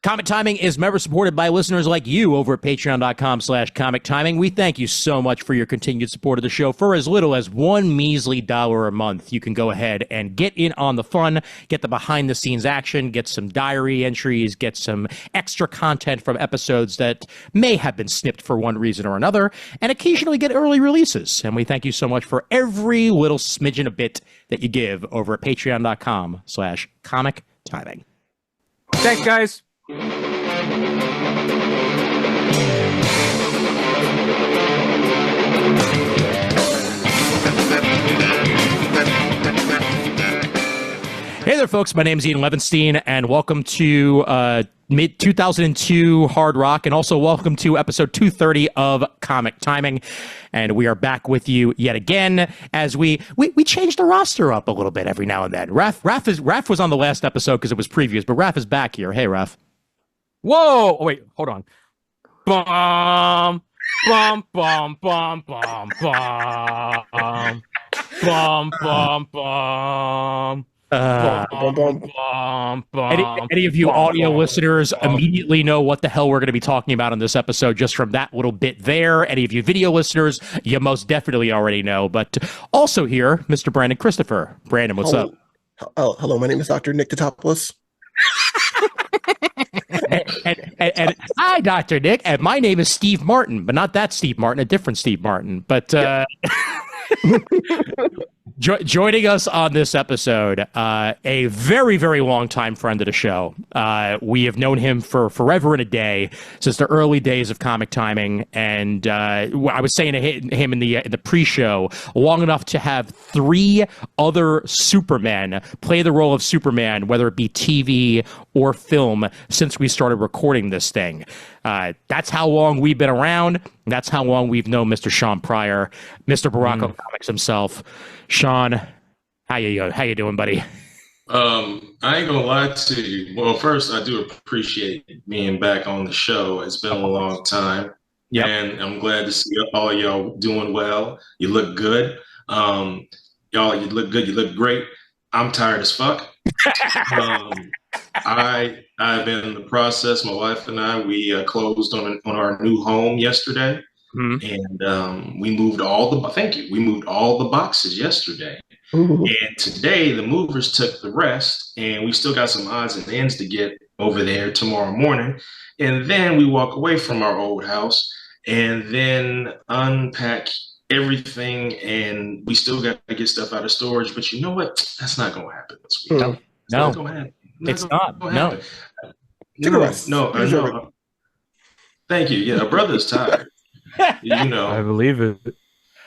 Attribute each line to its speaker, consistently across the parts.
Speaker 1: Comic Timing is member supported by listeners like you over at patreon.com/comic timing. We thank you so much for your continued support of the show. For as little as $1 measly a month, you can go ahead and get in on the fun, get the behind the scenes action, get some diary entries, get some extra content from episodes that may have been snipped for one reason or another, and occasionally get early releases. And we thank you so much for every little smidgen of bit that you give over at patreon.com/comic timing.
Speaker 2: Thanks, guys.
Speaker 1: Hey there, folks. My name is Ian Levinstein, and welcome to mid-2002 Hard Rock, and also welcome to episode 230 of Comic Timing. And we are back with you yet again as we change the roster up a little bit every now and then. Raph was on the last episode because it was previous, but Raph is back here. Hey, Raph.
Speaker 2: Whoa! Oh, wait, hold on. Bum, bum, bum, bum, bum, bum, bum, bum, bum.
Speaker 1: Any of you audio listeners immediately know what the hell we're going to be talking about in this episode just from that little bit there. Any of you video listeners, you most definitely already know. But also here, Mr. Brandon Christopher. Brandon, what's up?
Speaker 3: Oh, hello. My name is Dr. Nick Totopoulos.
Speaker 1: and hi, Dr. Nick. And my name is Steve Martin, but not that Steve Martin, a different Steve Martin. But joining us on this episode, a very, very long time friend of the show. We have known him for forever and a day, since the early days of Comic Timing. And I was saying to him in the pre-show, long enough to have 3 other Supermen play the role of Superman, whether it be TV or film, since we started recording this thing. That's how long we've been around. That's how long we've known Mr. Shawn Pryor, Mr. Baracko Comics himself. Shawn, how you doing, buddy?
Speaker 4: I ain't gonna lie to you. Well, first, I do appreciate being back on the show. It's been a long time, and I'm glad to see all of y'all doing well. You look good. Y'all, you look good. You look great. I'm tired as fuck. I've been in the process. My wife and I, we closed on our new home yesterday. And we moved all the boxes yesterday. And today the movers took the rest, and we still got some odds and ends to get over there tomorrow morning. And then we walk away from our old house and then unpack everything, and we still got to get stuff out of storage. But you know what? That's not going to happen this week.
Speaker 1: No, it's not. No.
Speaker 4: Thank you. Yeah, a brother's tired. You know,
Speaker 2: I believe it.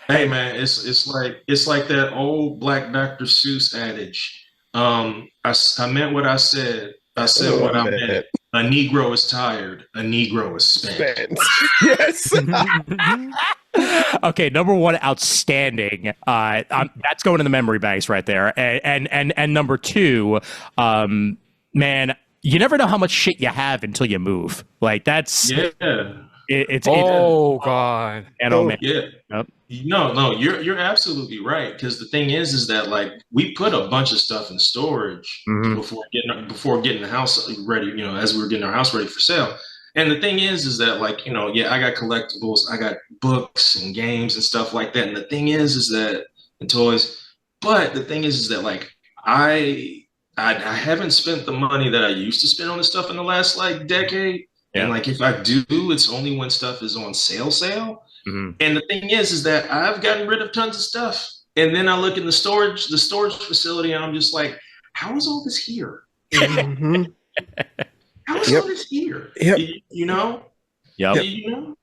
Speaker 4: Hey man, it's like that old Black Dr. Seuss adage. I meant what I said. I said what I meant. A Negro is tired. A Negro is spent.
Speaker 3: Yes.
Speaker 1: Okay, number one, outstanding. That's going in the memory banks right there. And number two, man, you never know how much shit you have until you move. Like that's
Speaker 2: God.
Speaker 1: And man.
Speaker 4: Yeah.
Speaker 1: Yep.
Speaker 4: No, you're absolutely right. Because the thing is that like we put a bunch of stuff in storage before getting the house ready. You know, as we were getting our house ready for sale. And the thing is that like I got collectibles, I got books and games and stuff like that. And the thing is that and toys. But the thing is that like I haven't spent the money that I used to spend on this stuff in the last like decade. Yeah. And like if I do, it's only when stuff is on sale. And the thing is that I've gotten rid of tons of stuff. And then I look in the storage facility, and I'm just like, how is all this here? How is all this here? You know?
Speaker 1: Yep.
Speaker 4: You know?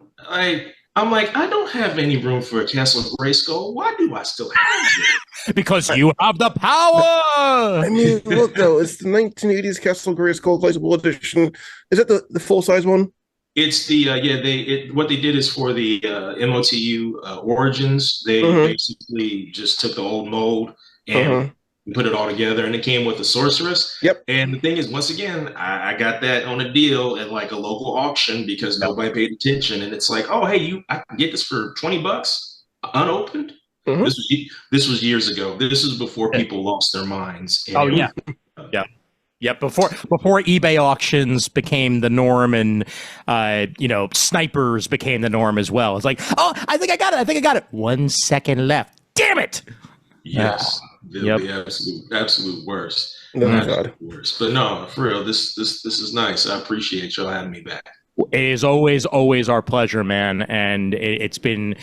Speaker 4: I'm like, I don't have any room for a Castle Grayskull. Why do I still have it?
Speaker 1: Because you have the power.
Speaker 3: I mean, look though, it's the 1980s Castle Grayskull Collectible Edition. Is that the full size one?
Speaker 4: It's the what they did is for the MOTU Origins. They basically just took the old mold and put it all together, and it came with the Sorceress.
Speaker 3: Yep.
Speaker 4: And the thing is, once again, I got that on a deal at like a local auction because nobody paid attention, and it's like, oh hey, I can get this for $20 unopened. This was years ago. This was before people lost their minds. And
Speaker 1: yeah. Yep, before eBay auctions became the norm, and snipers became the norm as well. It's like, oh, I think I got it. 1 second left. Damn it!
Speaker 4: Yes, the absolute worst.
Speaker 3: Oh, God.
Speaker 4: Worst. But no, for real, this is nice. I appreciate y'all having me back.
Speaker 1: It is always our pleasure, man. And it's been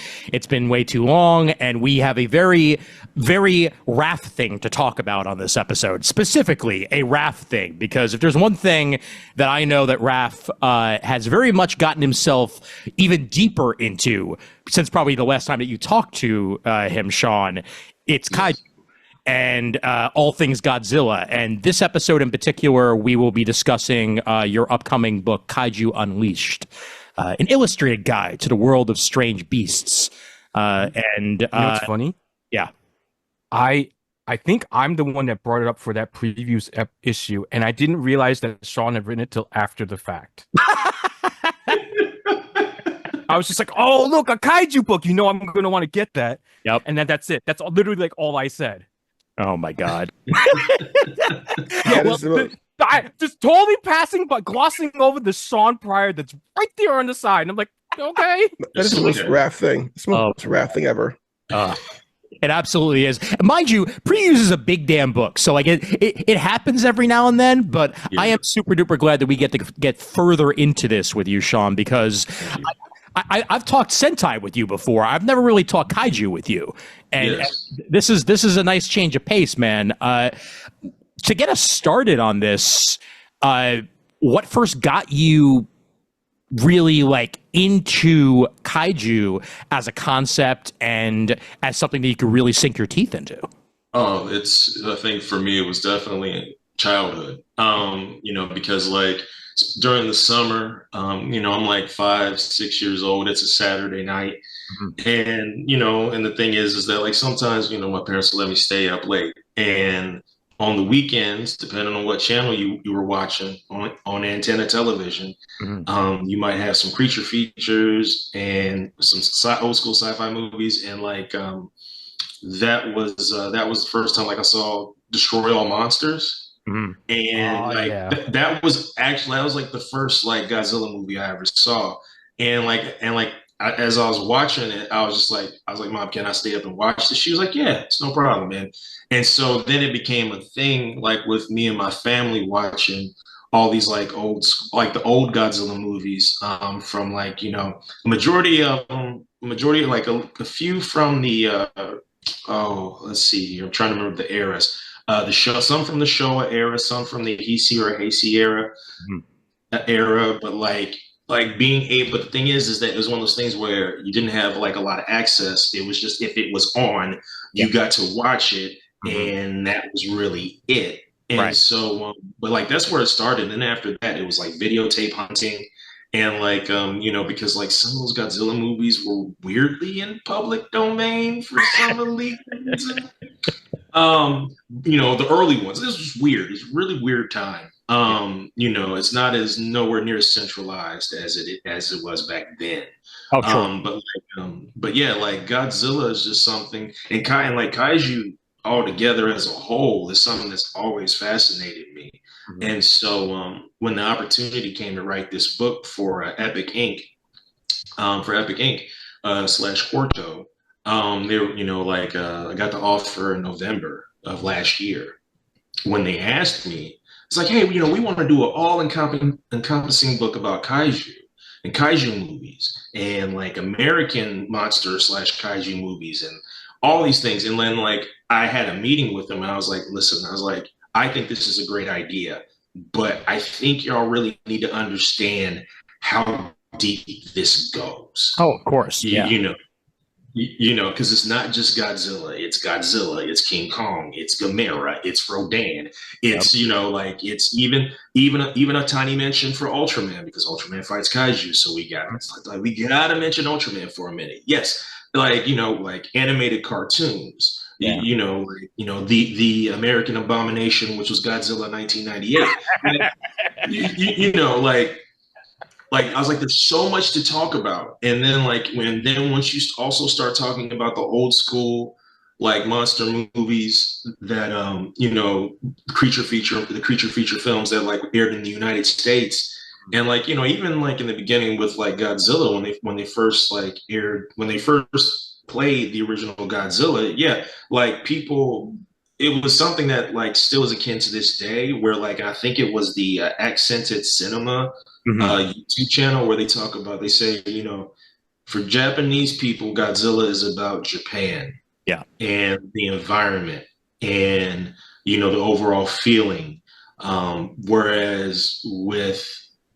Speaker 1: way too long, and we have a very, very Raph thing to talk about on this episode. Specifically, a Raph thing, because if there's one thing that I know that Raph has very much gotten himself even deeper into since probably the last time that you talked to him, Shawn, it's Kaiju. And all things Godzilla. And this episode in particular, we will be discussing your upcoming book, Kaiju Unleashed, an illustrated guide to the world of strange beasts. And
Speaker 2: you know what's funny?
Speaker 1: Yeah.
Speaker 2: I think I'm the one that brought it up for that previous issue, and I didn't realize that Shawn had written it till after the fact. I was just like, oh, look, a Kaiju book. I'm going to want to get that.
Speaker 1: Yep.
Speaker 2: And then that's it. That's literally like all I said.
Speaker 1: Oh my God!
Speaker 2: I just totally glossing over the Shawn Pryor that's right there on the side, and I'm like, okay,
Speaker 3: that is the most Raph thing. It's the most Raph thing ever.
Speaker 1: It absolutely is. And mind you, Previews is a big damn book, so like it happens every now and then. But I am super duper glad that we get to get further into this with you, Shawn, because I've talked Sentai with you before. I've never really talked Kaiju with you. And this is a nice change of pace, man. To get us started on this, what first got you really like into Kaiju as a concept and as something that you could really sink your teeth into?
Speaker 4: Oh, I think for me, it was definitely childhood. Because like during the summer, I'm like 5, 6 years old. It's a Saturday night. And, and the thing is that like sometimes, my parents will let me stay up late, and on the weekends, depending on what channel you were watching on antenna television, you might have some creature features and some old school sci-fi movies. And like, that was the first time like I saw Destroy All Monsters. And that was like the first like Godzilla movie I ever saw. And as I was watching it, I was like, Mom, can I stay up and watch this? She was like, yeah, it's no problem, man. And so then it became a thing, like with me and my family watching all these like the old Godzilla movies, from like, majority of like a few from the, let's see here. I'm trying to remember the eras. Some from the Showa era, some from the Heisei era, but like being able, but the thing is that it was one of those things where you didn't have like a lot of access. It was just, if it was on, you got to watch it, and that was really it. And so, but like, that's where it started. And then after that, it was like videotape hunting. And like, because like some of those Godzilla movies were weirdly in public domain for some illegal reason. The early ones, this was weird. It's a really weird time. It's not as nowhere near as centralized as it was back then.
Speaker 1: Oh, sure.
Speaker 4: But yeah, like Godzilla is just something, and like Kaiju altogether as a whole is something that's always fascinated me. And so when the opportunity came to write this book for Epic Inc. / Quarto, I got the offer in November of last year. When they asked me, it's like, hey, we want to do an all-encompassing book about kaiju and kaiju movies and like American monster / kaiju movies and all these things. And then like I had a meeting with them, and I was like, listen, I think this is a great idea, but I think y'all really need to understand how deep this goes.
Speaker 1: Oh, of course. Yeah.
Speaker 4: Because it's not just Godzilla. It's King Kong. It's Gamera. It's Rodan. It's it's even a tiny mention for Ultraman, because Ultraman fights kaiju. So we gotta mention Ultraman for a minute. Yes, like animated cartoons. Yeah. The American Abomination, which was Godzilla 1998. I was like, there's so much to talk about. And then once you also start talking about the old school like monster movies that the creature feature films that like aired in the United States. And like, even like in the beginning with like Godzilla, when they first like aired, when they first played the original Godzilla, yeah, like people, it was something that like still is akin to this day, where like I think it was the Accented Cinema YouTube channel where they say, for Japanese people, Godzilla is about Japan,
Speaker 1: Yeah.
Speaker 4: and the environment and the overall feeling. Whereas with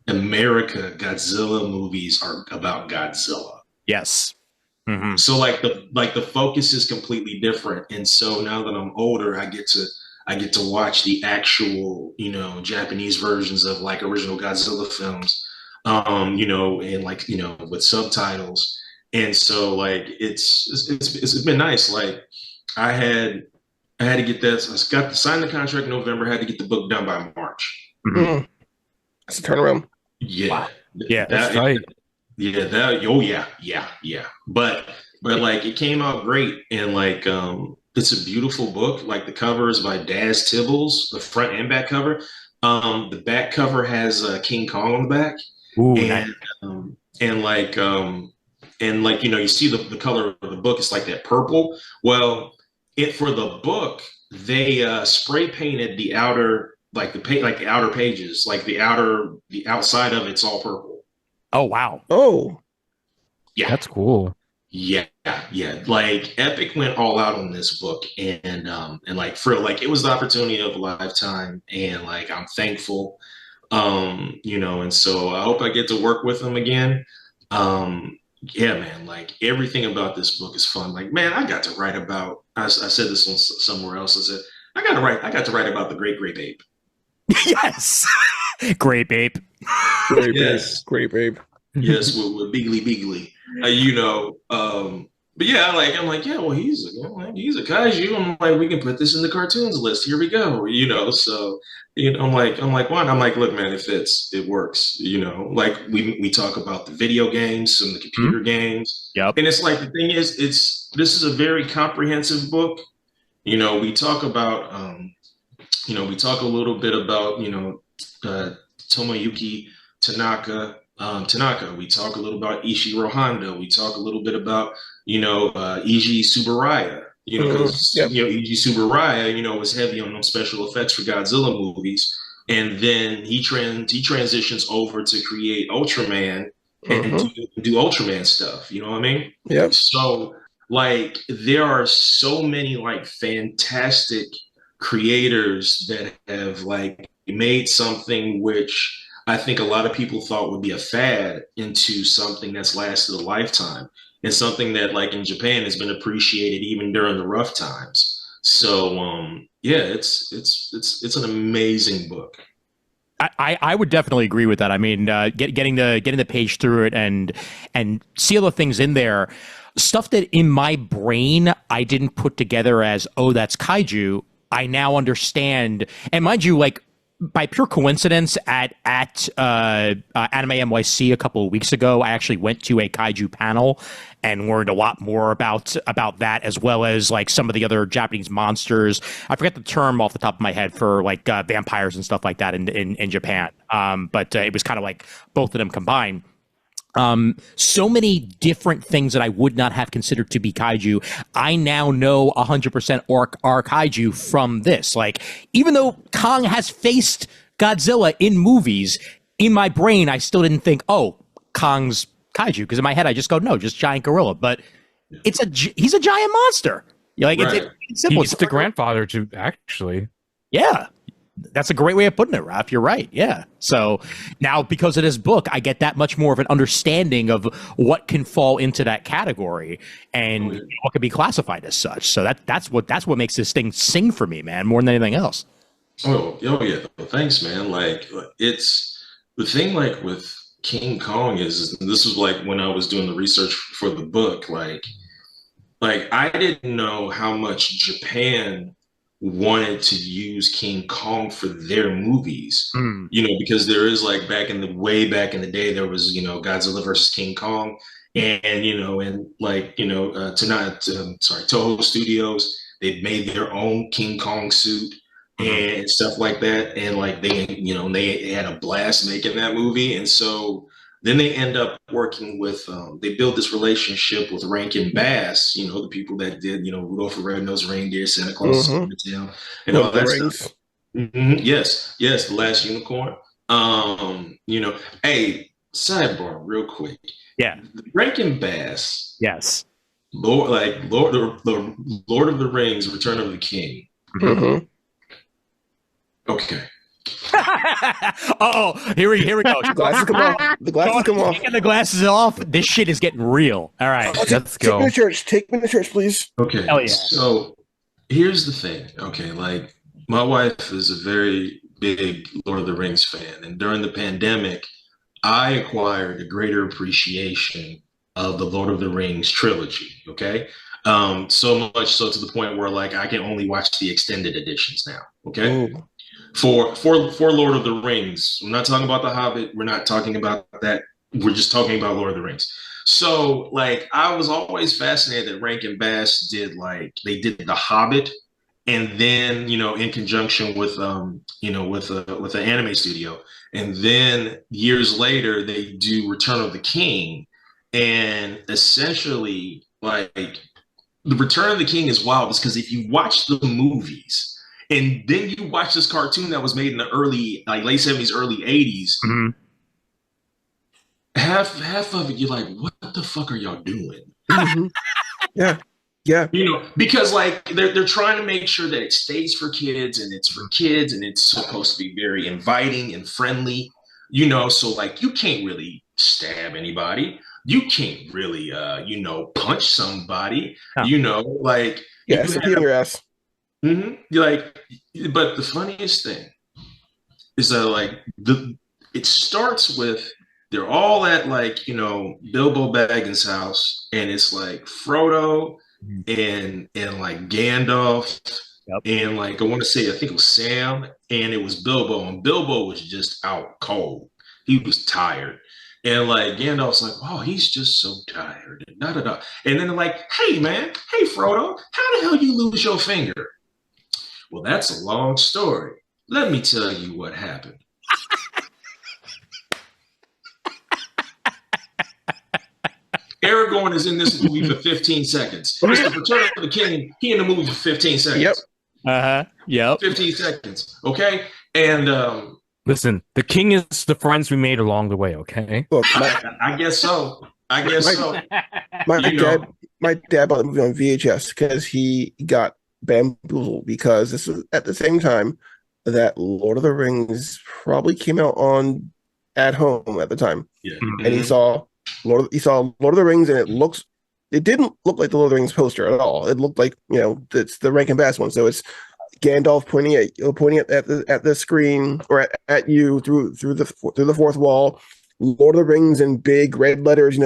Speaker 4: America, Godzilla movies are about Godzilla.
Speaker 1: Yes. Mm-hmm.
Speaker 4: So the focus is completely different. And so now that I'm older, I get to watch the actual, Japanese versions of like original Godzilla films, and like, with subtitles. And so like it's been nice. Like I had to get that. So I got to sign the contract in November, had to get the book done by March.
Speaker 3: Mm-hmm. That's a turnaround.
Speaker 4: Yeah.
Speaker 1: Wow. Yeah,
Speaker 2: that's right.
Speaker 4: Yeah, yeah. But like it came out great, and like it's a beautiful book. Like the cover is by Daz Tibbles, the front and back cover. The back cover has King Kong on the back.
Speaker 1: Ooh,
Speaker 4: and
Speaker 1: nice.
Speaker 4: And like you see the color of the book, it's like that purple. Well, for the book, they spray painted the outer the outer pages, like the outside of it's all purple.
Speaker 1: Oh, wow.
Speaker 3: Oh,
Speaker 4: Yeah,
Speaker 2: That's cool.
Speaker 4: yeah. Like Epic went all out on this book, and like for like it was the opportunity of a lifetime, and like I'm thankful, and so I hope I get to work with them again. Yeah, man, like everything about this book is fun. Like, man, I got to write about. I said this on somewhere else. I said I got to write about the Great Grape Ape.
Speaker 1: Yes. Great, babe.
Speaker 3: great
Speaker 4: Yes.
Speaker 3: babe. Great babe.
Speaker 4: Yes, with Biggly. But yeah, I'm like, yeah, well, he's a kaiju. I'm like, we can put this in the cartoons list. Here we go. So I'm like, one. I'm like, look, man, it fits. It works. Like we talk about the video games, some of the computer games.
Speaker 1: Yep.
Speaker 4: And it's like the thing is, this is a very comprehensive book. We talk about we talk a little bit about Tomoyuki Tanaka. We talk a little about Ishiro Honda. We talk a little bit about, Eiji Tsuburaya, because, Eiji Tsuburaya, was heavy on special effects for Godzilla movies. And then he transitions over to create Ultraman and do Ultraman stuff. You know what I mean?
Speaker 3: Yep.
Speaker 4: So, like, there are so many, like, fantastic creators that have, like, made something which I think a lot of people thought would be a fad into something that's lasted a lifetime, and something that like in Japan has been appreciated even during the rough times. So yeah, it's an amazing book.
Speaker 1: I would definitely agree with that. I mean, getting the page through it and see all the things in there, stuff that in my brain I didn't put together as, oh, that's kaiju. I now understand, and mind you, like, by pure coincidence, at Anime NYC a couple of weeks ago, I actually went to a kaiju panel and learned a lot more about that, as well as like some of the other Japanese monsters. I forget the term off the top of my head for like vampires and stuff like that in Japan. But it was kind of like both of them combined. So many different things that I would not have considered to be kaiju. I now know 100% are kaiju from this. Like, even though Kong has faced Godzilla in movies, in my brain, I still didn't think, oh, Kong's kaiju. Because in my head, I just go, no, just giant gorilla. But he's a giant monster. Like,
Speaker 4: Right.
Speaker 1: it's simple.
Speaker 2: He's the grandfather to actually.
Speaker 1: Yeah. That's a great way of putting it, Raph. You're right. Yeah. So now, because of this book, I get that much more of an understanding of what can fall into that category and what can be classified as such. So that's what makes this thing sing for me, man, more than anything else.
Speaker 4: Oh yeah. Well, thanks, man. Like, it's the thing. Like with King Kong is this was like when I was doing the research for the book. Like I didn't know how much Japan wanted to use King Kong for their movies, because there is like way back in the day, there was, Godzilla versus King Kong. and Toho Studios, they made their own King Kong suit and stuff like that, and like they had a blast making that movie, and so then they end up working with they build this relationship with Rankin Bass, the people that did Rudolph the Red-Nosed Reindeer, Santa Claus, Town, and
Speaker 3: Lord
Speaker 4: all
Speaker 3: of the
Speaker 4: that
Speaker 3: Rings.
Speaker 4: stuff. Yes, the Last Unicorn. Hey, sidebar, real quick.
Speaker 1: Yeah.
Speaker 4: Rankin Bass.
Speaker 1: Yes.
Speaker 4: Lord of the Rings, Return of the King.
Speaker 3: Mm-hmm.
Speaker 4: Okay.
Speaker 1: Oh, here we go.
Speaker 3: The glasses come off. The glasses come off.
Speaker 1: Taking the glasses off. This shit is getting real. All right.
Speaker 2: Let's go.
Speaker 3: Take me to church, please.
Speaker 4: Okay.
Speaker 1: Hell yeah.
Speaker 4: So here's the thing. Okay, like my wife is a very big Lord of the Rings fan, and during the pandemic, I acquired a greater appreciation of the Lord of the Rings trilogy. Okay. So much so to the point where like I can only watch the extended editions now. Okay.
Speaker 3: Ooh.
Speaker 4: For Lord of the Rings. We're not talking about The Hobbit. We're not talking about that. We're just talking about Lord of the Rings. So, like, I was always fascinated that Rankin Bass did The Hobbit, and then in conjunction with with an anime studio, and then years later they do Return of the King, and essentially like the Return of the King is wild because if you watch the movies. And then you watch this cartoon that was made in the late 70s, early 80s.
Speaker 1: Mm-hmm.
Speaker 4: Half of it, you're like, what the fuck are y'all doing?
Speaker 3: Mm-hmm. Yeah.
Speaker 4: Because like they're trying to make sure that it stays for kids and it's for kids and it's supposed to be very inviting and friendly, so like you can't really stab anybody. You can't really, punch somebody, like.
Speaker 3: Yeah, it's in your ass.
Speaker 4: Mm-hmm. But the funniest thing is that like it starts with they're all at like Bilbo Baggins' house, and it's like Frodo and like Gandalf and like I want to say I think it was Sam and it was Bilbo, and Bilbo was just out cold. He was tired. And like Gandalf's like, oh, he's just so tired. And da da da. And then they're like, hey man, hey Frodo, how the hell you lose your finger? Well, that's a long story. Let me tell you what happened. Aragorn is in this movie for 15 seconds. It's the Return of the King. He in the movie for 15 seconds.
Speaker 3: Yep.
Speaker 1: Yep.
Speaker 4: 15 seconds. Okay. And
Speaker 2: listen, the king is the friends we made along the way. Okay.
Speaker 3: Look,
Speaker 4: I guess so.
Speaker 3: My dad bought the movie on VHS because he got bamboozled because this was at the same time that Lord of the Rings probably came out on at home at the time.
Speaker 4: Yeah.
Speaker 3: And he saw Lord of the Rings, and it didn't look like the Lord of the Rings poster at all. It looked like it's the Rankin Bass one. So it's Gandalf pointing at the screen or at you through the fourth wall. Lord of the Rings in big red letters.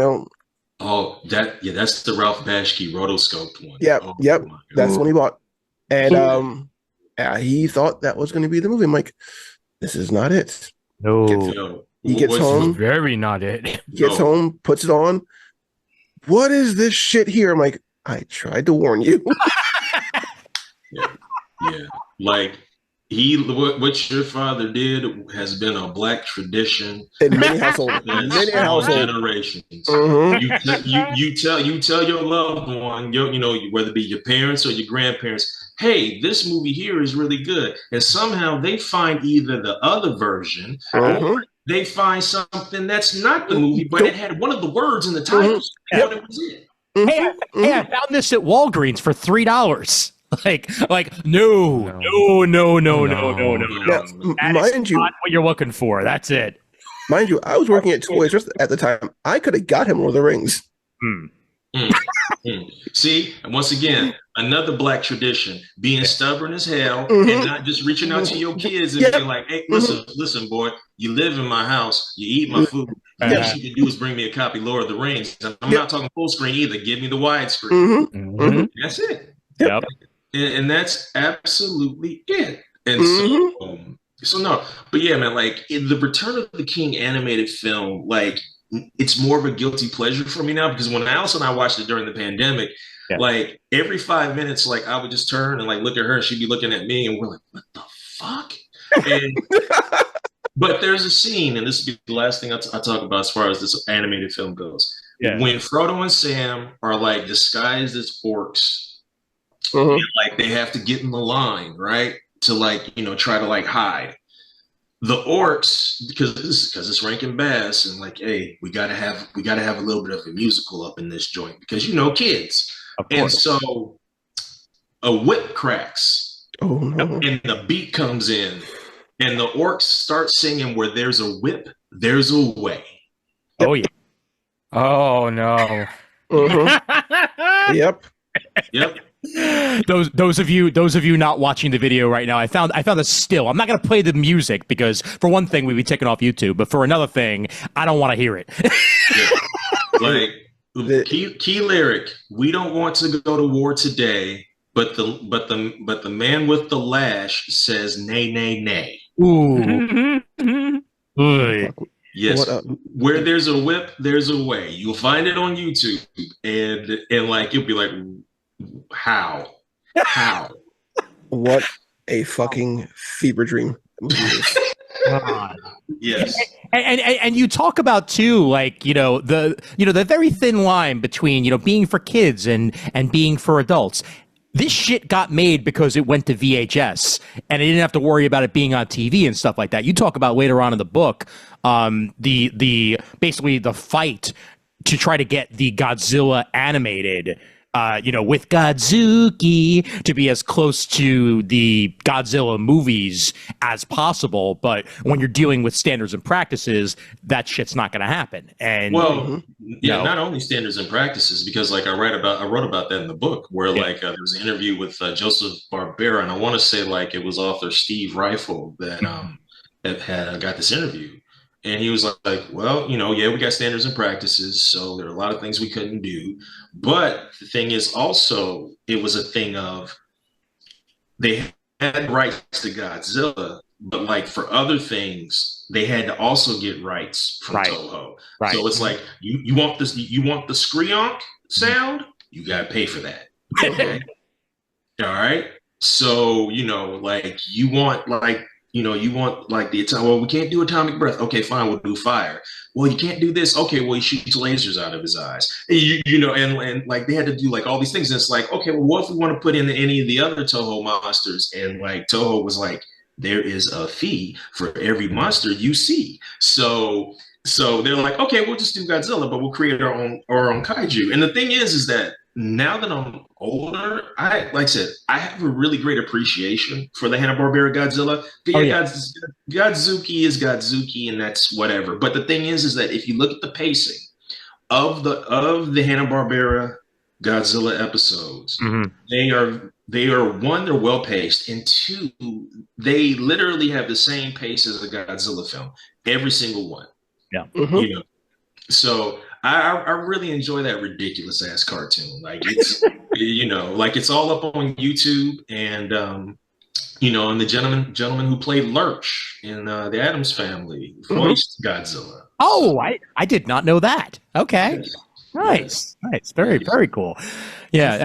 Speaker 4: Oh, that's the Ralph Bashki rotoscoped one.
Speaker 3: Yep.
Speaker 4: Oh,
Speaker 3: Yep. That's the one he bought. And he thought that was going to be the movie. I'm like, this is not it.
Speaker 2: No.
Speaker 3: He gets home.
Speaker 2: Very not it.
Speaker 3: Gets home, puts it on. What is this shit here? I'm like, I tried to warn you.
Speaker 4: Yeah. Like what your father did has been a black tradition
Speaker 3: in many households.
Speaker 4: Generations. Mm-hmm. You tell your loved one, whether it be your parents or your grandparents, hey, this movie here is really good, and somehow they find either the other version or they find something that's not the movie, but it had one of the words in the title. Yep. It was it.
Speaker 1: Hey, I found this at Walgreens for $3. Like, no. Mind you, not what you're looking for. That's it.
Speaker 3: Mind you, I was working at Toys at the time. I could have got him Lord of the Rings.
Speaker 4: See, and once again, another black tradition: being stubborn as hell and not just reaching out to your kids and being like, "Hey, listen, boy, you live in my house, you eat my food. The best you can do is bring me a copy of Lord of the Rings. I'm not talking full screen either. Give me the widescreen. That's it.
Speaker 1: Yep.
Speaker 4: And that's absolutely it. And so no, but yeah, man, like in the Return of the King animated film, like it's more of a guilty pleasure for me now, because when Alice and I watched it during the pandemic, like every 5 minutes, like I would just turn and like look at her and she'd be looking at me and we're like, what the fuck? And but there's a scene, and this will be the last thing I talk about as far as this animated film goes. When Frodo and Sam are like disguised as orcs, and, like they have to get in the line, right? To like, try to like hide. The orcs, because it's Rankin Bass, and like, hey, we gotta have a little bit of a musical up in this joint because kids. And so a whip cracks, and the beat comes in, and the orcs start singing, "Where there's a whip, there's a way."
Speaker 1: Oh yeah.
Speaker 2: Oh no.
Speaker 3: Yep.
Speaker 1: Those of you not watching the video right now, I found a still. I'm not gonna play the music because for one thing we'd be taken off YouTube, but for another thing, I don't want to hear it.
Speaker 4: Like key lyric: "We don't want to go to war today, but the man with the lash says nay, nay, nay."
Speaker 1: Ooh.
Speaker 4: Yes. Where there's a whip, there's a way. You'll find it on YouTube, and like you'll be like, how?
Speaker 3: What a fucking fever dream.
Speaker 4: Yes.
Speaker 1: And you talk about too, like, the very thin line between, being for kids and being for adults. This shit got made because it went to VHS and they didn't have to worry about it being on TV and stuff like that. You talk about later on in the book, the basically the fight to try to get the Godzilla animated, with Godzuki to be as close to the Godzilla movies as possible. But when you're dealing with standards and practices, that shit's not going to happen. And
Speaker 4: not only standards and practices, because like I wrote about that in the book, where like there was an interview with Joseph Barbera, and I want to say like it was author Steve Rifle that had got this interview. And he was like, well, we got standards and practices, so there are a lot of things we couldn't do. But the thing is also, it was a thing of they had rights to Godzilla, but like for other things, they had to also get rights from Toho. Right. So it's like, you want the Screonk sound? You got to pay for that. Okay. All right. So, like you want like, you want like the atomic, well, we can't do atomic breath. Okay, fine, we'll do fire. Well, you can't do this. Okay, well, he shoots lasers out of his eyes. And like they had to do like all these things. And it's like, okay, well, what if we want to put in any of the other Toho monsters? And like Toho was like, there is a fee for every monster you see. So they're like, okay, we'll just do Godzilla, but we'll create our own kaiju. And the thing is that now that I'm older, I have a really great appreciation for the Hanna-Barbera Godzilla. Godzuki is Godzuki, and that's whatever. But the thing is that if you look at the pacing of the Hanna-Barbera Godzilla episodes, they are one, they're well paced, and two, they literally have the same pace as a Godzilla film, every single one.
Speaker 1: Yeah.
Speaker 4: So I really enjoy that ridiculous ass cartoon. Like it's like it's all up on YouTube, and and the gentleman who played Lurch in the Addams Family voiced Godzilla.
Speaker 1: Oh, I did not know that. Okay. Nice. Very cool. Yeah.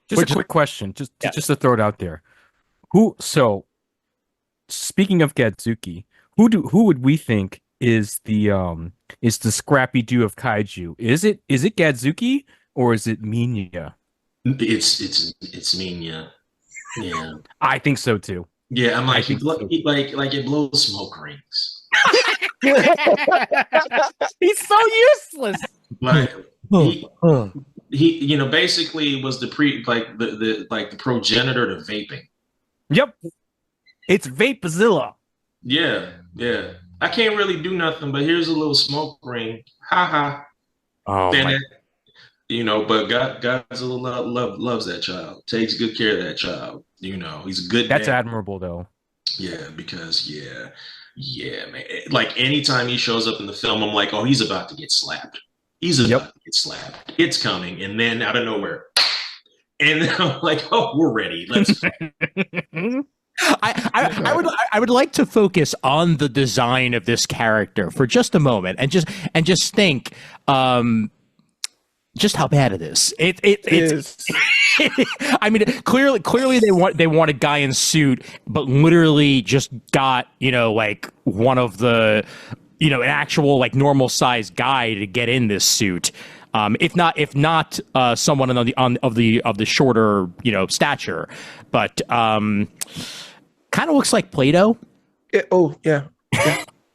Speaker 2: Just a quick question, just to throw it out there. So speaking of Godzuki, who would we think is the Scrappy Doo of kaiju? Is it Godzuki or is it Minya?
Speaker 4: It's Minya. Yeah,
Speaker 2: I think so too.
Speaker 4: Yeah, I'm like like it blows smoke rings.
Speaker 2: He's so useless.
Speaker 4: Like he basically was the progenitor to vaping.
Speaker 2: Yep, it's Vapezilla.
Speaker 4: Yeah. I can't really do nothing, but here's a little smoke ring. Ha ha.
Speaker 1: Oh,
Speaker 4: but Godzilla loves that child. Takes good care of that child. He's a good
Speaker 2: That's
Speaker 4: dad.
Speaker 2: admirable, though.
Speaker 4: Yeah, because man. Like anytime he shows up in the film, I'm like, oh, he's about to get slapped. He's about to get slapped. It's coming, and then out of nowhere, and I'm like, oh, we're ready. Let's.
Speaker 1: I would like to focus on the design of this character for just a moment and just think just how bad it is. It
Speaker 3: is.
Speaker 1: I mean, clearly they want a guy in suit, but literally just got, like one of the, an actual like normal sized guy to get in this suit. If not someone of the shorter, stature, but kind of looks like Play-Doh.
Speaker 3: Yeah.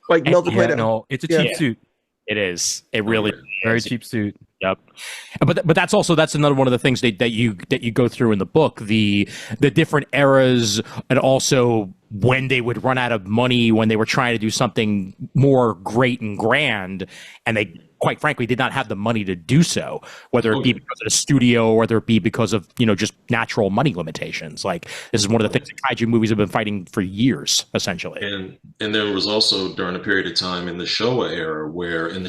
Speaker 3: Like melted Play-Doh.
Speaker 2: No, it's a cheap suit.
Speaker 1: It is. It really
Speaker 2: very
Speaker 1: is.
Speaker 2: cheap suit.
Speaker 1: Yep. But that's another one of the things that you go through in the book, the different eras, and also when they would run out of money when they were trying to do something more great and grand, and they quite frankly did not have the money to do so, whether it be because of the studio or whether it be because of just natural money limitations. Like, this is one of the things that kaiju movies have been fighting for years, essentially.
Speaker 4: And there was also during a period of time in the Showa era where in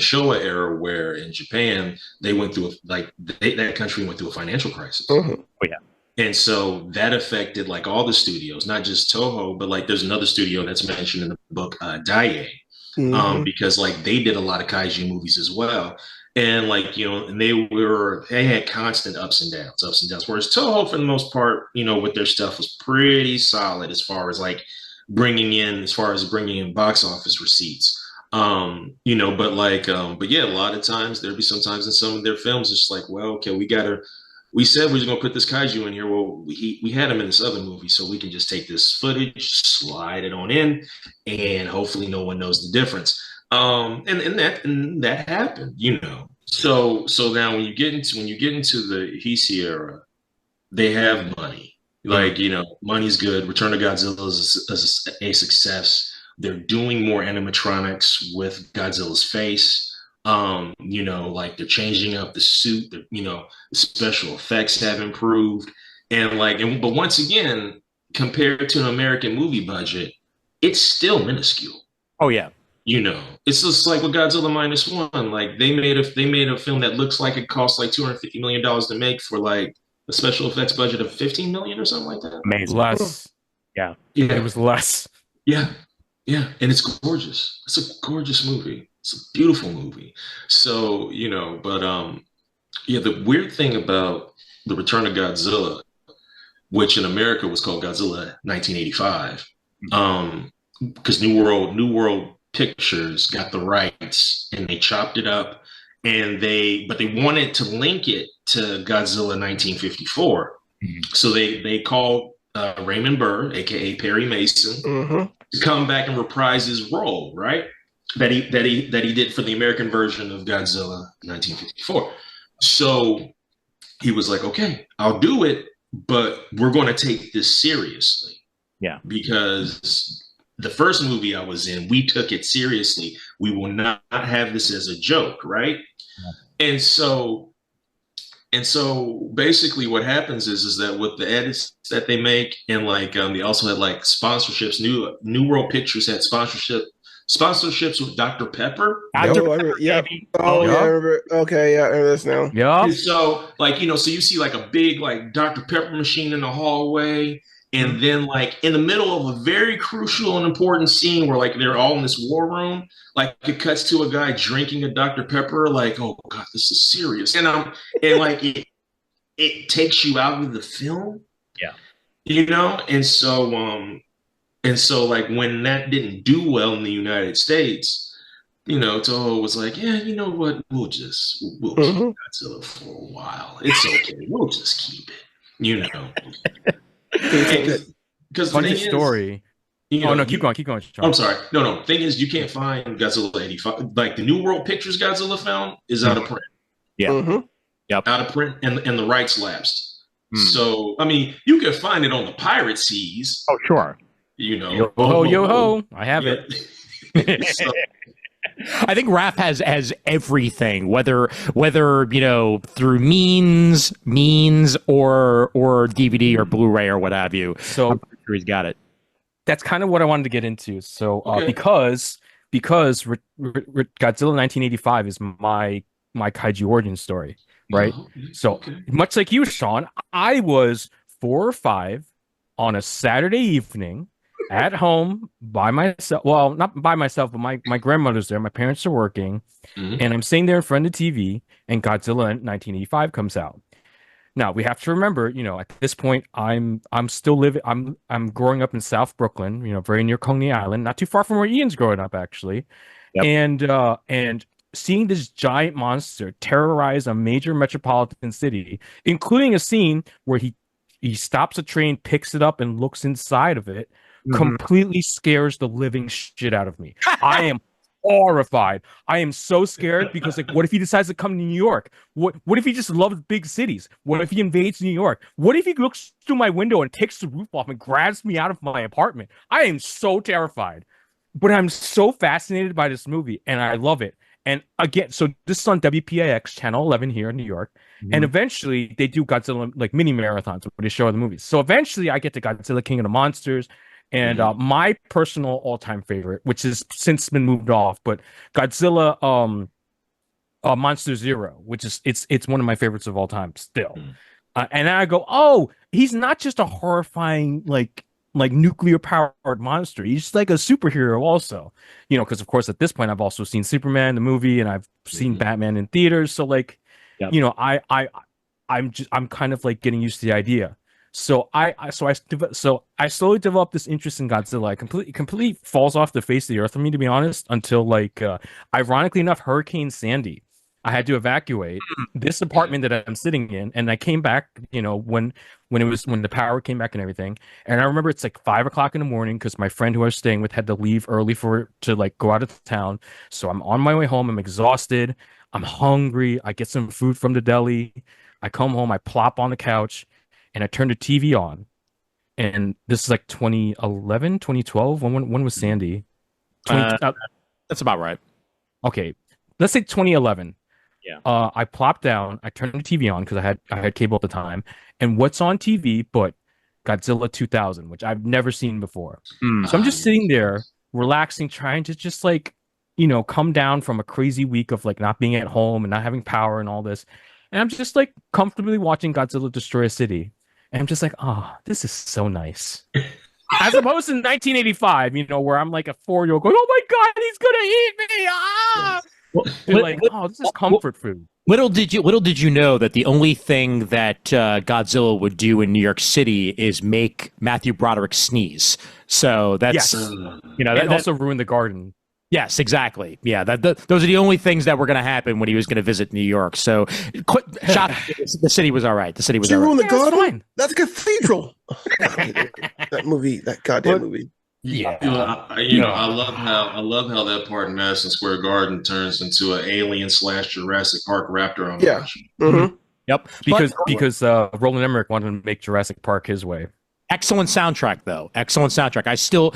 Speaker 4: Japan they went through that country went through a financial crisis.
Speaker 3: Mm-hmm.
Speaker 1: Oh yeah.
Speaker 4: And so that affected like all the studios, not just Toho, but like there's another studio that's mentioned in the book, Daiei.
Speaker 3: Mm-hmm.
Speaker 4: Because like they did a lot of kaiju movies as well, and like and they had constant ups and downs. Whereas Toho, for the most part, with their stuff was pretty solid as far as bringing in box office receipts. But yeah, a lot of times there'd be sometimes in some of their films it's just like, well, okay, we said we were going to put this kaiju in here. Well, we had him in this other movie, so we can just take this footage, slide it on in, and hopefully no one knows the difference. And that happened, So now when you get into the Heisei era, they have money. Like, money's good. Return of Godzilla is a success. They're doing more animatronics with Godzilla's face. Like they're changing up the suit, the special effects have improved. But once again, compared to an American movie budget, it's still minuscule.
Speaker 1: Oh yeah.
Speaker 4: It's just like with Godzilla Minus One. Like they made a film that looks like it cost like $250 million to make for like a special effects budget of $15 million or something like that.
Speaker 1: Amazing.
Speaker 2: Less.
Speaker 1: Yeah.
Speaker 2: It was less.
Speaker 4: Yeah. Yeah. And it's gorgeous. It's a gorgeous movie. It's a beautiful movie. So, the weird thing about The Return of Godzilla, which in America was called Godzilla 1985, because New World Pictures got the rights and they chopped it up, but they wanted to link it to Godzilla 1954. Mm-hmm. So they called Raymond Burr, aka Perry Mason, to come back and reprise his role, right? That he did for the American version of Godzilla 1954. So he was like, okay, I'll do it, but we're going to take this seriously.
Speaker 1: Yeah. Because
Speaker 4: the first movie I was in, we took it seriously. We will not have this as a joke, right? Yeah. And so basically what happens is that with the edits that they make, and they also had like sponsorships, New World Pictures had sponsorships with Dr. Pepper.
Speaker 3: Yeah. I remember. Okay, yeah, I remember this now.
Speaker 2: Yeah.
Speaker 4: And so, so you see like a big like Dr. Pepper machine in the hallway, and then like in the middle of a very crucial and important scene where like they're all in this war room, like it cuts to a guy drinking a Dr. Pepper, like, oh God, this is serious. And like it takes you out of the film.
Speaker 1: Yeah.
Speaker 4: And so like when that didn't do well in the United States, Toho was like, yeah, you know what? We'll keep Godzilla for a while. It's okay. We'll just keep it, Because
Speaker 2: funny story. Keep going. Sean.
Speaker 4: I'm sorry. No. Thing is, you can't find Godzilla 85. Like the New World Pictures Godzilla film is out of print.
Speaker 1: Yeah.
Speaker 3: Mm-hmm.
Speaker 1: Yep.
Speaker 4: Out of print, and the rights lapsed. So, I mean, you can find it on the pirate seas.
Speaker 1: Oh, sure.
Speaker 2: Yo ho! I have it.
Speaker 4: So,
Speaker 1: I think Raph has everything, whether through means or DVD or Blu-ray or what have you.
Speaker 2: So
Speaker 1: I'm pretty sure he's got it.
Speaker 2: That's kind of what I wanted to get into. So because Godzilla 1985 is my kaiju origin story, right? So much like you, Sean, I was 4 or 5 on a Saturday evening at home by myself. Well, not by myself, but my grandmother's there. My parents are working, and I'm sitting there in front of the TV, and Godzilla 1985 comes out. Now we have to remember, at this point, I'm still living. I'm growing up in South Brooklyn, very near Coney Island, not too far from where Ian's growing up, actually.
Speaker 1: Yep.
Speaker 2: And seeing this giant monster terrorize a major metropolitan city, including a scene where he stops a train, picks it up, and looks inside of it, completely scares the living shit out of me. I am horrified. I am so scared because, like, what if he decides to come to New York? What if he just loves big cities? What if he invades New York? What if he looks through my window and takes the roof off and grabs me out of my apartment? I am so terrified. But I'm so fascinated by this movie, and I love it. And again, so this is on WPIX channel 11 here in New York. And eventually they do Godzilla like mini marathons where they show the movies. So eventually I get to Godzilla King of the Monsters. And my personal all-time favorite, which has since been moved off, but Godzilla Monster Zero, which is it's one of my favorites of all time still. And I go, oh, he's not just a horrifying like nuclear powered monster. He's like a superhero also, because of course at this point I've also seen Superman the movie and I've seen Batman in theaters. So like, I'm kind of like getting used to the idea. So I slowly developed this interest in Godzilla. I completely falls off the face of the earth for me, to be honest, until like ironically enough, Hurricane Sandy. I had to evacuate this apartment that I'm sitting in, and I came back, when the power came back and everything. And I remember it's like 5:00 in the morning because my friend who I was staying with had to leave early to like go out of town. So I'm on my way home. I'm exhausted. I'm hungry. I get some food from the deli. I come home. I plop on the couch. And I turned the TV on, and this is like 2011, 2012. When was Sandy?
Speaker 1: That's about right.
Speaker 2: Okay, let's say 2011.
Speaker 1: Yeah.
Speaker 2: I plopped down. I turned the TV on because I had cable at the time. And what's on TV but Godzilla 2000, which I've never seen before. So I'm just sitting there, relaxing, trying to just like, come down from a crazy week of like not being at home and not having power and all this. And I'm just like comfortably watching Godzilla destroy a city. And I'm just like, oh, this is so nice. As opposed to 1985, where I'm like a 4-year-old going, oh my God, he's going to eat me. Ah! Well, like, oh, this is comfort food.
Speaker 1: Little did you know that the only thing that Godzilla would do in New York City is make Matthew Broderick sneeze. So that's,
Speaker 2: that also ruined the garden.
Speaker 1: Yes, exactly. Yeah, those are the only things that were going to happen when he was going to visit New York. So, the city was all right. The city was all right.
Speaker 3: The garden? That's a cathedral. That movie, that goddamn movie.
Speaker 1: Yeah,
Speaker 4: I love how that part in Madison Square Garden turns into an Alien / Jurassic Park raptor on.
Speaker 3: Yeah. Mm-hmm.
Speaker 1: Yep.
Speaker 2: Because Roland Emmerich wanted to make Jurassic Park his way.
Speaker 1: Excellent soundtrack, though. Excellent soundtrack. I still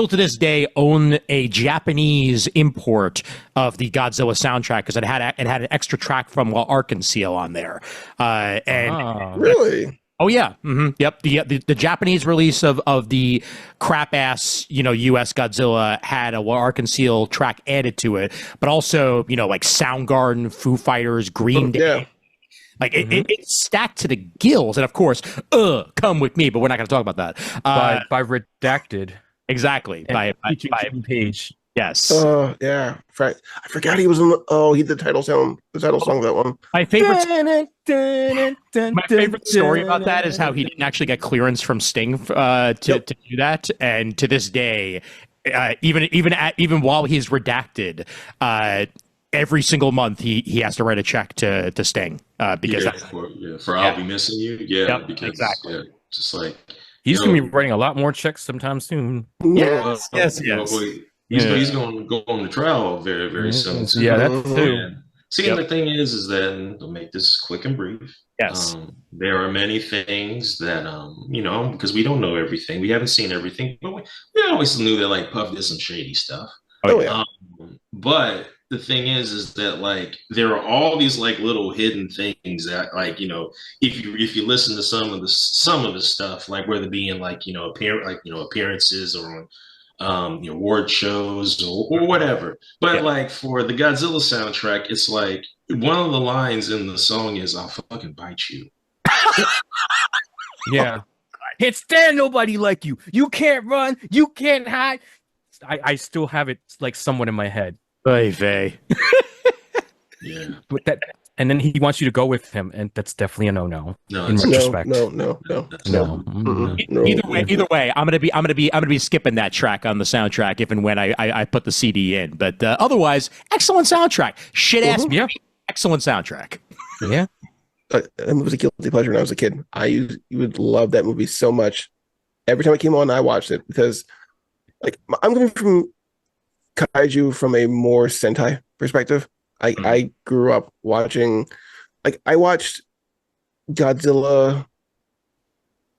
Speaker 1: to this day own a Japanese import of the Godzilla soundtrack because it had an extra track from Arkansas on there.
Speaker 3: Really?
Speaker 1: Oh yeah. Mm-hmm. Yep. The Japanese release of the crap ass U.S. Godzilla had a Arkansas track added to it, but also like Soundgarden, Foo Fighters, Green Day.
Speaker 3: Yeah.
Speaker 2: Like
Speaker 1: it's stacked to the gills, and of course, come with me. But we're not going to talk about that.
Speaker 2: By Redacted,
Speaker 1: exactly. By
Speaker 2: Page.
Speaker 1: Yes.
Speaker 3: Yeah. I forgot he was in the title song. The title song of that one.
Speaker 1: My favorite story about that is how he didn't actually get clearance from Sting to do that, and to this day, even while he's redacted, every single month he has to write a check to Sting because
Speaker 4: for I'll Be Missing You. Yeah,
Speaker 1: yep,
Speaker 4: because
Speaker 1: exactly.
Speaker 4: yeah, just like
Speaker 2: he's gonna be writing a lot more checks sometime soon.
Speaker 1: Yes.
Speaker 4: He's going to go on the trial very, very soon.
Speaker 2: Yeah, that's too.
Speaker 4: And the thing is that, and I'll make this quick and brief.
Speaker 1: Yes.
Speaker 4: There are many things that, because we don't know everything. We haven't seen everything, but we always knew that like Puff did some shady stuff.
Speaker 3: Oh yeah.
Speaker 4: But the thing is that like there are all these like little hidden things that like if you listen to some of the stuff, like whether it being like appearances or on award shows or whatever. But like for the Godzilla soundtrack, it's like one of the lines in the song is "I'll fucking bite you."
Speaker 2: Yeah. can't stand nobody like you. You can't run. You can't hide. I still have it like somewhat in my head.
Speaker 1: Oy vey.
Speaker 4: Yeah.
Speaker 2: But that, and then he wants you to go with him, and that's definitely a no.
Speaker 4: No,
Speaker 2: In
Speaker 4: it's-
Speaker 2: retrospect,
Speaker 3: No.
Speaker 2: no.
Speaker 1: Either way, I'm gonna be skipping that track on the soundtrack if and when I put the CD in. But otherwise, excellent soundtrack. Shit ass,
Speaker 2: Yeah.
Speaker 1: excellent soundtrack.
Speaker 2: Yeah.
Speaker 3: That movie was a guilty pleasure when I was a kid. You would love that movie so much. Every time it came on, I watched it because, like, I'm coming from kaiju from a more Sentai perspective. I grew up watching, like, I watched Godzilla.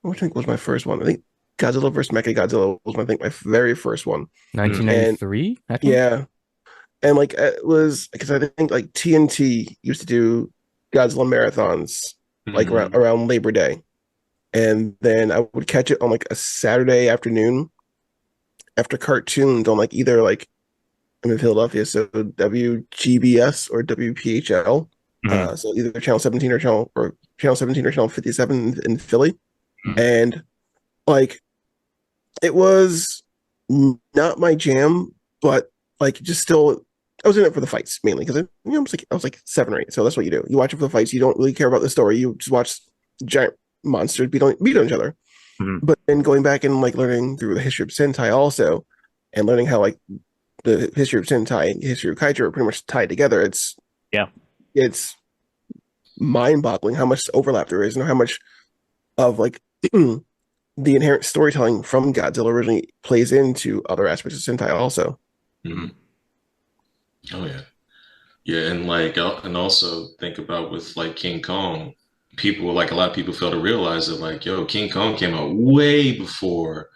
Speaker 3: What I think was my first one. I think Godzilla vs. Mechagodzilla was my very first one.
Speaker 2: 1993. I think.
Speaker 3: Yeah, and like it was because I think like TNT used to do Godzilla marathons like around Labor Day, and then I would catch it on like a Saturday afternoon after cartoons on like either like I'm in Philadelphia, so WGBS or WPHL. So either channel 17 or channel 57 in Philly. And like it was not my jam, but like just still I was in it for the fights mainly because I was like 7 or 8. So that's what you do. You watch it for the fights. You don't really care about the story. You just watch giant monsters beat on each other. But then going back and like learning through the history of Sentai also, and learning how like the history of Sentai and history of Kaiju are pretty much tied together. It's mind-boggling how much overlap there is and how much of like the inherent storytelling from Godzilla originally plays into other aspects of Sentai also.
Speaker 4: Oh yeah, and like and also think about with like King Kong, people like a lot of people fail to realize that like King Kong came out way before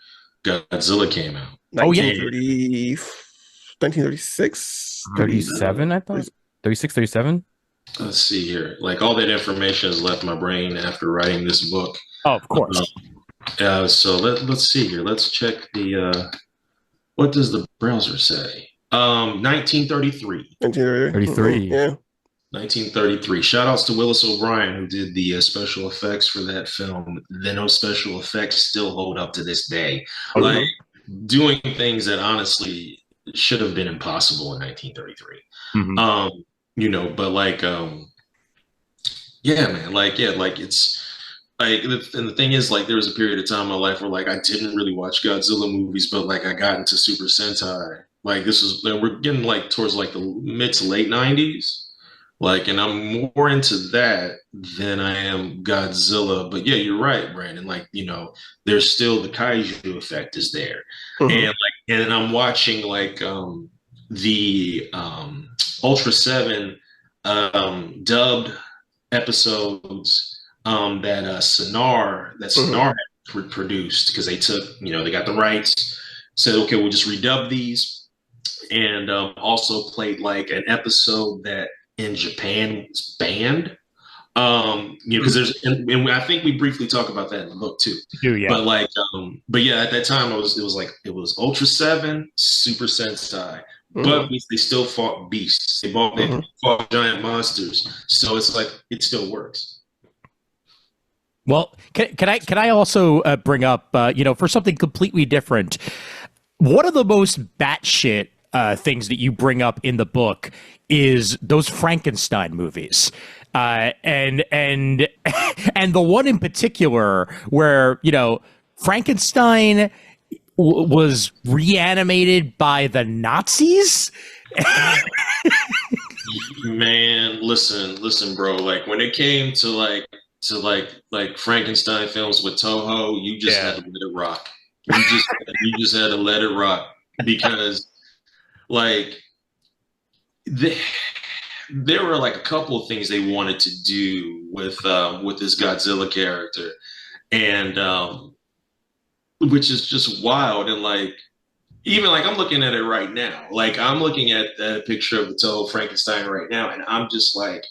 Speaker 4: Godzilla came out.
Speaker 3: 1936,
Speaker 2: 37, I thought. 36, 37.
Speaker 4: Let's see here. Like all that information has left my brain after writing this book.
Speaker 1: Oh, of course.
Speaker 4: So let's see here. Let's check the what does the browser say? 1933.
Speaker 2: 33.
Speaker 3: Yeah.
Speaker 4: 1933. Shout outs to Willis O'Brien who did the special effects for that film. Those special effects still hold up to this day. Like doing things that honestly should have been impossible in 1933. But like it's like, and the thing is, like, there was a period of time in my life where, like, I didn't really watch Godzilla movies, but, like, I got into Super Sentai. Like, we're getting, like, towards, like, the mid to late 90s. Like, and I'm more into that than I am Godzilla. But, yeah, you're right, Brandon. Like, there's still the kaiju effect is there. And I'm watching, like, the Ultra 7 dubbed episodes that Sonar had produced because they took, they got the rights, said, okay, we'll just redub these, and also played like an episode that in Japan was banned. Because there's, and I think we briefly talk about that in the book too.
Speaker 1: Yeah.
Speaker 4: But like, but yeah, at that time it was Ultra 7, Super Sentai. But they still fought beasts. They fought giant monsters. So it's like it still works.
Speaker 1: Well, can I also bring up for something completely different? One of the most batshit things that you bring up in the book is those Frankenstein movies, and the one in particular where Frankenstein was reanimated by the Nazis.
Speaker 4: Man, listen, bro. Like when it came to like Frankenstein films with Toho, you just had to let it rock. You just had to let it rock because like there were like a couple of things they wanted to do with this Godzilla character, and which is just wild. And like even like I'm looking at it right now, like I'm looking at that picture of the Toho Frankenstein right now, and I'm just like,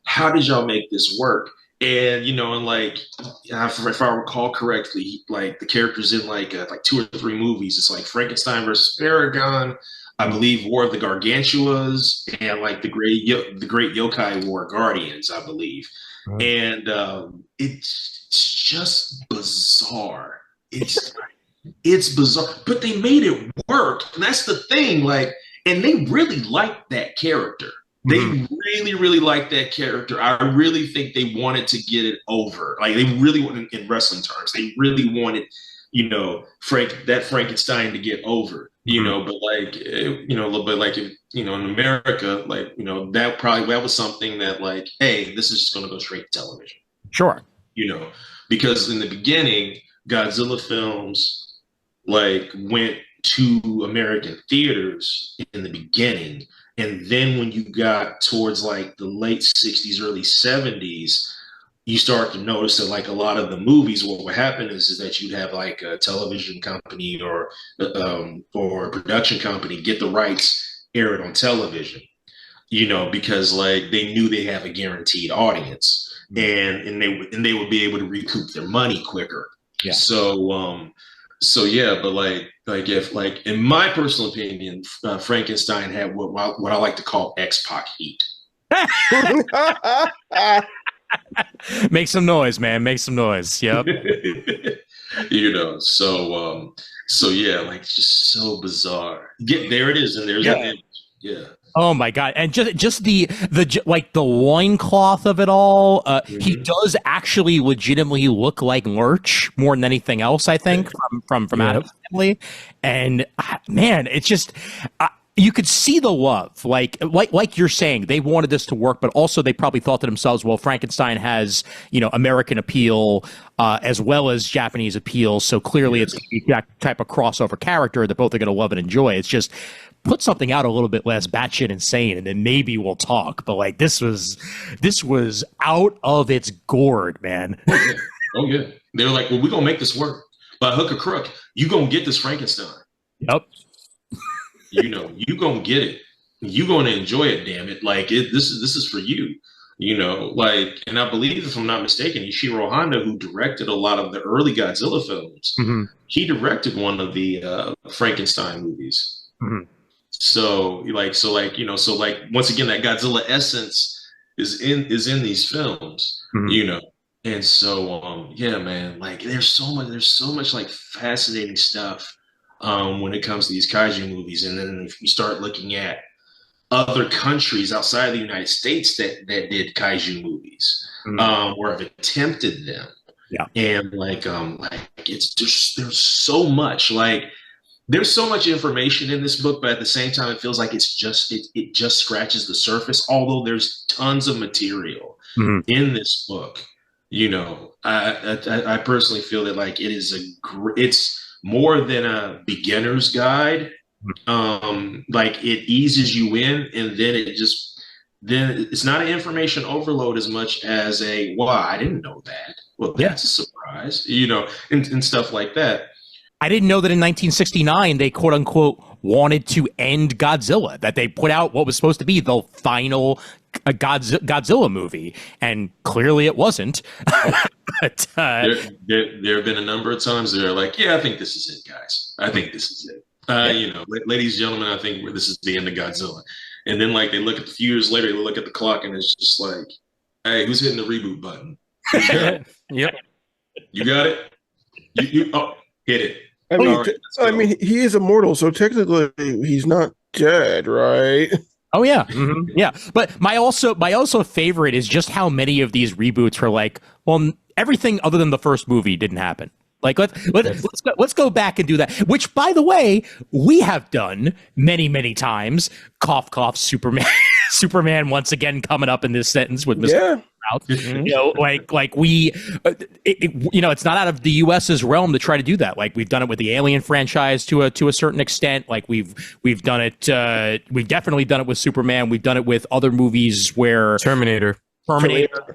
Speaker 4: how did y'all make this work? And and like if I recall correctly, like the characters in like 2 or 3 movies, it's like Frankenstein versus Paragon, I believe War of the Gargantuas, and like the Great Yokai War Guardians, I believe. And it's just bizarre it's bizarre, but they made it work. And that's the thing. Like, and they really liked that character. They really, really liked that character. I really think they wanted to get it over. Like, they really wanted, in wrestling terms, they really wanted, you know, Frankenstein to get over, you know, but like, you know, a little bit like, you know, in America, like, you know, that was something that like, hey, this is just going to go straight to television.
Speaker 1: Sure.
Speaker 4: You know, because in the beginning, Godzilla films like went to American theaters in the beginning. And then when you got towards like the late 60s, early 70s, you start to notice that like a lot of the movies, what would happen is that you'd have like a television company or a production company get the rights aired on television, you know, because like they knew they have a guaranteed audience and they would be able to recoup their money quicker.
Speaker 1: Yeah.
Speaker 4: So yeah, but like if like in my personal opinion, Frankenstein had what I like to call X-Pac heat.
Speaker 1: Make some noise, man. Make some noise. Yep.
Speaker 4: You know, so yeah, like just so bizarre. There it is, and there's an image. Yeah.
Speaker 1: Oh my god! And just the like the loincloth of it all. He does actually legitimately look like Lurch more than anything else. I think from Adam's Family, and man, it's just. You could see the love, like you're saying, they wanted this to work, but also they probably thought to themselves, well, Frankenstein has, you know, American appeal as well as Japanese appeal, so clearly it's that type of crossover character that both are going to love and enjoy. It's just put something out a little bit less batshit insane, and then maybe we'll talk. But like this was out of its gourd, man.
Speaker 4: Oh yeah, they were like, well, we're gonna make this work by hook or crook. You gonna get this Frankenstein?
Speaker 1: Yep.
Speaker 4: You know, you gonna get it. You gonna enjoy it, damn it. Like this is for you. You know, like, and I believe, if I'm not mistaken, Ishiro Honda, who directed a lot of the early Godzilla films, he directed one of the Frankenstein movies. So you know, once again, that Godzilla essence is in these films. You know, and so yeah, man, like there's so much like fascinating stuff. When it comes to these kaiju movies, and then if you start looking at other countries outside of the United States that did kaiju movies, or have attempted them, and like it's just there's so much information in this book, but at the same time, it feels like it just scratches the surface. Although there's tons of material in this book, you know, I personally feel that like it's more than a beginner's guide. Like it eases you in, and then it's not an information overload as much as I didn't know that. Well, that's a surprise, you know, and stuff like that.
Speaker 1: I didn't know that in 1969 they quote unquote wanted to end Godzilla, that they put out what was supposed to be the final Godzilla movie, and clearly it wasn't. But
Speaker 4: there have been a number of times they're like, yeah, I think this is it, guys. I think this is it. You know, ladies and gentlemen, I think this is the end of Godzilla. And then like they look at a few years later, they look at the clock, and it's just like, hey, who's hitting the reboot button?
Speaker 2: Yep.
Speaker 4: You got it? You hit it.
Speaker 3: I mean, he is immortal, so technically he's not dead, right?
Speaker 1: Oh yeah, yeah. But my also favorite is just how many of these reboots are like, well, everything other than the first movie didn't happen. Like let's go back and do that. Which, by the way, we have done many times. Cough cough. Superman once again coming up in this sentence with Mr. You know, like we, you know, it's not out of the U.S.'s realm to try to do that. Like we've done it with the Alien franchise to a certain extent. Like we've done it. We've definitely done it with Superman. We've done it with other movies where
Speaker 2: Terminator.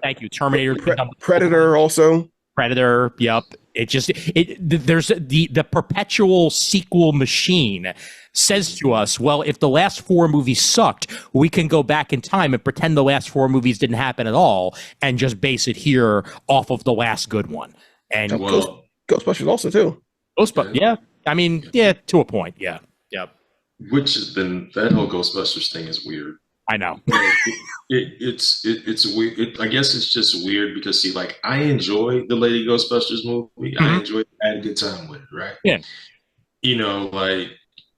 Speaker 1: Thank you. Terminator.
Speaker 3: Predator also.
Speaker 1: Predator. Yep. There's the perpetual sequel machine says to us, well, if the last four movies sucked, we can go back in time and pretend the last four movies didn't happen at all and just base it here off of the last good one. And
Speaker 3: Ghostbusters also too.
Speaker 1: Yeah. I mean, yeah, to a point. Yeah. Yep.
Speaker 4: Which has been, that whole Ghostbusters thing is weird.
Speaker 1: I know.
Speaker 4: It's weird. I guess it's just weird because see, like I enjoy the Lady Ghostbusters movie. I enjoyed it. I had a good time with it, right?
Speaker 1: Yeah.
Speaker 4: Like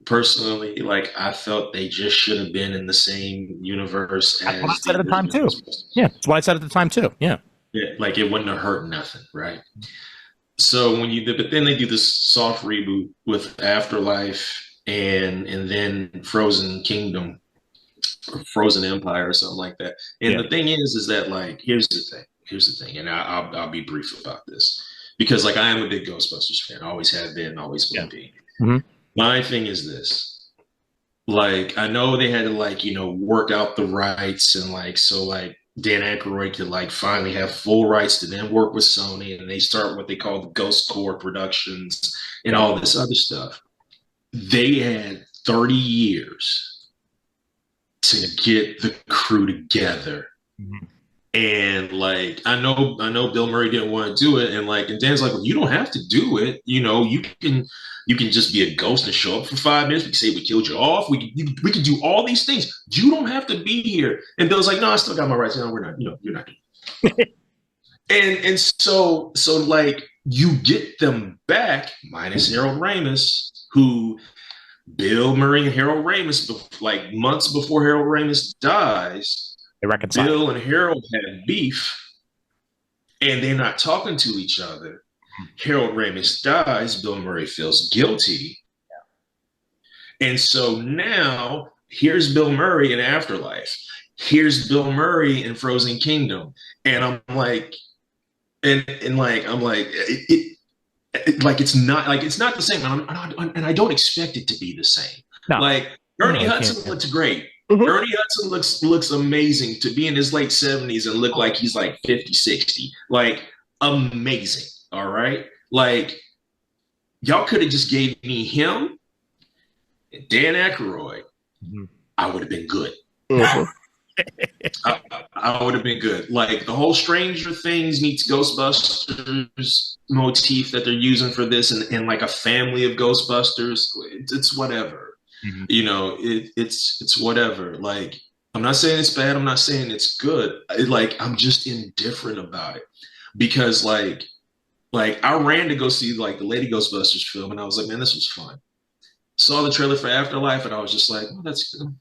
Speaker 4: personally, like I felt they just should have been in the same universe
Speaker 1: That's what I
Speaker 4: as
Speaker 1: said
Speaker 4: the
Speaker 1: at the time
Speaker 4: original
Speaker 1: too.
Speaker 4: Ghostbusters.
Speaker 1: Yeah, that's what I said at the time too. Yeah.
Speaker 4: Yeah, like it wouldn't have hurt nothing, right? So but then they do this soft reboot with Afterlife and then Frozen Kingdom or Frozen Empire or something like that. And the thing is that like here's the thing, and I'll be brief about this because like I am a big Ghostbusters fan, I always have been, always will be.
Speaker 1: Mm-hmm.
Speaker 4: My thing is this: like I know they had to like work out the rights and like so like Dan Aykroyd could like finally have full rights to then work with Sony, and they start what they call the Ghost Core Productions and all this other stuff. They had 30 years to get the crew together. Mm-hmm. And like I know Bill Murray didn't want to do it, and Dan's like, well, you don't have to do it. You can just be a ghost and show up for 5 minutes. We can say we killed you off. We can do all these things. You don't have to be here. And Bill's like, no, I still got my rights. No, we're not. You're not. and so like you get them back minus Harold Ramis, who Bill Murray and Harold Ramis, like months before Harold Ramis dies. Bill and Harold had beef, and they're not talking to each other. Harold Ramis dies. Bill Murray feels guilty. Yeah. And so now here's Bill Murray in Afterlife. Here's Bill Murray in Frozen Kingdom. And I'm like, it's not the same. And I don't expect it to be the same. No. Like Ernie Hudson looks great. Mm-hmm. Ernie Hudson looks amazing to be in his late 70s and look like he's like 50, 60. Like amazing. All right. Like y'all could have just gave me him and Dan Aykroyd. Mm-hmm. I would have been good. Mm-hmm. I would have been good. Like the whole Stranger Things meets Ghostbusters motif that they're using for this and like a family of Ghostbusters. It's whatever. Mm-hmm. It's whatever. Like I'm not saying it's bad. I'm not saying it's good. I'm just indifferent about it because like I ran to go see like the Lady Ghostbusters film and I was like, man, this was fun. Saw the trailer for Afterlife and I was just like, oh, that's good.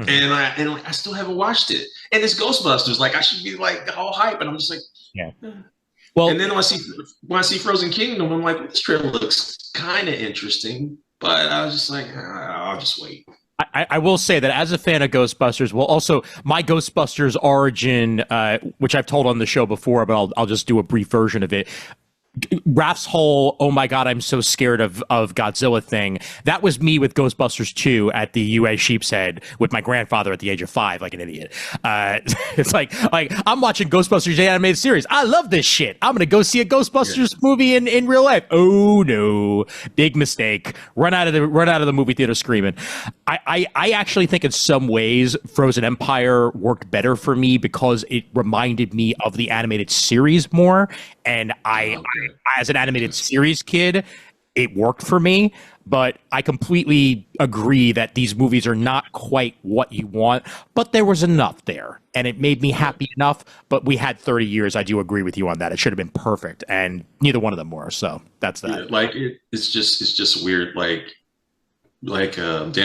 Speaker 4: Mm-hmm. And I still haven't watched it. And it's Ghostbusters. Like I should be like all hype, and I'm just like, yeah. Well, and then when I see Frozen Kingdom, I'm like, well, this trailer looks kind of interesting. But I was just like, I'll just wait.
Speaker 1: I will say that as a fan of Ghostbusters, well, also my Ghostbusters origin, which I've told on the show before, but I'll just do a brief version of it. Raph's whole "oh my god, I'm so scared of Godzilla" thing, that was me with Ghostbusters 2 at the UA Sheepshead with my grandfather at the age of 5, like an idiot. It's like I'm watching Ghostbusters the animated series. I love this shit. I'm gonna go see a Ghostbusters movie in real life. Oh no, big mistake. Run out of the movie theater screaming. I actually think in some ways Frozen Empire worked better for me because it reminded me of the animated series more, and I as an animated series kid, it worked for me, but I completely agree that these movies are not quite what you want, but there was enough there, and it made me happy enough, but we had 30 years. I do agree with you on that. It should have been perfect, and neither one of them were, so that's that.
Speaker 4: Yeah, like, it's just weird, like Dan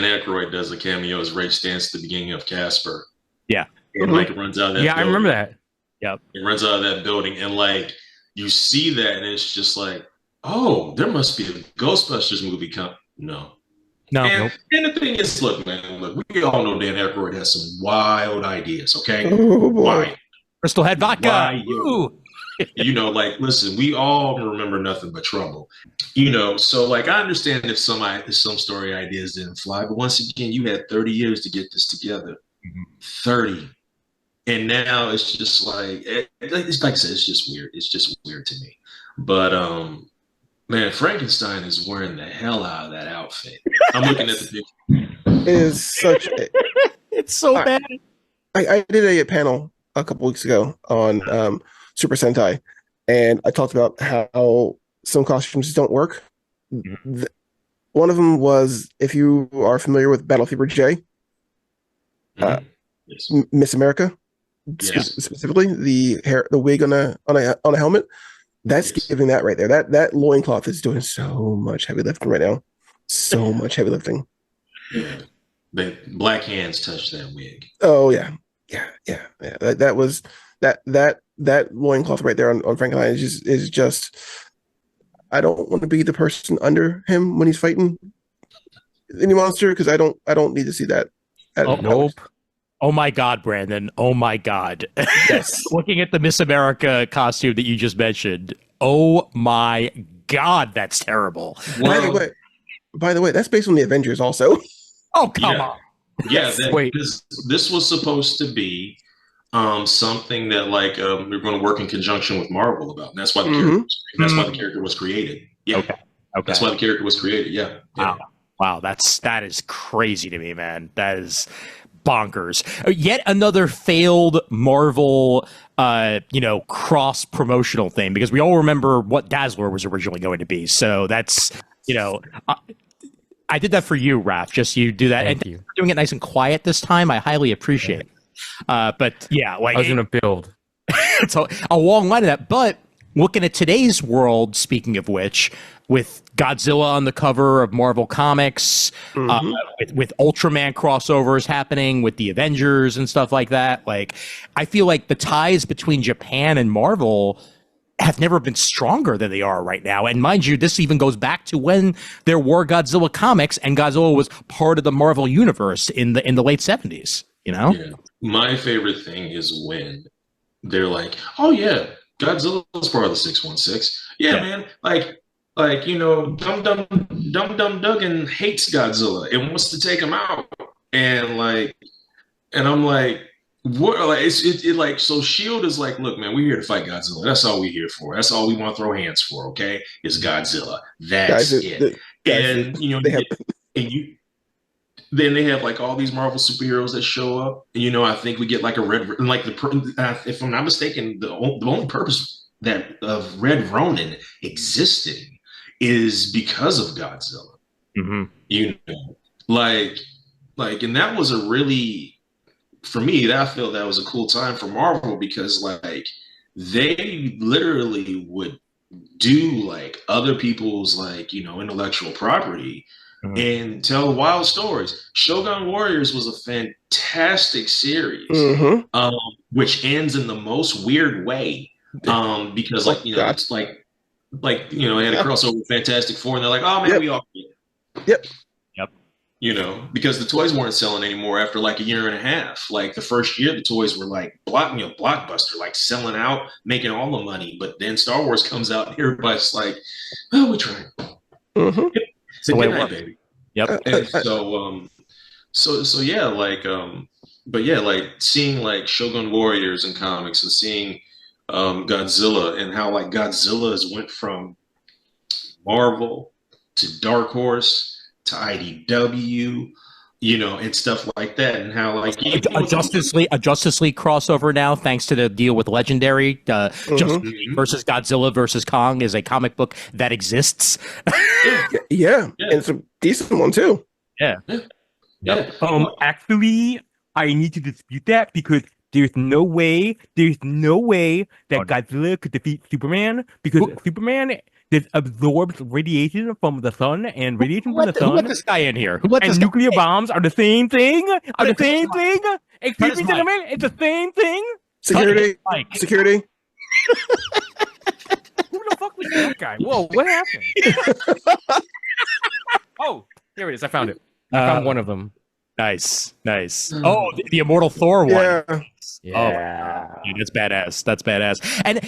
Speaker 4: Aykroyd does a cameo as Ray Stantz at the beginning of Casper.
Speaker 1: Yeah.
Speaker 4: And, like, it runs out of that building.
Speaker 2: I remember that.
Speaker 1: Yep.
Speaker 4: It runs out of that building, and, like, you see that, and it's just like, oh, there must be a Ghostbusters movie No. And the thing is, look, we all know Dan Aykroyd has some wild ideas, okay?
Speaker 3: Oh,
Speaker 4: why?
Speaker 1: Crystal Head Vodka.
Speaker 4: Listen, we all remember nothing but trouble. So, like, I understand if some story ideas didn't fly, but once again, you had 30 years to get this together. Mm-hmm. 30. And now it's just like, it's like I said, it's just weird. It's just weird to me. But, man, Frankenstein is wearing the hell out of that outfit. I'm looking at the picture.
Speaker 3: It is such a...
Speaker 1: It's so bad.
Speaker 3: I did a panel a couple weeks ago on Super Sentai, and I talked about how some costumes don't work. Mm-hmm. One of them was, if you are familiar with Battle Fever J,
Speaker 4: Yes.
Speaker 3: Miss America,
Speaker 4: Yes.
Speaker 3: specifically the hair, the wig on a helmet. That's
Speaker 4: Yes.
Speaker 3: giving that right there. That loincloth is doing so much heavy lifting right now. So much heavy lifting.
Speaker 4: Yeah. The black hands touched that wig.
Speaker 3: Oh yeah. Yeah. That was that loincloth right there on Frankenstein is just I don't want to be the person under him when he's fighting any monster because I don't need to see that.
Speaker 2: Nope.
Speaker 1: Oh my God, Brandon. Oh my God.
Speaker 3: Yes.
Speaker 1: Looking at the Miss America costume that you just mentioned. Oh my God, that's terrible.
Speaker 4: Well,
Speaker 3: By the way, that's based on the Avengers also.
Speaker 1: Oh, come on.
Speaker 4: Yeah,
Speaker 2: Wait.
Speaker 4: this was supposed to be something that like we're going to work in conjunction with Marvel about. And that's why the character was created. Yeah.
Speaker 1: Okay.
Speaker 4: That's why the character was created. Yeah.
Speaker 1: Wow, that is crazy to me, man. That is bonkers. Yet another failed Marvel cross promotional thing, because we all remember what Dazzler was originally going to be. So that's, I did that for you, Raph. Just you do that.
Speaker 2: Thank
Speaker 1: and
Speaker 2: you.
Speaker 1: For doing it nice and quiet this time. I highly appreciate it. But yeah, like
Speaker 2: I was gonna build.
Speaker 1: it's a long line of that. But looking at today's world, speaking of which, with Godzilla on the cover of Marvel Comics, with Ultraman crossovers happening with the Avengers and stuff like that, like I feel like the ties between Japan and Marvel have never been stronger than they are right now. And mind you, this even goes back to when there were Godzilla comics and Godzilla was part of the Marvel universe in the late 70s, Yeah.
Speaker 4: My favorite thing is when they're like, "Oh yeah, Godzilla's part of the 616." Yeah, man. Like Dum Duggan hates Godzilla and wants to take him out. And I'm like, what? Like it like so. Shield is like, look, man, we're here to fight Godzilla. That's all we're here for. That's all we want to throw hands for. Okay, is Godzilla. That's it. Then they have like all these Marvel superheroes that show up. And, I think we get like a red, like if I'm not mistaken, the only purpose that of Red Ronin existing is because of Godzilla. And that was a really, for me, that I feel that was a cool time for Marvel because like they literally would do like other people's like intellectual property and tell wild stories. Shogun Warriors was a fantastic series, which ends in the most weird way because it's like it had a crossover with Fantastic Four and they're like, oh man, we all
Speaker 3: Yep.
Speaker 4: Because the toys weren't selling anymore after like a year and a half. Like the first year, the toys were like blockbuster, like selling out, making all the money. But then Star Wars comes out and everybody's like, oh, we're trying. So good night, baby.
Speaker 1: Yep.
Speaker 4: And so yeah, but yeah, like seeing like Shogun Warriors in comics and seeing Godzilla and how like Godzilla's went from Marvel to Dark Horse to IDW, and stuff like that, and how like
Speaker 1: a Justice League crossover now, thanks to the deal with Legendary. Justice League versus Godzilla versus Kong is a comic book that exists.
Speaker 3: Yeah, and it's a decent one too.
Speaker 1: Yeah.
Speaker 2: Actually, I need to dispute that because there's no way that Godzilla could defeat Superman because Superman absorbs radiation from the sun and radiation from the sun.
Speaker 1: Who let this guy in here?
Speaker 2: And nuclear bombs are the same thing? Excuse me, gentlemen, it's the same thing?
Speaker 3: Security.
Speaker 2: Who the fuck was that guy? Whoa, what happened? Oh, here it is. I found it. I found one of them.
Speaker 1: Nice. Oh, the Immortal Thor one.
Speaker 2: Yeah.
Speaker 1: Oh, dude, that's badass. And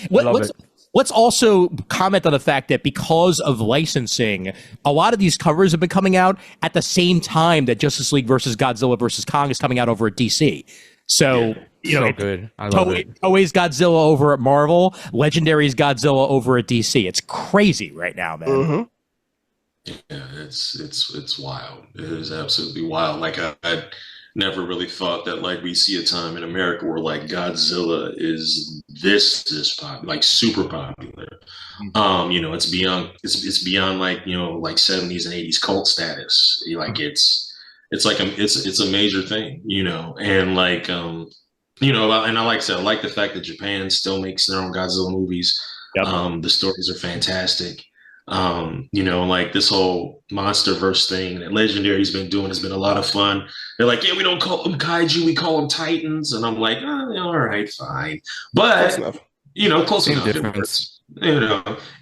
Speaker 1: let's also comment on the fact that because of licensing, a lot of these covers have been coming out at the same time that Justice League versus Godzilla versus Kong is coming out over at DC. So,
Speaker 2: good. I love it.
Speaker 1: Toei's Godzilla over at Marvel, Legendary's Godzilla over at DC. It's crazy right now, man.
Speaker 4: Yeah, it's wild. It is absolutely wild. Like I never really thought that like we see a time in America where like Godzilla is this popular, like super popular. It's beyond like like 70s and 80s cult status. Like it's it's like it's a major thing, and like and I like I said, I like the fact that Japan still makes their own Godzilla movies.
Speaker 1: Yep.
Speaker 4: The stories are fantastic. Like this whole MonsterVerse thing that Legendary's been doing has been a lot of fun. They're like, yeah, we don't call them kaiju, we call them titans, and I'm like, oh, all right, fine, but
Speaker 3: Close enough.
Speaker 4: close
Speaker 2: Same
Speaker 4: enough.
Speaker 2: difference.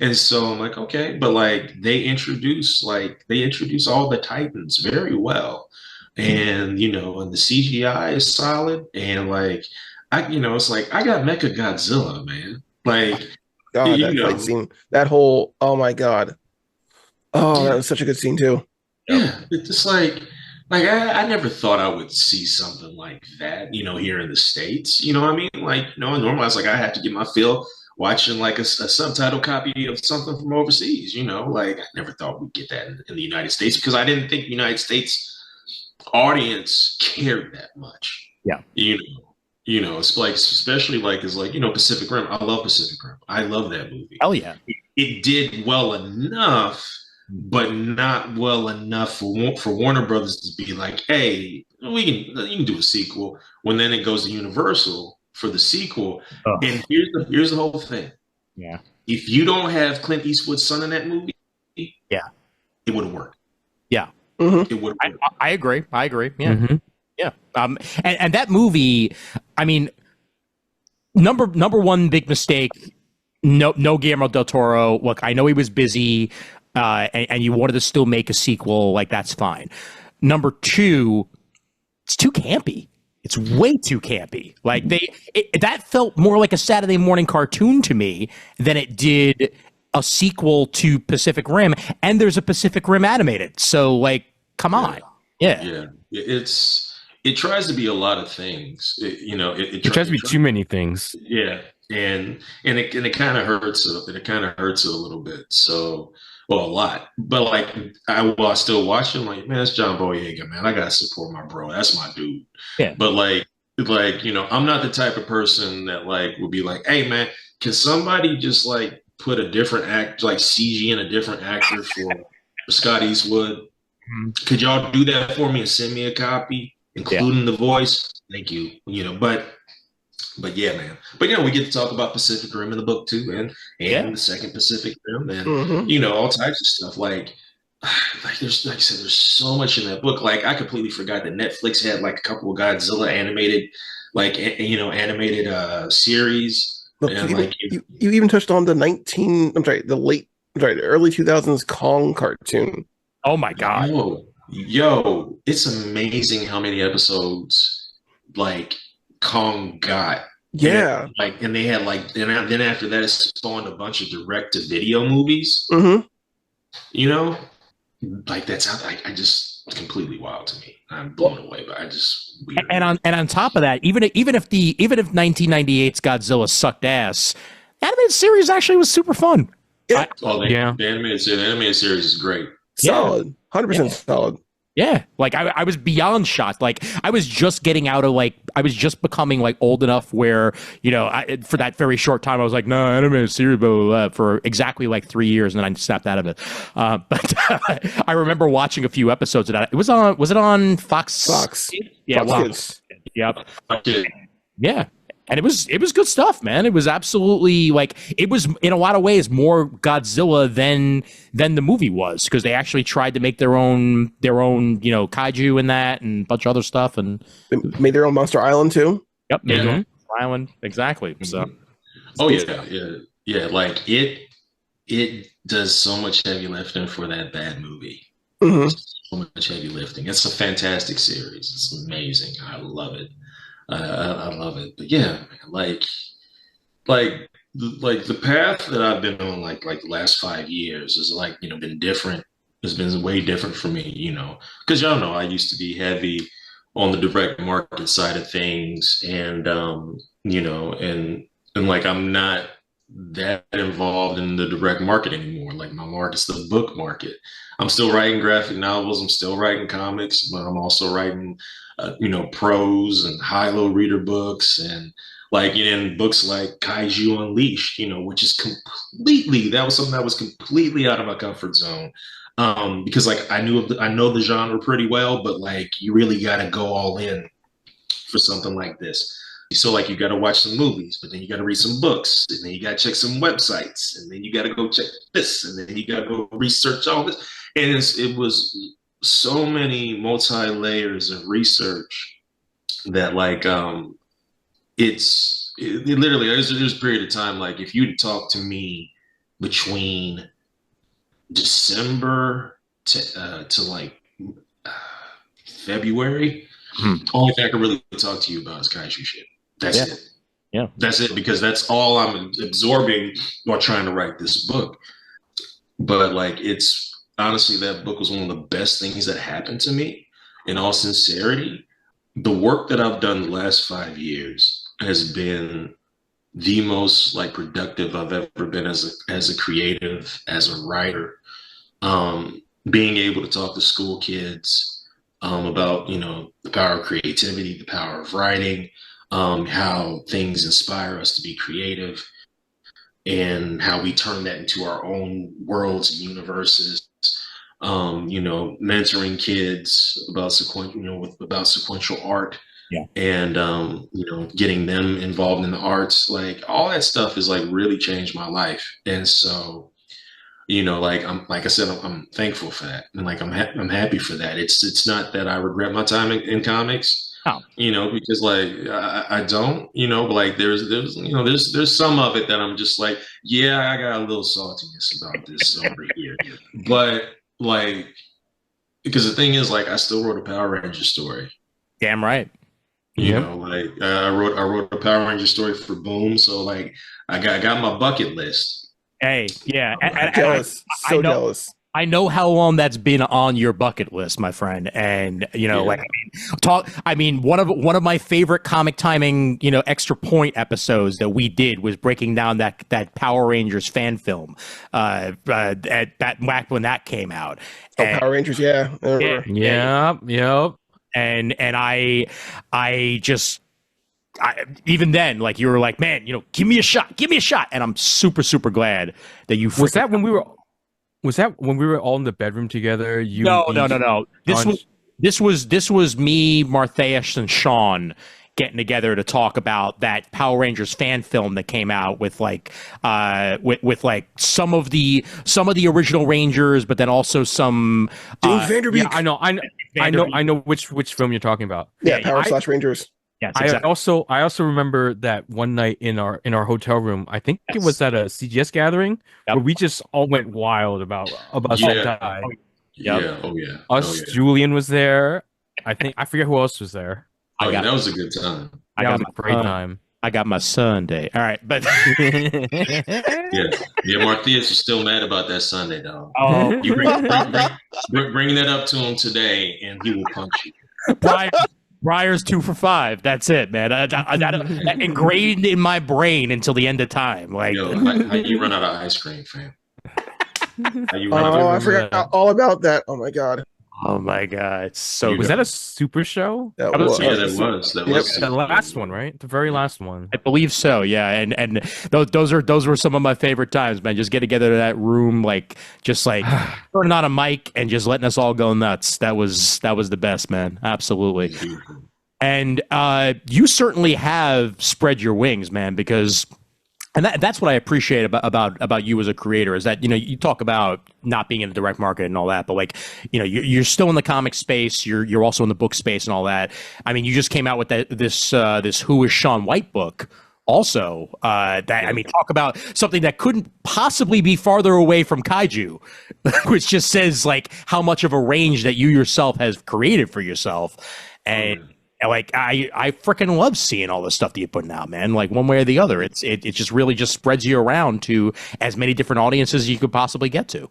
Speaker 4: And so I'm like, okay, but like they introduce all the titans very well, and and the CGI is solid, and like it's like I got Mecha Godzilla, man, like.
Speaker 3: God, that fight scene, that whole, oh my God. Oh, that was such a good scene too.
Speaker 4: Yeah, it's just like I never thought I would see something like that, here in the States. You know what I mean? Like, normally I was like, I have to get my fill watching like a subtitle copy of something from overseas, like I never thought we'd get that in the United States because I didn't think the United States audience cared that much.
Speaker 1: Yeah.
Speaker 4: It's like, especially like, it's like, Pacific Rim. I love Pacific Rim. I love that movie.
Speaker 1: Hell yeah.
Speaker 4: It did well enough, but not well enough for Warner Brothers to be like, hey, you can do a sequel. When then it goes to Universal for the sequel. Oh. And here's the whole thing.
Speaker 1: Yeah.
Speaker 4: If you don't have Clint Eastwood's son in that movie,
Speaker 1: yeah,
Speaker 4: it wouldn't work.
Speaker 1: Yeah.
Speaker 4: Mm-hmm. It would.
Speaker 1: I agree. Yeah. Mm-hmm. Yeah. And that movie, I mean, number one big mistake, no Guillermo del Toro. Look, I know he was busy, and you wanted to still make a sequel, like that's fine. Number two, it's too campy. It's way too campy. Like that felt more like a Saturday morning cartoon to me than it did a sequel to Pacific Rim, and there's a Pacific Rim animated. So like, come on. Yeah.
Speaker 4: It tries to be a lot of things. It
Speaker 2: tries to be too many things.
Speaker 4: Yeah, and it kind of hurts. It kind of hurts it a little bit. So, well, a lot. But like, I still watch him. Like, man, it's John Boyega, man. I gotta support my bro. That's my dude.
Speaker 1: Yeah.
Speaker 4: But like, I'm not the type of person that like would be like, hey, man, can somebody just like put a different act, like CG in a different actor for Scott Eastwood? Mm-hmm. Could y'all do that for me and send me a copy? Including the voice, thank you. But yeah, man. But we get to talk about Pacific Rim in the book too, and the second Pacific Rim, and all types of stuff. Like there's, like I said, there's so much in that book. Like I completely forgot that Netflix had like a couple of Godzilla animated, series.
Speaker 3: Look, and you even touched on the early 2000s Kong cartoon.
Speaker 1: Oh my God.
Speaker 4: Yo, it's amazing how many episodes like Kong got.
Speaker 3: Yeah.
Speaker 4: And they had then after that it spawned a bunch of direct to video movies.
Speaker 3: Mm-hmm.
Speaker 4: That's I just completely wild to me. I'm blown away, but I just
Speaker 1: and on top of that, even if 1998's Godzilla sucked ass, the animated series actually was super fun.
Speaker 3: Yeah.
Speaker 4: The animated series is great.
Speaker 3: Solid. 100% solid.
Speaker 1: Yeah, like I was beyond shocked. Like I was just getting out of I was just becoming like old enough where for that very short time I was like, no, animated series, blah, blah, blah, for exactly like 3 years, and then I snapped out of it. But I remember watching a few episodes of that. Was it on Fox?
Speaker 3: Fox.
Speaker 1: Yeah,
Speaker 3: Fox Kids.
Speaker 1: Yep. Yeah. And it was good stuff, man. It was absolutely it was in a lot of ways more Godzilla than the movie was, because they actually tried to make their own kaiju in that and a bunch of other stuff, and
Speaker 3: they made their own Monster Island too.
Speaker 1: Yep, made their own Island, exactly. So,
Speaker 4: yeah. Like it does so much heavy lifting for that bad movie.
Speaker 3: Mm-hmm.
Speaker 4: So much heavy lifting. It's a fantastic series. It's amazing. I love it. I love it. But yeah, man, like the path that I've been on, like the last 5 years is been different. It's been way different for me, because y'all know I used to be heavy on the direct market side of things, and and like I'm not that involved in the direct market anymore. Like my market's the book market. I'm still writing graphic novels. I'm still writing comics, but I'm also writing prose and high-low reader books, and in books like Kaiju Unleashed, which is that was something that was completely out of my comfort zone. because like I know the genre pretty well, but like you really got to go all in for something like this. So like you got to watch some movies, but then you got to read some books, and then you got to check some websites, and then you got to go check this, and then you got to go research all this. And it was so many multi layers of research that like it literally there's a period of time like if you'd talk to me between December to like February, only thing I can really talk to you about is kaiju shit. That's it.
Speaker 1: Yeah.
Speaker 4: That's it, because that's all I'm absorbing while trying to write this book. But like, it's honestly, that book was one of the best things that happened to me. In all sincerity, the work that I've done the last 5 years has been the most like productive I've ever been as a creative, as a writer. Being able to talk to school kids about, you know, the power of creativity, the power of writing, how things inspire us to be creative, and how we turn that into our own worlds and universes. You know, mentoring kids about sequential art, and you know, getting them involved in the arts, like all that stuff is like really changed my life. And so, you know, like like I said, I'm thankful for that, and like I'm happy for that. It's not that I regret my time in comics.
Speaker 1: Oh.
Speaker 4: You know, because like I don't, you know, but like there's you know there's some of it that I'm just like, yeah, I got a little saltiness about this over here, but like, because the thing is, like, I still wrote a Power Ranger story.
Speaker 1: Damn right.
Speaker 4: You know, like I wrote a Power Ranger story for Boom, so like I got my bucket list.
Speaker 1: Hey, yeah,
Speaker 3: Jealous, jealous.
Speaker 1: I know how long that's been on your bucket list, my friend, and you know, like, one of my favorite comic timing, you know, extra point episodes that we did was breaking down that Power Rangers fan film, at that back when that came out.
Speaker 3: And, Power Rangers, yeah.
Speaker 1: And I just. Even then, like, you were like, man, you know, give me a shot, and I'm super glad that you.
Speaker 2: Was that when we were all in the bedroom together?
Speaker 1: No. This was me, Martheus, and Shawn getting together to talk about that Power Rangers fan film that came out with like with like some of the original Rangers, but then also some
Speaker 3: James Vanderbeek.
Speaker 2: Yeah, I know which film you're talking about.
Speaker 3: Yeah, Power / Rangers.
Speaker 1: Yes, exactly.
Speaker 2: I also remember that one night in our hotel room. I think it was at a CGS gathering where we just all went wild about Sentai. Julian was there. I forget who else was there.
Speaker 4: That was a good time.
Speaker 2: That was a great time.
Speaker 1: I got my Sunday. All right, but
Speaker 4: Martheus is still mad about that Sunday, dog.
Speaker 1: Oh,
Speaker 4: you bring that up to him today, and he will punch you.
Speaker 1: Briar's 2 for 5. That's it, man. That ingrained in my brain until the end of time. Like,
Speaker 4: how you run out of ice cream, fam?
Speaker 3: I forgot all about that. Oh my god.
Speaker 1: Oh my god. It's so.
Speaker 2: Was that a Super Show?
Speaker 3: That was.
Speaker 4: That was
Speaker 2: the last one, right? The very last one.
Speaker 1: I believe so. Yeah, and those were some of my favorite times, man. Just get together to that room, like just like turning on a mic and just letting us all go nuts. That was the best, man. Absolutely. And you certainly have spread your wings, man, because. And that's what I appreciate about you as a creator, is that, you know, you talk about not being in the direct market and all that, but like, you know, you're still in the comic space, you're also in the book space and all that. I mean, you just came out with this Who is Shawn White book also, I mean, talk about something that couldn't possibly be farther away from kaiju, which just says like how much of a range that you yourself has created for yourself. And like, I freaking love seeing all the stuff that you're putting out, man. Like, one way or the other, it just really just spreads you around to as many different audiences as you could possibly get to.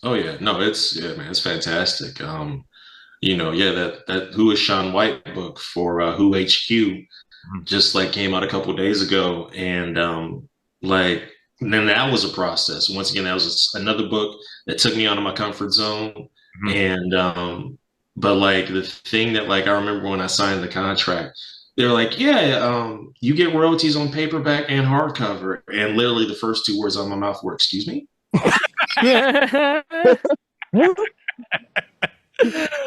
Speaker 4: Oh yeah, no, it's fantastic. You know, that Who is Shawn White book for Who HQ just like came out a couple of days ago, and like then that was a process. Once again, that was another book that took me out of my comfort zone, and but like the thing that like I remember when I signed the contract, they're like, you get royalties on paperback and hardcover, and literally the first 2 words out of my mouth were, "Excuse me."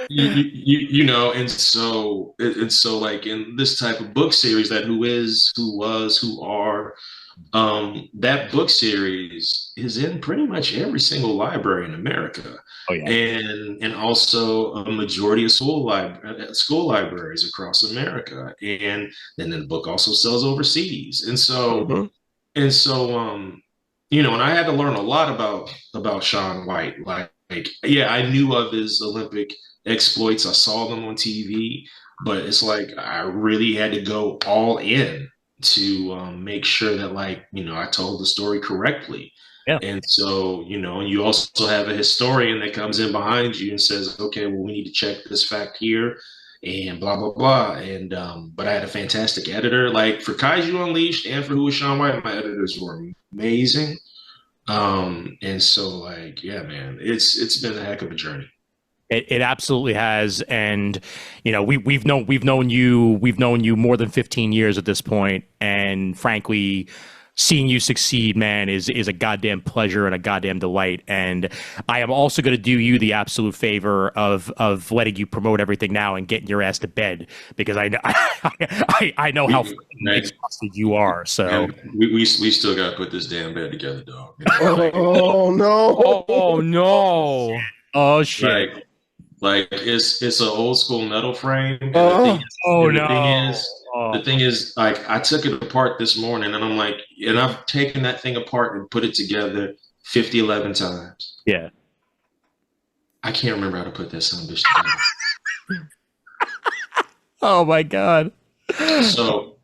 Speaker 4: You know, and so like in this type of book series, that who is, who was, who are, that book series is in pretty much every single library in America.
Speaker 1: Oh yeah.
Speaker 4: And also a majority of school libraries across America. And then the book also sells overseas. And so you know, and I had to learn a lot about Shaun White. Like yeah, I knew of his Olympic exploits. I saw them on TV, but it's like I really had to go all in to make sure that, like, you know, I told the story correctly.
Speaker 1: Yeah.
Speaker 4: And so, you know, you also have a historian that comes in behind you and says, okay, well, we need to check this fact here and blah, blah, blah. And, but I had a fantastic editor. Like for Kaiju Unleashed and for Who is Shaun White, my editors were amazing. And so, like, yeah, man, it's been a heck of a journey.
Speaker 1: It absolutely has, and you know we've known you more than 15 years at this point, and frankly, seeing you succeed, man, is a goddamn pleasure and a goddamn delight. And I am also going to do you the absolute favor of letting you promote everything now and getting your ass to bed, because I know how exhausted you are. So
Speaker 4: we still got to put this damn bed together, dog.
Speaker 3: Oh no!
Speaker 2: Oh no!
Speaker 1: Oh shit!
Speaker 4: Like it's an old school metal frame. And the thing is, like, I took it apart this morning, and I'm like, and I've taken that thing apart and put it together 11 times.
Speaker 1: Yeah.
Speaker 4: I can't remember how to put that son of a bitch together.
Speaker 1: Oh my God.
Speaker 4: So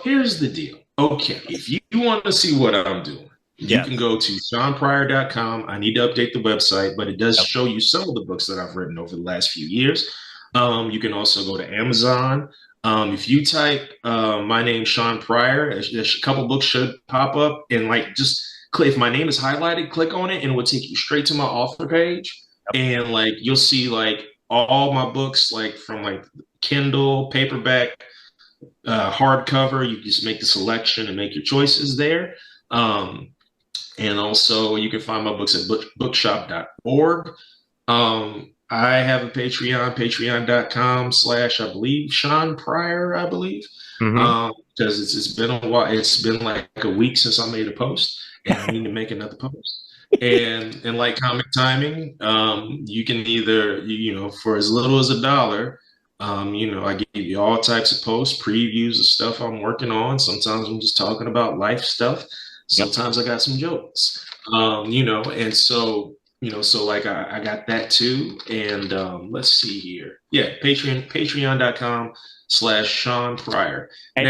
Speaker 4: here's the deal. Okay, if you want to see what I'm doing, you can go to ShawnPryor.com. I need to update the website, but it does show you some of the books that I've written over the last few years. You can also go to Amazon. If you type my name, Shawn Pryor, a couple books should pop up, and like just click, if my name is highlighted, click on it and it will take you straight to my author page. And like you'll see like all my books, like from like Kindle, paperback, hardcover. You just make the selection and make your choices there. And also you can find my books at bookshop.org. I have a Patreon, patreon.com/ I believe Shawn Pryor, I believe. Because it's been a while. It's been like a week since I made a post, and I need to make another post. And like Comic Timing, you can either, you know, for as little as $1, you know, I give you all types of posts, previews of stuff I'm working on. Sometimes I'm just talking about life stuff. Sometimes I got some jokes, you know, and so, you know, so like I got that too. And let's see here. Yeah, patreon.com/ Shawn Pryor.
Speaker 1: And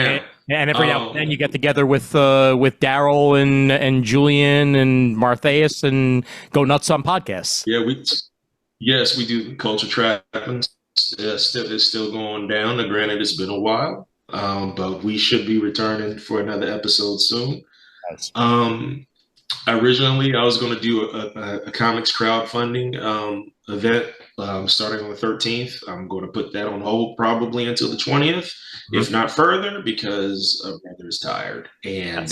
Speaker 1: every now and then you get together with Daryl and Julian and Martheus and go nuts on podcasts.
Speaker 4: Yeah, we do Culture Trappings. It's still going down. Granted, it's been a while, but we should be returning for another episode soon. Nice. Originally, I was going to do a comics crowdfunding event starting on the 13th. I'm going to put that on hold probably until the 20th, if not further, because my brother is tired and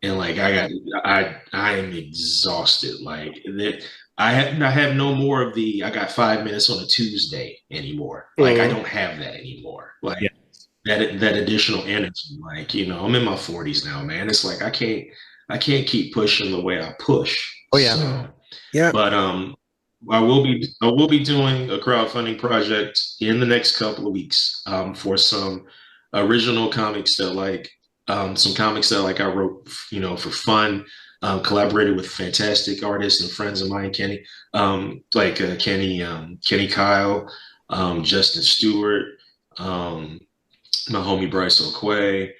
Speaker 4: like I am exhausted. Like that. I have no more of the I got 5 minutes on a Tuesday anymore. Like I don't have that anymore. Like that additional energy. Like, you know, I'm in my 40s now, man. It's like I can't keep pushing the way I push.
Speaker 1: Oh yeah.
Speaker 4: So, yeah. But I will be doing a crowdfunding project in the next couple of weeks for some original comics that like some comics that like I wrote, you know, for fun. Collaborated with fantastic artists and friends of mine, Kenny Kyle, Justin Stewart, my homie Bryce O'Quay,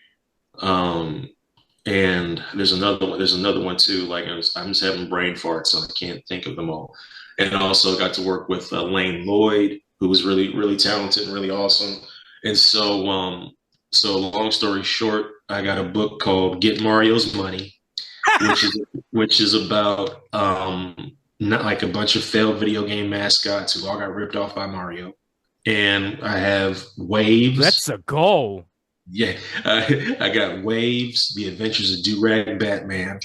Speaker 4: and there's another one too. Like I'm just having brain farts, so I can't think of them all. And I also got to work with Lane Lloyd, who was really, really talented and really awesome. And so, so long story short, I got a book called Get Mario's Money. which is about not like a bunch of failed video game mascots who all got ripped off by Mario. And I have Waves.
Speaker 2: That's a goal.
Speaker 4: Yeah, I got Waves, The Adventures of Do-Rag Batman.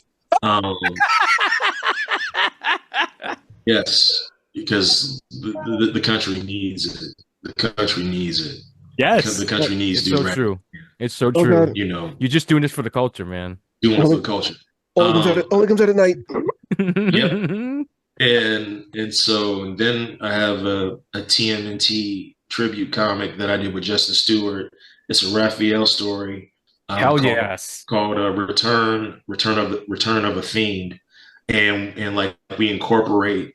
Speaker 4: Yes, because the country needs it. The country needs it.
Speaker 1: Yes,
Speaker 4: The country needs
Speaker 2: It's
Speaker 4: to
Speaker 2: so
Speaker 4: rap,
Speaker 2: true. It's so
Speaker 3: Oh,
Speaker 2: true.
Speaker 3: God.
Speaker 4: you know,
Speaker 2: You're just doing this for the culture, man.
Speaker 4: doing it for the culture.
Speaker 3: Only comes out at night.
Speaker 4: Yep. And so then I have a TMNT tribute comic that I did with Justin Stewart. It's a Raphael story.
Speaker 2: Hell
Speaker 4: called,
Speaker 2: yes.
Speaker 4: Called Return of a Fiend, and like we incorporate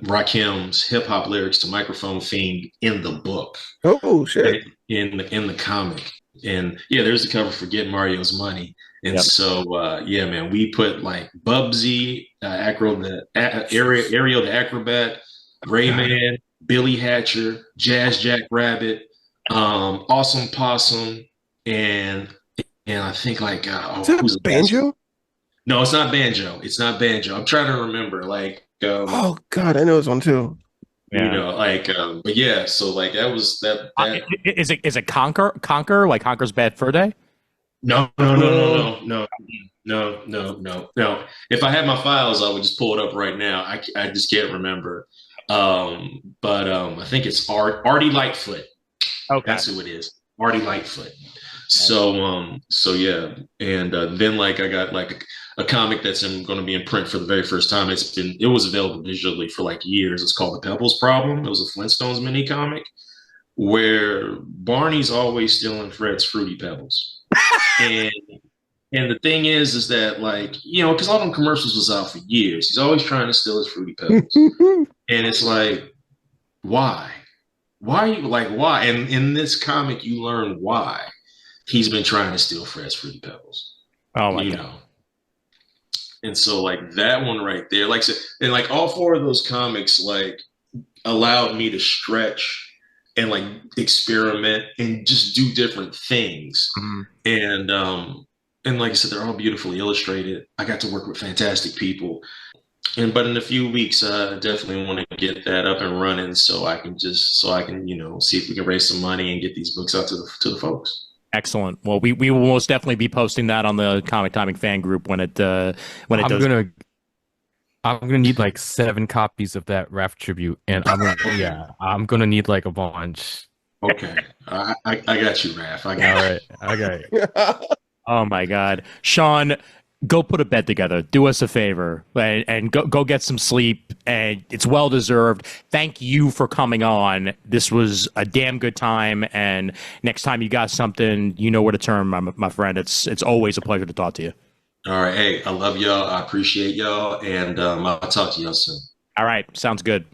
Speaker 4: Rakim's hip hop lyrics to Microphone Fiend in the book.
Speaker 3: Oh shit!
Speaker 4: In the comic, and yeah, there's the cover for Get Mario's Money. And so, yeah, man, we put like Bubsy, Ariel the Acrobat, Rayman, Billy Hatcher, Jazz Jack Rabbit, Awesome Possum, and I think like
Speaker 3: is that Banjo?
Speaker 4: No, it's not Banjo. It's not Banjo. I'm trying to remember. Like,
Speaker 3: oh God, I know this one too.
Speaker 4: You know, like, but yeah. So like that was that.
Speaker 1: Is it Conquer like Conquer's Bad Fur Day?
Speaker 4: No. If I had my files, I would just pull it up right now. I just can't remember. But I think it's Artie Lightfoot. Okay, that's who it is. Artie Lightfoot. So yeah, and then like I got like a comic that's going to be in print for the very first time. It was available digitally for like years. It's called The Pebbles Problem. It was a Flintstones mini comic where Barney's always stealing Fred's Fruity Pebbles. And the thing is that like, you know, because all them commercials was out for years. He's always trying to steal his Fruity Pebbles. And it's like, why? Why are you like, why? And in this comic, you learn why he's been trying to steal Fred's Fruity Pebbles.
Speaker 1: Oh my God.
Speaker 4: Know. And so like that one right there, like, and like all four of those comics like allowed me to stretch and like experiment and just do different things. Mm-hmm. And like I said, they're all beautifully illustrated. I got to work with fantastic people. But in a few weeks, I definitely want to get that up and running so I can you know, see if we can raise some money and get these books out to the folks.
Speaker 1: Excellent. Well, we will most definitely be posting that on the Comic Timing fan group when it does.
Speaker 2: I'm gonna need like 7 copies of that Raph tribute, and I'm gonna need like a bunch.
Speaker 4: Okay, I got you, Raph. I got
Speaker 2: it.
Speaker 1: Oh my God, Shawn, go put a bed together. Do us a favor and go get some sleep. And it's well deserved. Thank you for coming on. This was a damn good time. And next time you got something, you know where to turn, my friend. It's always a pleasure to talk to you.
Speaker 4: All right. Hey, I love y'all. I appreciate y'all. And I'll talk to y'all soon. All
Speaker 1: right. Sounds good.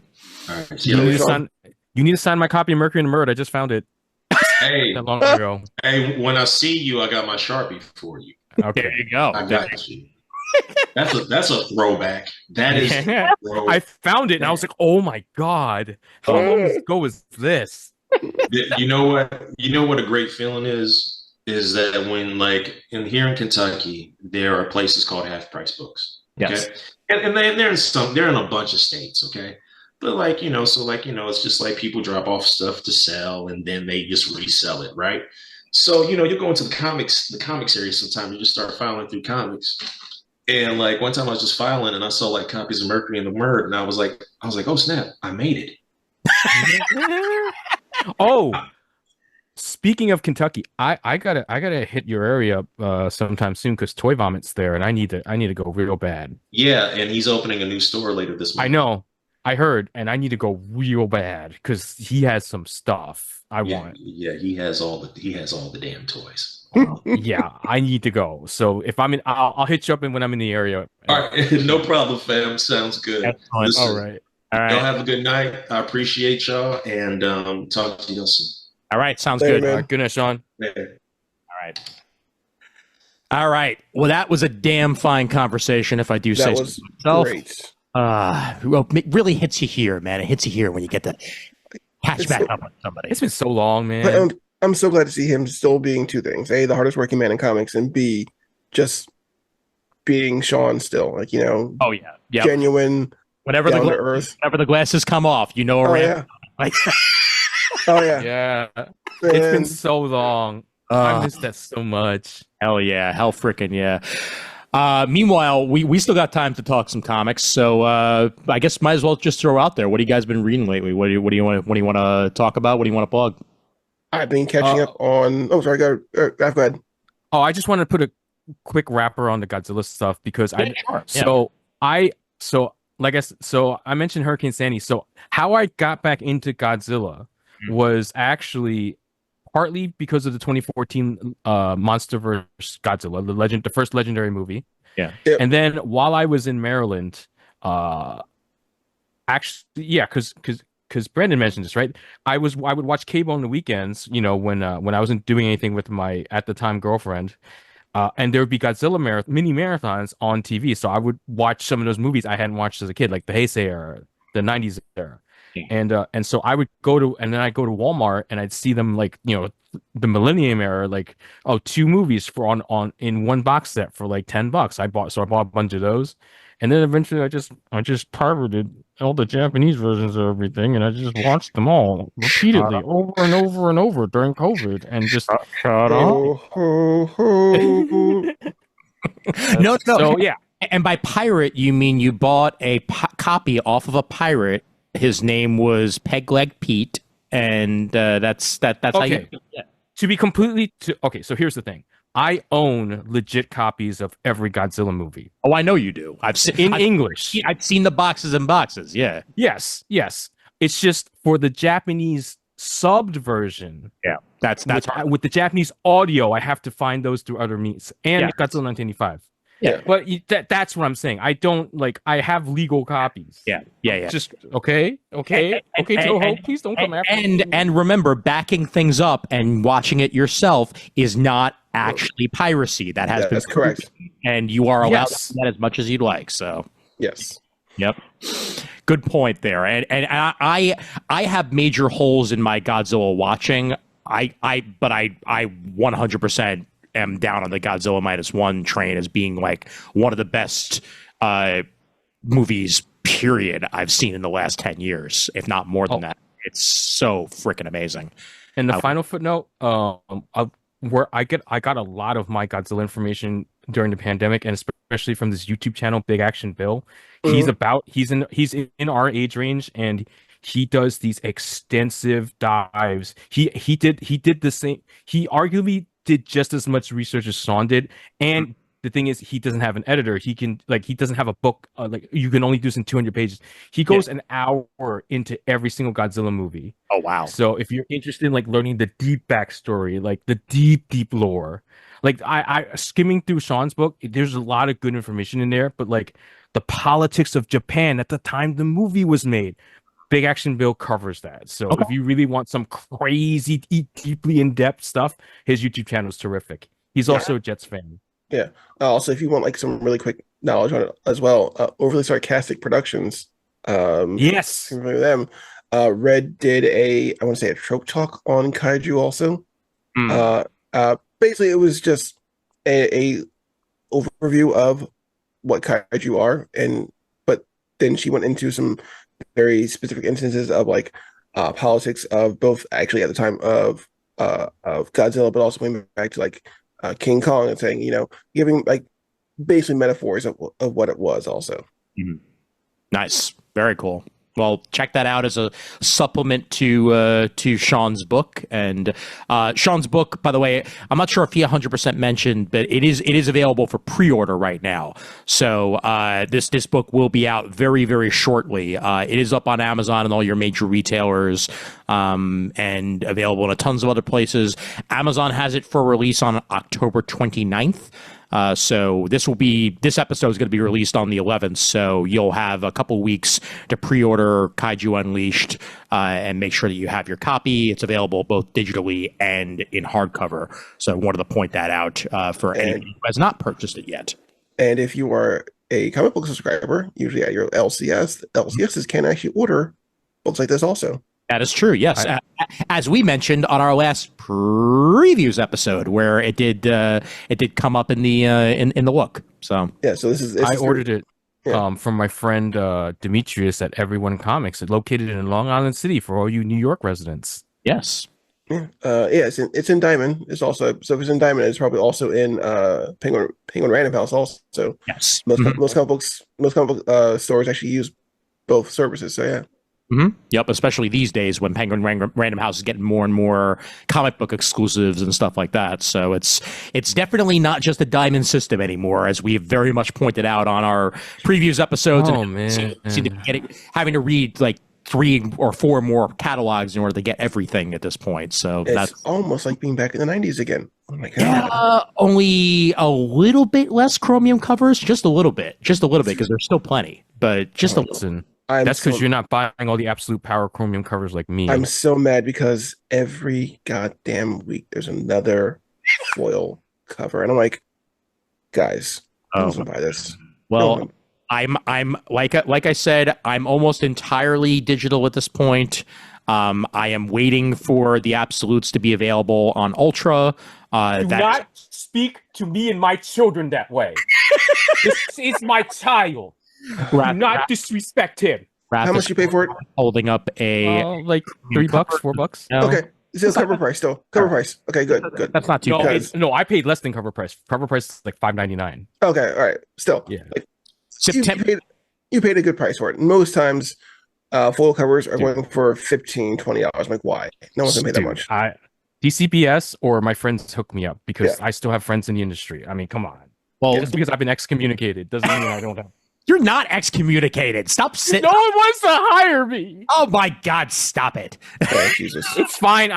Speaker 4: All right.
Speaker 2: You need to sign my copy of Mercury and the Murder. I just found it.
Speaker 4: Hey,
Speaker 2: that long ago.
Speaker 4: Hey, when I see you, I got my Sharpie for you.
Speaker 1: Okay. There you go.
Speaker 4: I got you. That's a throwback. That is.
Speaker 2: I found it and I was like, oh my God, how long ago was this?
Speaker 4: You know what? You know what a great feeling is that when like here in Kentucky, there are places called half price books. Okay?
Speaker 1: Yes.
Speaker 4: And they're in a bunch of states. Okay. But like, you know, so like, you know, it's just like people drop off stuff to sell and then they just resell it. Right. So, you know, you go into the comics area sometimes, you just start filing through comics. And like one time I was just filing and I saw like copies of Mercury and the Murd, and I was like, oh snap, I made it.
Speaker 2: Oh, speaking of Kentucky, I gotta hit your area sometime soon because Toy Vomit's there and I need to go real bad.
Speaker 4: Yeah, and he's opening a new store later this month.
Speaker 2: I know. I heard, and I need to go real bad because he has some stuff I want.
Speaker 4: Yeah, he has all the damn toys.
Speaker 2: Yeah, I need to go. So if I'm in, I'll hit you up when I'm in the area.
Speaker 4: All right, no problem, fam. Sounds good.
Speaker 2: Listen, all right.
Speaker 4: Y'all have a good night. I appreciate y'all, and talk to you soon.
Speaker 1: All right, sounds good.
Speaker 2: Good night, Shawn.
Speaker 4: Yeah.
Speaker 1: All right. Well, that was a damn fine conversation, if I do say so myself.
Speaker 3: Great.
Speaker 1: Well, it really hits you here, man. It hits you here when you get to catch back up with somebody.
Speaker 2: It's been so long, man.
Speaker 3: I'm so glad to see him still being two things: A, the hardest working man in comics, and B, just being Shawn still. Like, you know, genuine,
Speaker 1: whenever the glasses come off, you know, like,
Speaker 3: oh yeah,
Speaker 2: yeah. It's been so long. I miss that so much.
Speaker 1: Hell yeah, hell freaking yeah. Meanwhile, we still got time to talk some comics, so I guess might as well just throw out there. What have you guys been reading lately? What do you want to talk about? What do you want to plug?
Speaker 3: I've been catching up on. Oh, sorry. Go ahead.
Speaker 2: Oh, I just wanted to put a quick wrapper on the Godzilla stuff because I mentioned Hurricane Sandy. So how I got back into Godzilla was actually partly because of the 2014 MonsterVerse Godzilla, the first legendary movie.
Speaker 1: Yeah.
Speaker 3: Yep.
Speaker 2: And then while I was in Maryland, because Brandon mentioned this, right? I would watch cable on the weekends, when I wasn't doing anything with my at the time girlfriend, and there would be Godzilla mini marathons on TV. So I would watch some of those movies I hadn't watched as a kid, like the Heisei era, the '90s era, and so I would go to Walmart and I'd see them like the Millennium era, like 2 movies for on in one box set for like $10. I bought a bunch of those. And then eventually I just pirated all the Japanese versions of everything, and I just watched them all repeatedly over and over and over during COVID, and just shut up.
Speaker 1: No.
Speaker 2: So yeah,
Speaker 1: and by pirate you mean you bought a copy off of a pirate. His name was Pegleg Pete, and that's
Speaker 2: okay.
Speaker 1: how you. Yeah.
Speaker 2: To be completely okay. So here's the thing. I own legit copies of every Godzilla movie.
Speaker 1: Oh, I know you do. I've seen
Speaker 2: English.
Speaker 1: I've seen the boxes and boxes. Yeah.
Speaker 2: Yes. It's just for the Japanese subbed version.
Speaker 1: Yeah, that's
Speaker 2: with the Japanese audio. I have to find those through other means and Godzilla 1985.
Speaker 1: Yeah,
Speaker 2: but that's what I'm saying. I don't I have legal copies.
Speaker 1: Yeah.
Speaker 2: Just okay, Toho, please don't come after me.
Speaker 1: And remember, backing things up and watching it yourself is not actually piracy. That has been
Speaker 3: that's correct,
Speaker 1: and you are allowed to do that as much as you'd like. So
Speaker 3: yes,
Speaker 1: yep, good point there. And I have major holes in my Godzilla watching. I 100% am down on the Godzilla -1 train as being like one of the best movies period I've seen in the last 10 years, if not more than that. It's so freaking amazing.
Speaker 2: And the final footnote, where I got a lot of my Godzilla information during the pandemic, and especially from this YouTube channel, Big Action Bill. Mm-hmm. He's in our age range, and he does these extensive dives. He did the same. He arguably did just as much research as Shawn did, and the thing is, he doesn't have an editor. He doesn't have a book. You can only do this in 200 pages. He goes an hour into every single Godzilla movie.
Speaker 1: Oh wow!
Speaker 2: So if you're interested in learning the deep backstory, the deep lore, I skimming through Shawn's book, there's a lot of good information in there. But the politics of Japan at the time the movie was made, Big Action Bill covers that. So if you really want some crazy, deeply in-depth stuff, his YouTube channel is terrific. He's also a Jets fan.
Speaker 3: Yeah. Also, if you want some really quick knowledge on it as well, Overly Sarcastic Productions.
Speaker 2: Yes.
Speaker 3: Familiar with them. Red did I want to say a trope talk on kaiju also. Basically, it was just a overview of what kaiju are, but then she went into some very specific instances of politics of both actually at the time of Godzilla, but also going back to King Kong and saying, giving basically metaphors of what it was also.
Speaker 1: Mm-hmm. Nice. Very cool. Well, check that out as a supplement to Shawn's book. And Shawn's book, by the way, I'm not sure if he 100% mentioned, but it is available for pre-order right now. So this book will be out very, very shortly. It is up on Amazon and all your major retailers, and available in tons of other places. Amazon has it for release on October 29th. So this episode is going to be released on the 11th, so you'll have a couple weeks to pre-order Kaiju Unleashed, and make sure that you have your copy. It's available both digitally and in hardcover. So I wanted to point that out for anyone who has not purchased it yet.
Speaker 3: And if you are a comic book subscriber, usually at your LCSs can actually order books like this also.
Speaker 1: That is true. Yes, as we mentioned on our last previews episode, where it did come up in the in the look. So
Speaker 3: yeah, so this is
Speaker 2: I ordered it from my friend Demetrius at Everyone Comics. It's located in Long Island City for all you New York residents.
Speaker 1: Yes,
Speaker 3: Yeah, it's in Diamond. It's also so if it's in Diamond, it's probably also in Penguin Random House also.
Speaker 1: Yes.
Speaker 3: Most comic book stores actually use both services. So yeah.
Speaker 1: Yep, especially these days when Penguin Random House is getting more and more comic book exclusives and stuff like that. So it's definitely not just a diamond system anymore, as we've very much pointed out on our previous episodes.
Speaker 2: Oh,
Speaker 1: and
Speaker 2: man.
Speaker 1: seem to be having to read like 3 or 4 more catalogs in order to get everything at this point. So that's
Speaker 3: almost like being back in the 90s again. Oh my god!
Speaker 1: Only a little bit less chromium covers, just a little bit, because there's still plenty, but just a little.
Speaker 2: Listen, that's because you're not buying all the absolute power chromium covers like me.
Speaker 3: I'm so mad because every goddamn week there's another foil cover, and I'm like, guys, I don't buy this.
Speaker 1: Well,
Speaker 3: No.
Speaker 1: I'm like I said, I'm almost entirely digital at this point. I am waiting for the absolutes to be available on Ultra.
Speaker 5: Do not speak to me and my children that way. This is my child. Do not disrespect him.
Speaker 3: How much you pay for it?
Speaker 1: Holding up a
Speaker 2: like $3, $4.
Speaker 1: No,
Speaker 3: Okay, it's still cover price. Still cover price. Okay, good.
Speaker 1: that's not too
Speaker 2: No,
Speaker 1: bad.
Speaker 2: no, I paid less than cover price. Cover price is like $5.99.
Speaker 3: Okay, all right. Still,
Speaker 2: Yeah.
Speaker 1: September.
Speaker 3: You paid a good price for it. Most times, foil covers are going for $15-$20. I'm like, why? No one's gonna pay that much.
Speaker 2: DCBS or my friends hook me up because
Speaker 3: Yeah.
Speaker 2: I still have friends in the industry. I mean, come on.
Speaker 1: Well,
Speaker 2: Just because I've been excommunicated doesn't mean I don't have.
Speaker 1: you're not excommunicated. Stop sitting.
Speaker 5: No one wants to hire me.
Speaker 1: Oh my God! Stop it.
Speaker 3: Oh, Jesus.
Speaker 2: It's fine.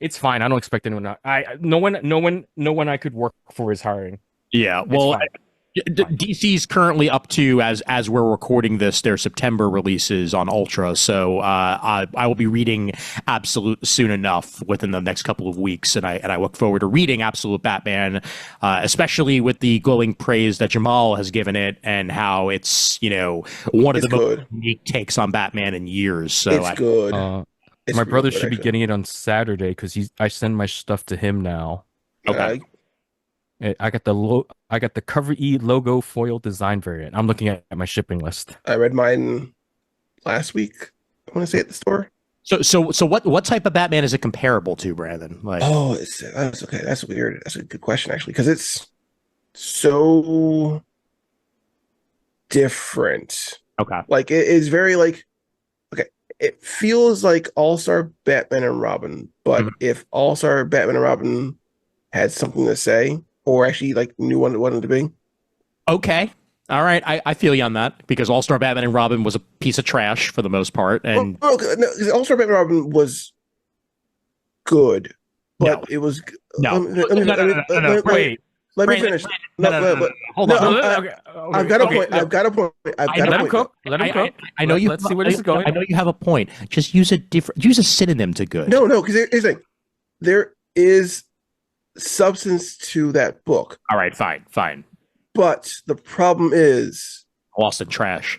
Speaker 2: It's fine. I don't expect anyone. No one I could work for is hiring.
Speaker 1: Yeah. Well,
Speaker 2: fine.
Speaker 1: DC's currently up to as we're recording this, their September releases on Ultra. So I will be reading Absolute soon enough within the next couple of weeks, and I look forward to reading Absolute Batman, especially with the glowing praise that Jamal has given it, and how it's one of the most unique takes on Batman in years. So
Speaker 3: it's good.
Speaker 2: My brother should be getting it on Saturday because I send my stuff to him now.
Speaker 1: Okay.
Speaker 2: I got the Cover E logo foil design variant. I'm looking at my shipping list.
Speaker 3: I read mine last week. I want to say at the store.
Speaker 1: So what type of Batman is it comparable to, Brandon? Like,
Speaker 3: that's okay. That's weird. That's a good question actually, because it's so different.
Speaker 1: Okay.
Speaker 3: Like it is very like okay. It feels like All-Star Batman and Robin, but if All-Star Batman and Robin had something to say, or actually like knew what it wanted to be.
Speaker 1: Okay. All right. I feel you on that, because All-Star Batman and Robin was a piece of trash for the most part. And
Speaker 3: All-Star Batman and Robin was good, but it was
Speaker 1: no.
Speaker 2: Wait.
Speaker 3: Let me finish.
Speaker 1: Hold on.
Speaker 3: I've got a point.
Speaker 2: Let him cook.
Speaker 1: I know you.
Speaker 2: Let's see where this is going.
Speaker 1: I know you have a point. Just use a synonym to good.
Speaker 3: No, because here's the thing. There is substance to that book.
Speaker 1: All right, fine.
Speaker 3: But the problem is
Speaker 1: lost in trash.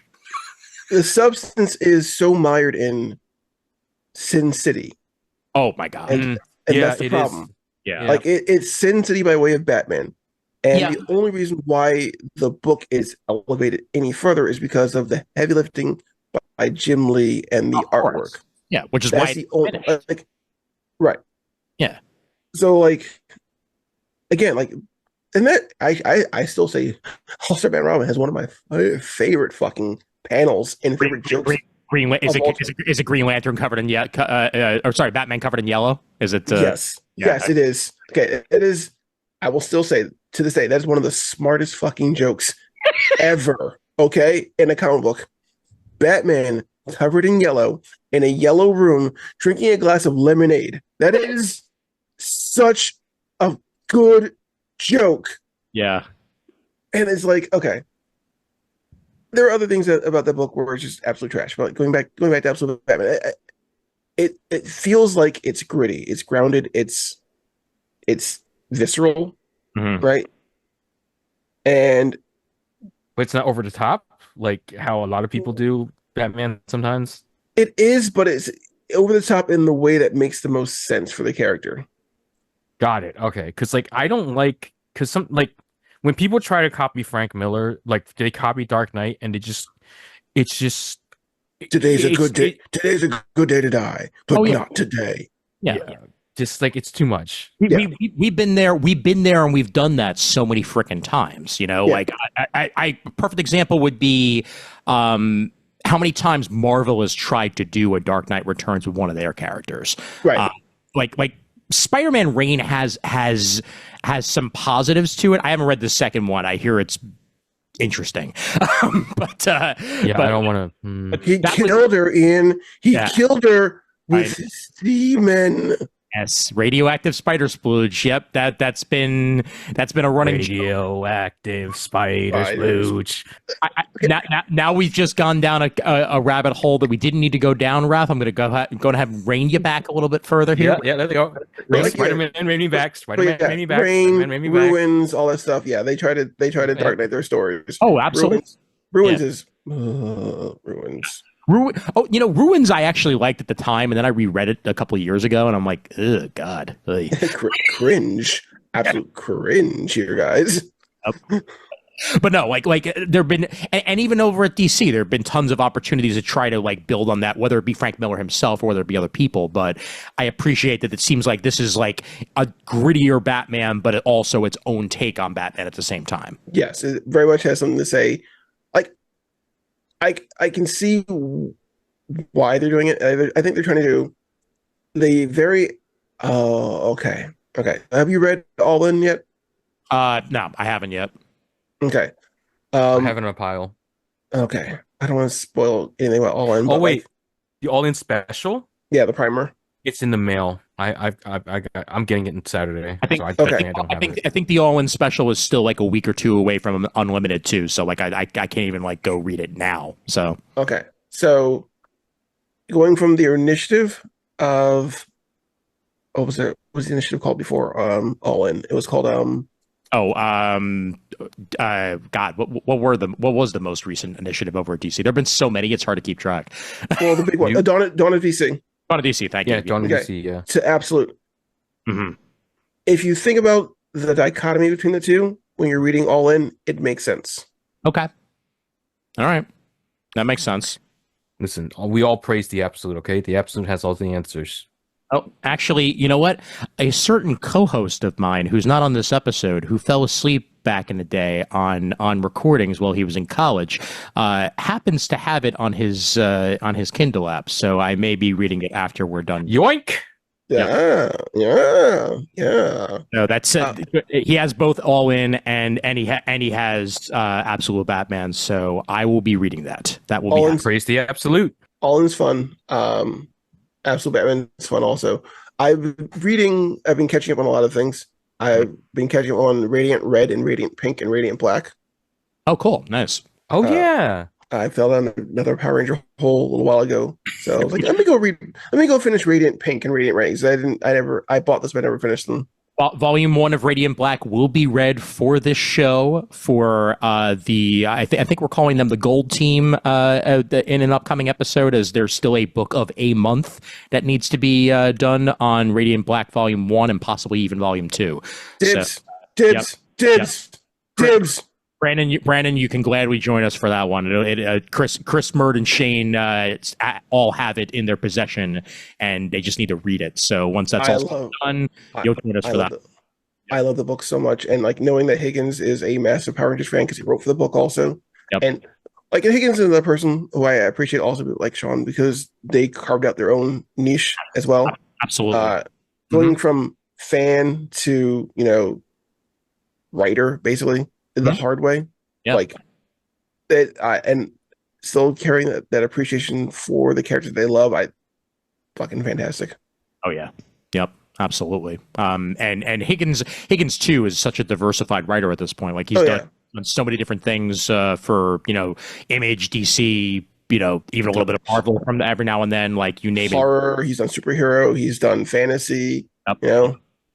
Speaker 3: The substance is so mired in Sin City.
Speaker 1: Oh my God.
Speaker 3: And that's the problem.
Speaker 2: Is.
Speaker 1: Yeah.
Speaker 3: Like it's Sin City by way of Batman. And the only reason why the book is elevated any further is because of the heavy lifting by Jim Lee and the artwork.
Speaker 1: Yeah, which is
Speaker 3: that's
Speaker 1: why
Speaker 3: the only right.
Speaker 1: Yeah.
Speaker 3: So again, and that I still say All-Star Batman Robin has one of my favorite fucking panels and favorite jokes.
Speaker 1: Is it Green Lantern covered in Batman covered in yellow? Is it?
Speaker 3: Yes, it is. Okay, it is. I will still say to this day that is one of the smartest fucking jokes ever. Okay, in a comic book, Batman covered in yellow in a yellow room drinking a glass of lemonade. That is such a good joke.
Speaker 1: Yeah.
Speaker 3: And it's like, okay. There are other things about that book where it's just absolute trash. But going back to Absolute Batman, it feels like it's gritty, it's grounded, it's visceral, right? And
Speaker 2: but it's not over the top, like how a lot of people do Batman sometimes.
Speaker 3: It is, but it's over the top in the way that makes the most sense for the character.
Speaker 2: Got it. Okay, because I don't like when people try to copy Frank Miller, they copy Dark Knight, and it's just today's
Speaker 3: a good day. Today's a good day to die, but not today.
Speaker 1: Yeah.
Speaker 2: just like it's too much.
Speaker 1: We've been there, and we've done that so many freaking times. You know, like I perfect example would be how many times Marvel has tried to do a Dark Knight Returns with one of their characters.
Speaker 3: Right.
Speaker 1: Like Spider-Man Reign has some positives to it. I haven't read the second one. I hear it's interesting, but
Speaker 2: I don't want to.
Speaker 3: He killed her, Ian. He killed her with semen.
Speaker 1: Yes, radioactive spider splooge. Yep, that's been a running
Speaker 2: radioactive spider splooge.
Speaker 1: Now we've just gone down a rabbit hole that we didn't need to go down, Raph. I'm going to have rein you back a little bit further here.
Speaker 2: Yeah, there they go. Spider-Man made me back. Spider-Man made me back.
Speaker 3: Rain, ruins, all that stuff. Yeah, they try to Dark Knight their stories.
Speaker 1: Oh, absolutely.
Speaker 3: Ruins is ruins.
Speaker 1: Ruins I actually liked at the time, and then I reread it a couple of years ago, and I'm like, ugh, God.
Speaker 3: Cringe. Absolute cringe here, guys.
Speaker 1: But no, like there have been, and even over at DC, there have been tons of opportunities to try to like build on that, whether it be Frank Miller himself or whether it be other people. But I appreciate that it seems like this is like a grittier Batman, but it also its own take on Batman at the same time.
Speaker 3: Yes, it very much has something to say. I can see why they're doing it. I think they're trying to do the very. Oh, okay. Have you read All In yet?
Speaker 1: No, I haven't yet.
Speaker 3: Okay.
Speaker 2: I have it in a pile.
Speaker 3: Okay. I don't want to spoil anything about All In.
Speaker 2: Oh wait, the All In special?
Speaker 3: Yeah, the primer.
Speaker 2: It's in the mail. I'm getting it on Saturday.
Speaker 1: I think. I think the All In special is still like a week or two away from Unlimited too. So like I can't even like go read it now. So
Speaker 3: okay. So going from the initiative of what was it? What was the initiative called before? All In. It was called
Speaker 1: God, what was the most recent initiative over at DC? There have been so many, it's hard to keep track.
Speaker 3: Well, the big one, Dawn of DC.
Speaker 1: Dawn of DC, thank you.
Speaker 2: Yeah, Dawn of DC, yeah.
Speaker 3: To Absolute.
Speaker 1: Mm-hmm.
Speaker 3: If you think about the dichotomy between the two, when you're reading All In, it makes sense.
Speaker 1: Okay. All right. That makes sense.
Speaker 2: Listen, we all praise the Absolute, okay? The Absolute has all the answers.
Speaker 1: Oh, actually, you know what? A certain co-host of mine who's not on this episode, who fell asleep back in the day on recordings while he was in college, happens to have it on his Kindle app. So I may be reading it after we're done.
Speaker 2: Yoink!
Speaker 3: Yeah.
Speaker 1: No, that's he has both All In and he has Absolute Batman. So I will be reading that. That will
Speaker 3: All
Speaker 1: be
Speaker 2: praise the Absolute.
Speaker 3: All In's fun. Absolute Batman is fun also. I've been catching up on a lot of things. I've been catching up on Radiant Red and Radiant Pink and Radiant Black.
Speaker 1: Oh, cool. Nice.
Speaker 2: Oh, yeah.
Speaker 3: I fell down another Power Ranger hole a little while ago. So I was like, let me go finish Radiant Pink and Radiant Red. I bought this, but I never finished them.
Speaker 1: Volume 1 of Radiant Black will be read for this show for I think we're calling them the Gold Team in an upcoming episode, as there's still a book of a month that needs to be done on Radiant Black Volume 1 and possibly even Volume 2.
Speaker 3: Dibs.
Speaker 1: Brandon, you can gladly join us for that one. Chris, Murd, and Shane all have it in their possession, and they just need to read it. So once that's done, you'll join us for that.
Speaker 3: I love the book so much, and like knowing that Higgins is a massive Power Rangers fan because he wrote for the book also, and like Higgins is another person who I appreciate also, like Shawn, because they carved out their own niche as well.
Speaker 1: Absolutely,
Speaker 3: going from fan to writer basically. The hard way, like that, and still carrying that appreciation for the characters they love. Fucking fantastic.
Speaker 1: Oh yeah, yep, absolutely. And Higgins too is such a diversified writer at this point. Like he's done so many different things for Image, DC, even a little bit of Marvel from every now and then. Like you name
Speaker 3: horror. He's done superhero. He's done fantasy.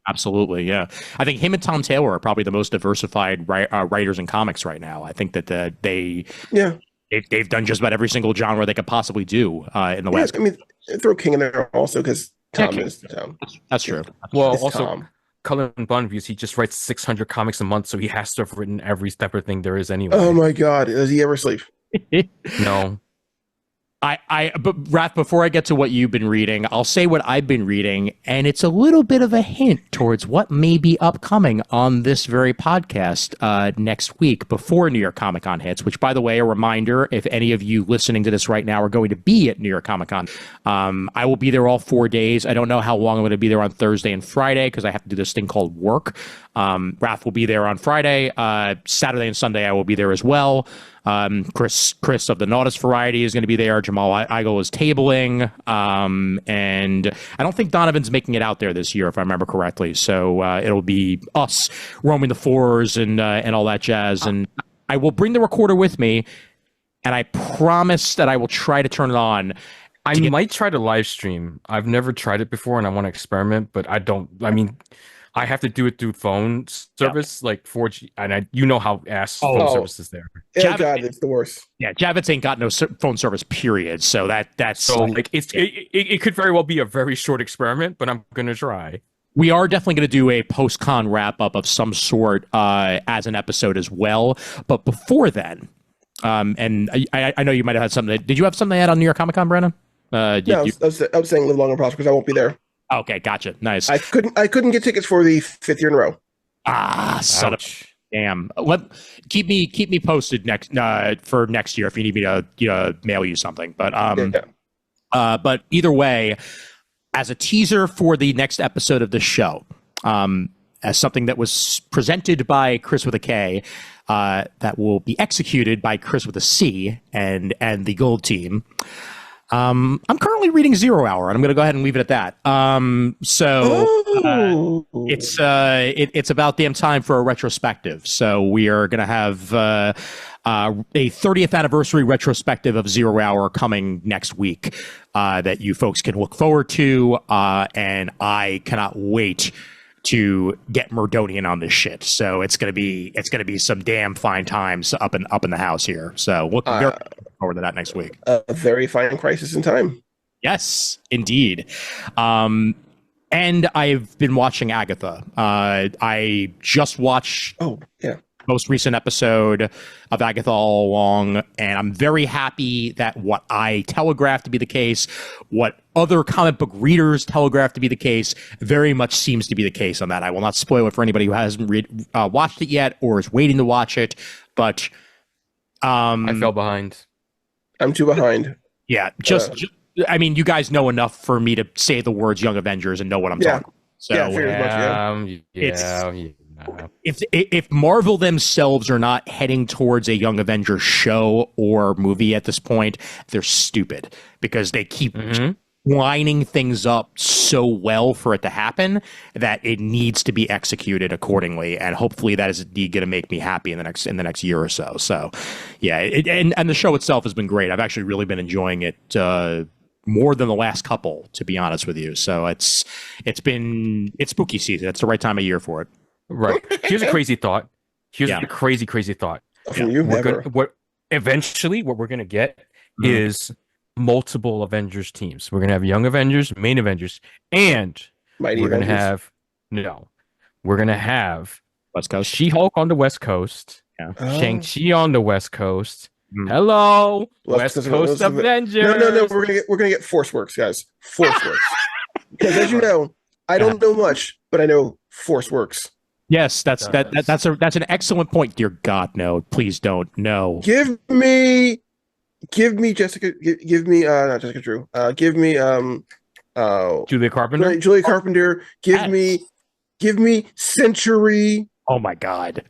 Speaker 1: Absolutely, yeah. I think him and Tom Taylor are probably the most diversified writers in comics right now. I think that they've done just about every single genre they could possibly do in the West.
Speaker 3: I mean, throw King in there also because Tom is Tom.
Speaker 1: That's true.
Speaker 2: Well, also Cullen Bunn reviews. He just writes 600 comics a month, so he has to have written every separate thing there is anyway.
Speaker 3: Oh my God, does he ever sleep?
Speaker 2: No.
Speaker 1: But Raph, before I get to what you've been reading, I'll say what I've been reading, and it's a little bit of a hint towards what may be upcoming on this very podcast next week before New York Comic Con hits, which, by the way, a reminder, if any of you listening to this right now are going to be at New York Comic Con, I will be there all 4 days. I don't know how long I'm going to be there on Thursday and Friday because I have to do this thing called work. Raph will be there on Friday. Saturday and Sunday I will be there as well. Chris of the Nautis Variety is going to be there. Jamal Eigel is tabling. And I don't think Donovan's making it out there this year, if I remember correctly. So it'll be us roaming the floors and all that jazz. And I will bring the recorder with me, and I promise that I will try to turn it on.
Speaker 2: I might try to live stream. I've never tried it before, and I want to experiment, but I mean, I have to do it through phone service, like 4G, and you know how phone service is there.
Speaker 3: Yeah, God, it's the worst.
Speaker 1: Yeah, Javits ain't got no phone service, period. So that's
Speaker 2: so like it could very well be a very short experiment, but I'm gonna try.
Speaker 1: We are definitely going to do a post-con wrap-up of some sort as an episode as well. But before then, and I know you might have had something. Did you have something to add on New York Comic Con, Brandon?
Speaker 3: I was saying live long and prosper because I won't be there.
Speaker 1: Okay, gotcha. Nice.
Speaker 3: I couldn't get tickets for the 5th year in a row.
Speaker 1: Son of damn. Keep me posted next for next year if you need me to mail you something. But but either way, as a teaser for the next episode of the show, as something that was presented by Chris with a K, that will be executed by Chris with a C and the Gold Team. I'm currently reading 0 Hour, and I'm going to go ahead and leave it at that. It's about damn time for a retrospective. So we are going to have a 30th anniversary retrospective of 0 Hour coming next week that you folks can look forward to, and I cannot wait to get Murdonian on this shit. So it's gonna be some damn fine times up in the house here. So looking very forward to that next week.
Speaker 3: A very fine crisis in time.
Speaker 1: Yes, indeed. And I've been watching Agatha. I just watched most recent episode of Agatha All Along, and I'm very happy that what I telegraphed to be the case, what other comic book readers telegraphed to be the case, very much seems to be the case on that. I will not spoil it for anybody who hasn't watched it yet or is waiting to watch it, but
Speaker 2: I fell behind. I'm
Speaker 3: too behind.
Speaker 1: Yeah, I mean, you guys know enough for me to say the words Young Avengers and know what I'm talking about. So if Marvel themselves are not heading towards a Young Avengers show or movie at this point, they're stupid because they keep lining things up so well for it to happen that it needs to be executed accordingly. And hopefully that is indeed going to make me happy in the next year or so. So yeah, and the show itself has been great. I've actually really been enjoying it more than the last couple, to be honest with you. So it's spooky season. It's the right time of year for it.
Speaker 2: Right. Here's a crazy thought. Here's a crazy thought.
Speaker 3: From you,
Speaker 2: eventually what we're gonna get is multiple Avengers teams. We're gonna have Young Avengers, Main Avengers, and we're gonna have
Speaker 1: West Coast,
Speaker 2: She-Hulk on the West Coast, Shang-Chi on the West Coast. Hello, West Coast Avengers.
Speaker 3: No. We're gonna get Force Works, guys. Force Works. Because as you know, I don't know much, but I know Force Works.
Speaker 1: Yes, that's an excellent point. Dear God, no, please don't. No.
Speaker 3: Give me Jessica. Give me not Jessica Drew. Give me
Speaker 2: Julia Carpenter.
Speaker 3: Julia Carpenter. Give me Century.
Speaker 1: Oh my God.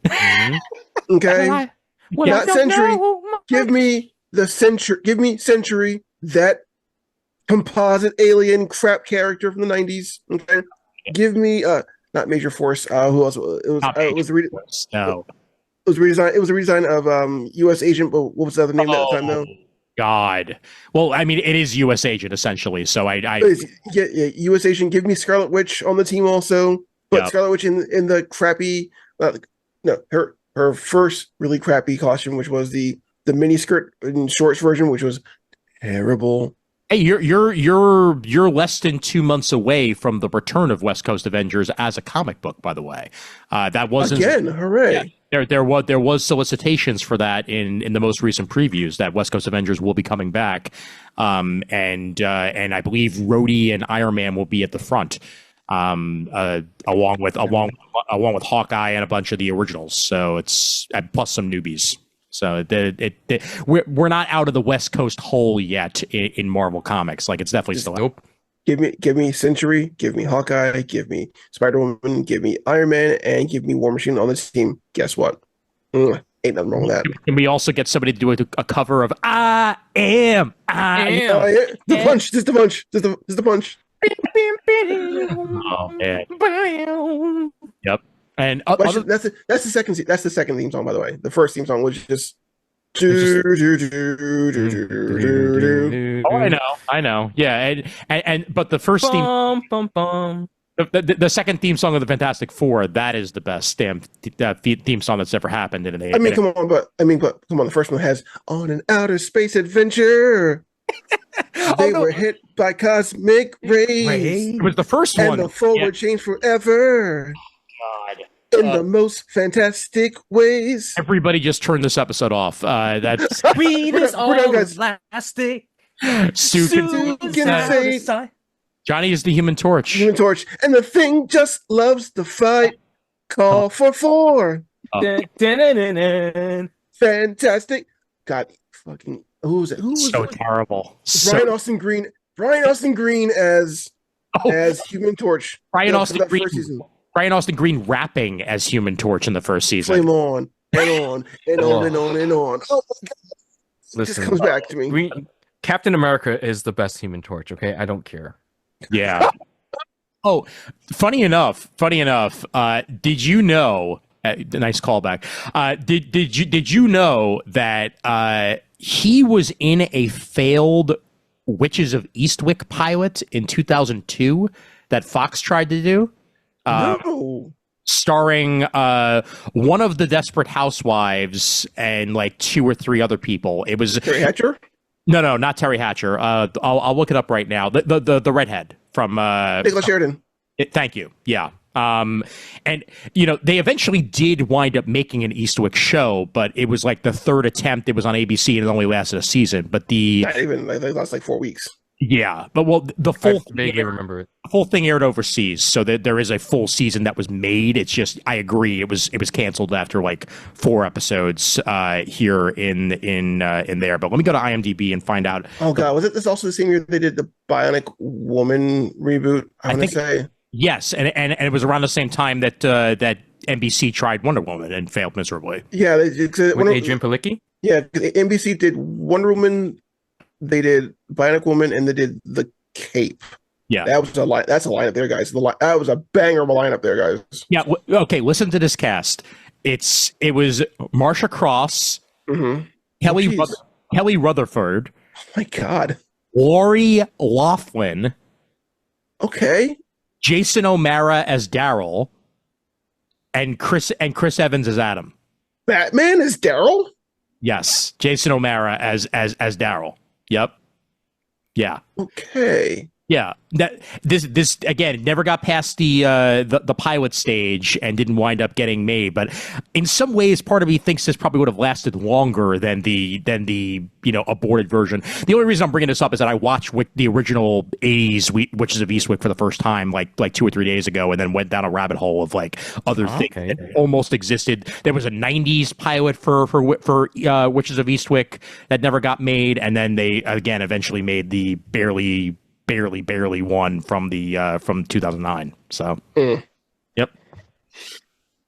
Speaker 3: Okay. Not Century. Give me the Century. Give me Century. That composite alien crap character from the 90s. Okay. Give me not Major Force. Who else? It was redesigned. It was a redesign of U.S. Agent. But what was the other name at the time though?
Speaker 1: God. Well, I mean, it is U.S. Agent essentially. So
Speaker 3: U.S. Agent. Give me Scarlet Witch on the team also. But Scarlet Witch in the crappy. Her first really crappy costume, which was the mini skirt and shorts version, which was terrible.
Speaker 1: Hey, you're less than 2 months away from the return of West Coast Avengers as a comic book, by the way. That wasn't
Speaker 3: again, hooray!
Speaker 1: there was solicitations for that in the most recent previews that West Coast Avengers will be coming back, and I believe Rhodey and Iron Man will be at the front, along with Hawkeye and a bunch of the originals. So it's plus some newbies. So we're not out of the West Coast hole yet in Marvel Comics. Like, it's definitely still out.
Speaker 3: Give me Century, give me Hawkeye, give me Spider-Woman, give me Iron Man, and give me War Machine on this team. Guess what? Ain't nothing wrong with that.
Speaker 1: Can we also get somebody to do a cover of I am?
Speaker 3: The punch, just the punch, just the punch.
Speaker 1: Oh man. Yep. And
Speaker 3: that's the second theme song, by the way. The first theme song was just. Oh,
Speaker 1: I know. Yeah, and but the first theme, the second theme song of the Fantastic Four, that is the best theme song that's ever happened in an.
Speaker 3: Come on, the first one has "On an Outer Space Adventure." They were hit by cosmic rays.
Speaker 1: It was the first one,
Speaker 3: and the forward changed forever.
Speaker 1: God.
Speaker 3: In the most fantastic ways.
Speaker 1: Everybody just turn this episode off. That's
Speaker 5: Weed is all plastic.
Speaker 1: Sue can say Johnny is the Human Torch.
Speaker 3: And the Thing just loves the fight. Call for 4. Fantastic. God, fucking who was it?
Speaker 1: So terrible.
Speaker 3: Brian Austin Green as Human Torch.
Speaker 1: Brian Austin Green rapping as Human Torch in the first season.
Speaker 3: Flame on and on and on and on and on. Oh my God. Listen, it just comes back to me.
Speaker 2: Captain America is the best Human Torch, okay? I don't care.
Speaker 1: Yeah. Oh, funny enough, did you know, nice callback. Did you know that he was in a failed Witches of Eastwick pilot in 2002 that Fox tried to do?
Speaker 3: No.
Speaker 1: Starring one of the Desperate Housewives and like 2 or 3 other people. It was
Speaker 3: Terry Hatcher?
Speaker 1: No, not Terry Hatcher. I'll look it up right now. The redhead from
Speaker 3: Nicholas Sheridan.
Speaker 1: Thank you. Yeah. And they eventually did wind up making an Eastwick show, but it was like the 3rd attempt. It was on ABC and it only lasted a season. But
Speaker 3: not even they lost like 4 weeks.
Speaker 1: Yeah, but the full
Speaker 2: remember it.
Speaker 1: The full thing aired overseas, so that there is a full season that was made. It's just, I agree, it was canceled after like 4 episodes here in there. But let me go to IMDb and find out.
Speaker 3: Oh God, was it this also the same year they did the Bionic Woman reboot? I want to say
Speaker 1: yes, and it was around the same time that that NBC tried Wonder Woman and failed miserably.
Speaker 3: Yeah,
Speaker 2: with Adrian Palicki.
Speaker 3: Yeah, NBC did Wonder Woman. They did Bionic Woman and they did The Cape.
Speaker 1: Yeah,
Speaker 3: that's a lineup there, guys. That was a banger of a lineup there, guys.
Speaker 1: Yeah. Okay, listen to this cast. It was Marsha Cross, Kelly Rutherford.
Speaker 3: Oh my God.
Speaker 1: Lori Loughlin.
Speaker 3: Okay.
Speaker 1: Jason O'Mara as Daryl, and Chris Evans as Adam.
Speaker 3: Batman is Daryl?
Speaker 1: Yes, Jason O'Mara as Daryl. Yep. Yeah.
Speaker 3: Okay.
Speaker 1: Yeah. This again never got past the pilot stage and didn't wind up getting made. But in some ways, part of me thinks this probably would have lasted longer than the aborted version. The only reason I'm bringing this up is that I watched the original '80s Witches of Eastwick for the first time like 2 or 3 days ago, and then went down a rabbit hole of like other things that almost existed. There was a '90s pilot for Witches of Eastwick that never got made, and then they again eventually made the barely one from 2009. So, Yep.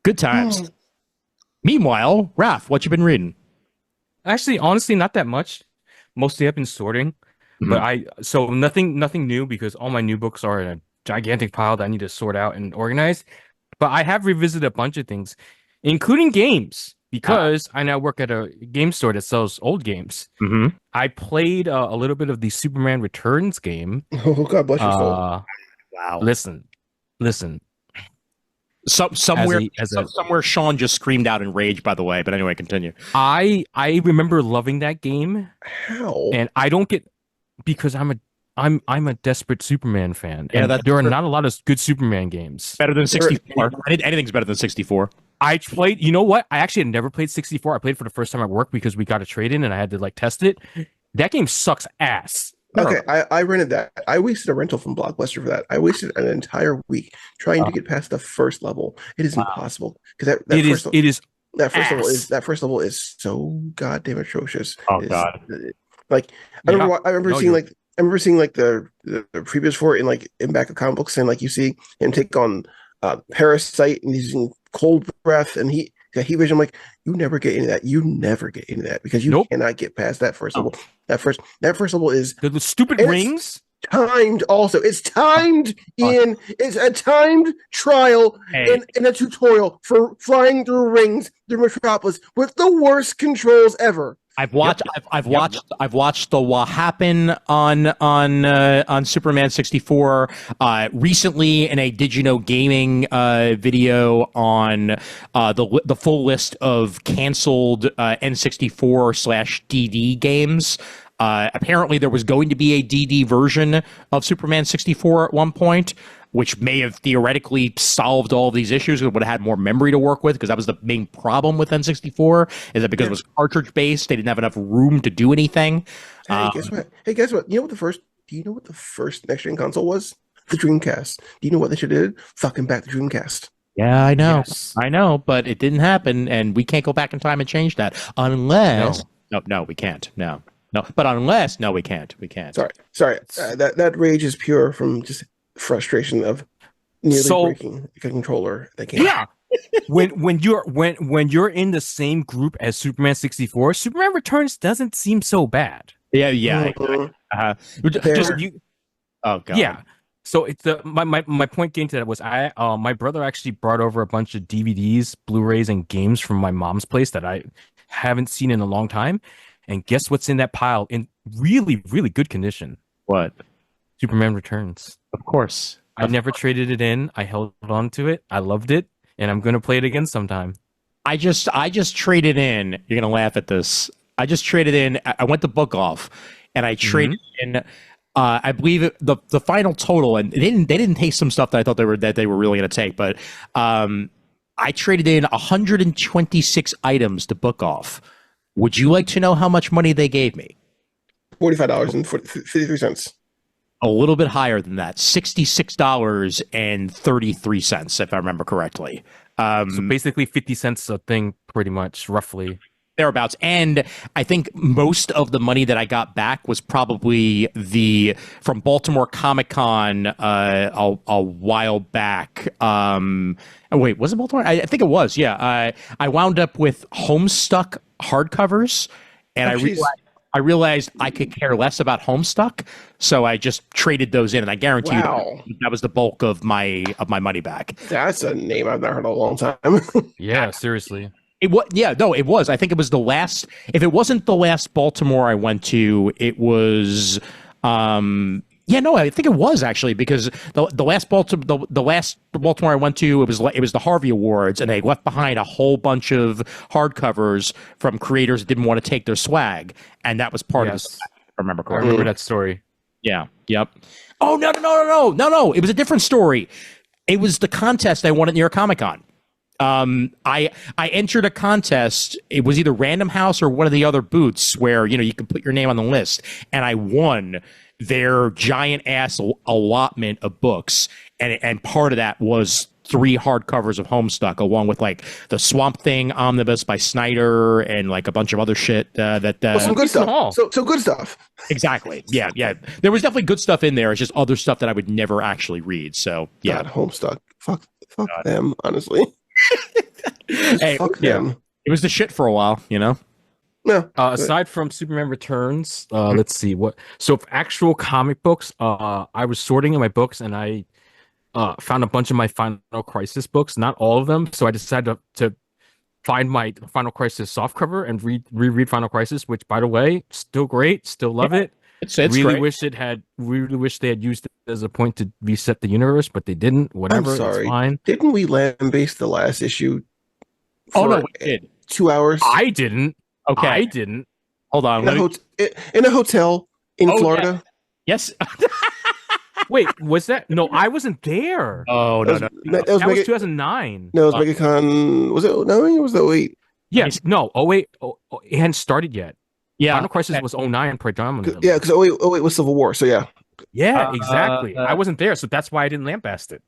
Speaker 1: Good times. Meanwhile, Raph, what you been reading?
Speaker 2: Actually, honestly, not that much. Mostly I've been sorting, but nothing new because all my new books are in a gigantic pile that I need to sort out and organize. But I have revisited a bunch of things, including games. Because I now work at a game store that sells old games.
Speaker 1: Mm-hmm.
Speaker 2: I played a little bit of the Superman Returns game.
Speaker 3: Oh, God bless your soul.
Speaker 1: Wow.
Speaker 2: Listen.
Speaker 1: Somewhere Shawn just screamed out in rage, by the way. But anyway, continue.
Speaker 2: I remember loving that game.
Speaker 3: How?
Speaker 2: And I don't get... Because I'm I'm a desperate Superman fan.
Speaker 1: Yeah,
Speaker 2: and there are not a lot of good Superman games.
Speaker 1: better than 64. Anything's better than 64.
Speaker 2: I played, you know what? I actually had never played 64. I played it for the first time at work because we got a trade in and I had to like test it. That game sucks ass.
Speaker 3: Okay, I rented that. I wasted a rental from Blockbuster for that. I wasted an entire week trying to get past the first level. It is impossible because that first level is so goddamn atrocious.
Speaker 1: Oh God!
Speaker 3: Like I remember seeing like the previous for it in back of comic books, and like you see him take on Parasite and he's using cold breath and heat vision. I'm like, you never get into that. You never get into that because you cannot get past that first level. That first level is
Speaker 2: the stupid rings.
Speaker 3: Timed also. It's timed, Ian. It's a timed trial in a tutorial for flying through rings through Metropolis with the worst controls ever.
Speaker 1: I've watched the what happened on Superman 64 recently in a Did You Know Gaming video on the full list of canceled N64/DD games. Apparently there was going to be a DD version of Superman 64 at one point, which may have theoretically solved all of these issues. It would have had more memory to work with, because that was the main problem with N64, is that because it was cartridge based, they didn't have enough room to do anything.
Speaker 3: Hey, guess what? Do you know what the first next gen console was? The Dreamcast. Do you know what they should have did? Fucking back the Dreamcast.
Speaker 1: Yeah, I know.
Speaker 2: Yes.
Speaker 1: I know, but it didn't happen, and we can't go back in time and change that unless no, we can't. No. But unless we can't.
Speaker 3: Sorry. That rage is pure from just frustration of nearly breaking a controller.
Speaker 2: Yeah. when you're in the same group as Superman 64, Superman Returns doesn't seem so bad.
Speaker 1: Yeah.
Speaker 3: Mm-hmm.
Speaker 1: Oh God.
Speaker 2: Yeah. So it's my point getting to that was my brother actually brought over a bunch of DVDs, Blu-rays, and games from my mom's place that I haven't seen in a long time. And guess what's in that pile in really, really good condition?
Speaker 1: What?
Speaker 2: Superman Returns.
Speaker 1: Of course.
Speaker 2: I never traded it in. I held on to it. I loved it, and I'm gonna play it again sometime.
Speaker 1: I just traded in. You're gonna laugh at this. I just traded in. I went to Book Off, and I traded in. I believe the final total, and they didn't take some stuff that I thought they were really gonna take, but I traded in 126 items to Book Off. Would you like to know how much money they gave me?
Speaker 3: $45.53.
Speaker 1: A little bit higher than that, $66.33, if I remember correctly.
Speaker 2: So basically 50 cents a thing, pretty much, roughly.
Speaker 1: Thereabouts. And I think most of the money that I got back was probably from Baltimore Comic-Con a while back. Wait, was it Baltimore? I think it was, yeah. I wound up with Homestuck hardcovers, and I realized I could care less about Homestuck, so I just traded those in, and I guarantee you that was the bulk of my money back.
Speaker 3: That's a name I've not heard in a long time.
Speaker 2: Yeah, seriously.
Speaker 1: It was, it was. I think it was the last. If it wasn't the last Baltimore I went to, it was. I think it was actually, because the last Baltimore I went to, it was the Harvey Awards, and they left behind a whole bunch of hardcovers from creators that didn't want to take their swag, and that was part of the swag, if I remember correctly.
Speaker 2: I remember that story.
Speaker 1: Yeah. Yep. Oh no! It was a different story. It was the contest I won at New York Comic Con. I entered a contest. It was either Random House or one of the other booths where you could put your name on the list, and I won their giant ass allotment of books, and part of that was 3 hardcovers of Homestuck, along with like the Swamp Thing omnibus by Snyder and like a bunch of other shit
Speaker 3: some good stuff. So good stuff.
Speaker 1: Exactly. Yeah. There was definitely good stuff in there. It's just other stuff that I would never actually read. So yeah,
Speaker 3: God, Homestuck. Fuck them, honestly.
Speaker 1: Hey,
Speaker 3: fuck them.
Speaker 1: It was the shit for a while,
Speaker 3: No.
Speaker 2: Aside from Superman Returns, let's see what. So, for actual comic books, I was sorting in my books, and I found a bunch of my Final Crisis books. Not all of them, so I decided to find my Final Crisis softcover and reread Final Crisis, which, by the way, still great, still love it.
Speaker 1: It's
Speaker 2: really
Speaker 1: great.
Speaker 2: wish they had used it as a point to reset the universe, but they didn't. Whatever,
Speaker 3: I'm sorry.
Speaker 2: It's fine.
Speaker 3: Didn't we lambaste the last issue?
Speaker 1: Oh no, we did.
Speaker 3: 2 hours.
Speaker 2: I didn't.
Speaker 1: Okay,
Speaker 2: I didn't.
Speaker 1: Hold on.
Speaker 3: In a hotel in Florida.
Speaker 1: Yes.
Speaker 2: Wait, was that? No, I wasn't there.
Speaker 1: Oh no, no.
Speaker 3: That
Speaker 2: was 2009.
Speaker 3: No, it was MegaCon. Was it 09 or was it 08?
Speaker 2: Yes, no, 08. It hadn't started yet.
Speaker 1: Yeah.
Speaker 2: Final Crisis was 09 predominantly.
Speaker 3: Yeah, because 08 was Civil War. So yeah.
Speaker 2: Yeah, exactly. I wasn't there, so that's why I didn't lambaste it.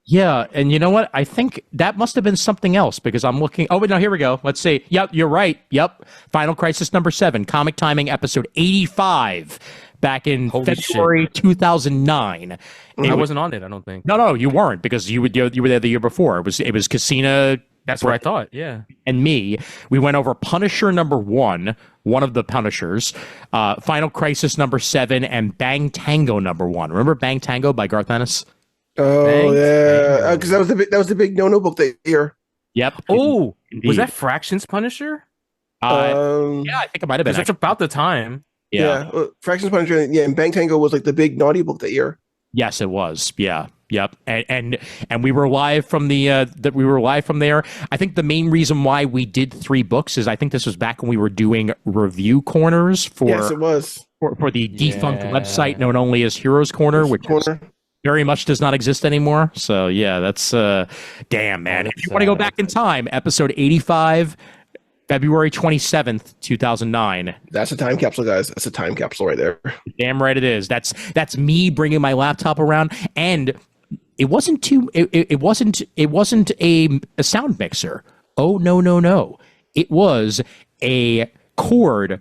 Speaker 1: Yeah, and you know what? I think that must have been something else because I'm looking. Oh, wait, no, here we go. Let's see. Yep, you're right. Yep. Final Crisis number 7, Comic Timing episode 85, back in February 2009.
Speaker 2: I wasn't on it, I don't think.
Speaker 1: No, you weren't because you were there the year before. It was Casina.
Speaker 2: That's what I thought. Yeah.
Speaker 1: And me. We went over Punisher number 1, one of the Punishers, Final Crisis number 7, and Bang Tango number 1. Remember Bang Tango by Garth Ennis?
Speaker 3: Oh yeah, because that was the big no book that year.
Speaker 1: Yep.
Speaker 2: Oh,
Speaker 1: Indeed.
Speaker 2: was that Fractions Punisher?
Speaker 1: Yeah, I think it might have been.
Speaker 2: Because it's about the time.
Speaker 1: Yeah.
Speaker 3: Fractions Punisher. Yeah, and Bang Tango was like the big naughty book that year.
Speaker 1: Yes, it was. Yeah. Yep. And we were live from we were live from there. I think the main reason why we did 3 books is I think this was back when we were doing review corners for
Speaker 3: Yes, it was
Speaker 1: for the defunct website known only as Heroes Corner, which very much does not exist anymore. So yeah, that's damn, man. If you want to go back in time, episode 85, February 27th, 2009.
Speaker 3: That's a time capsule, guys. That's a time capsule right there.
Speaker 1: Damn right it is. That's me bringing my laptop around, and it wasn't a sound mixer. Oh no. It was a cord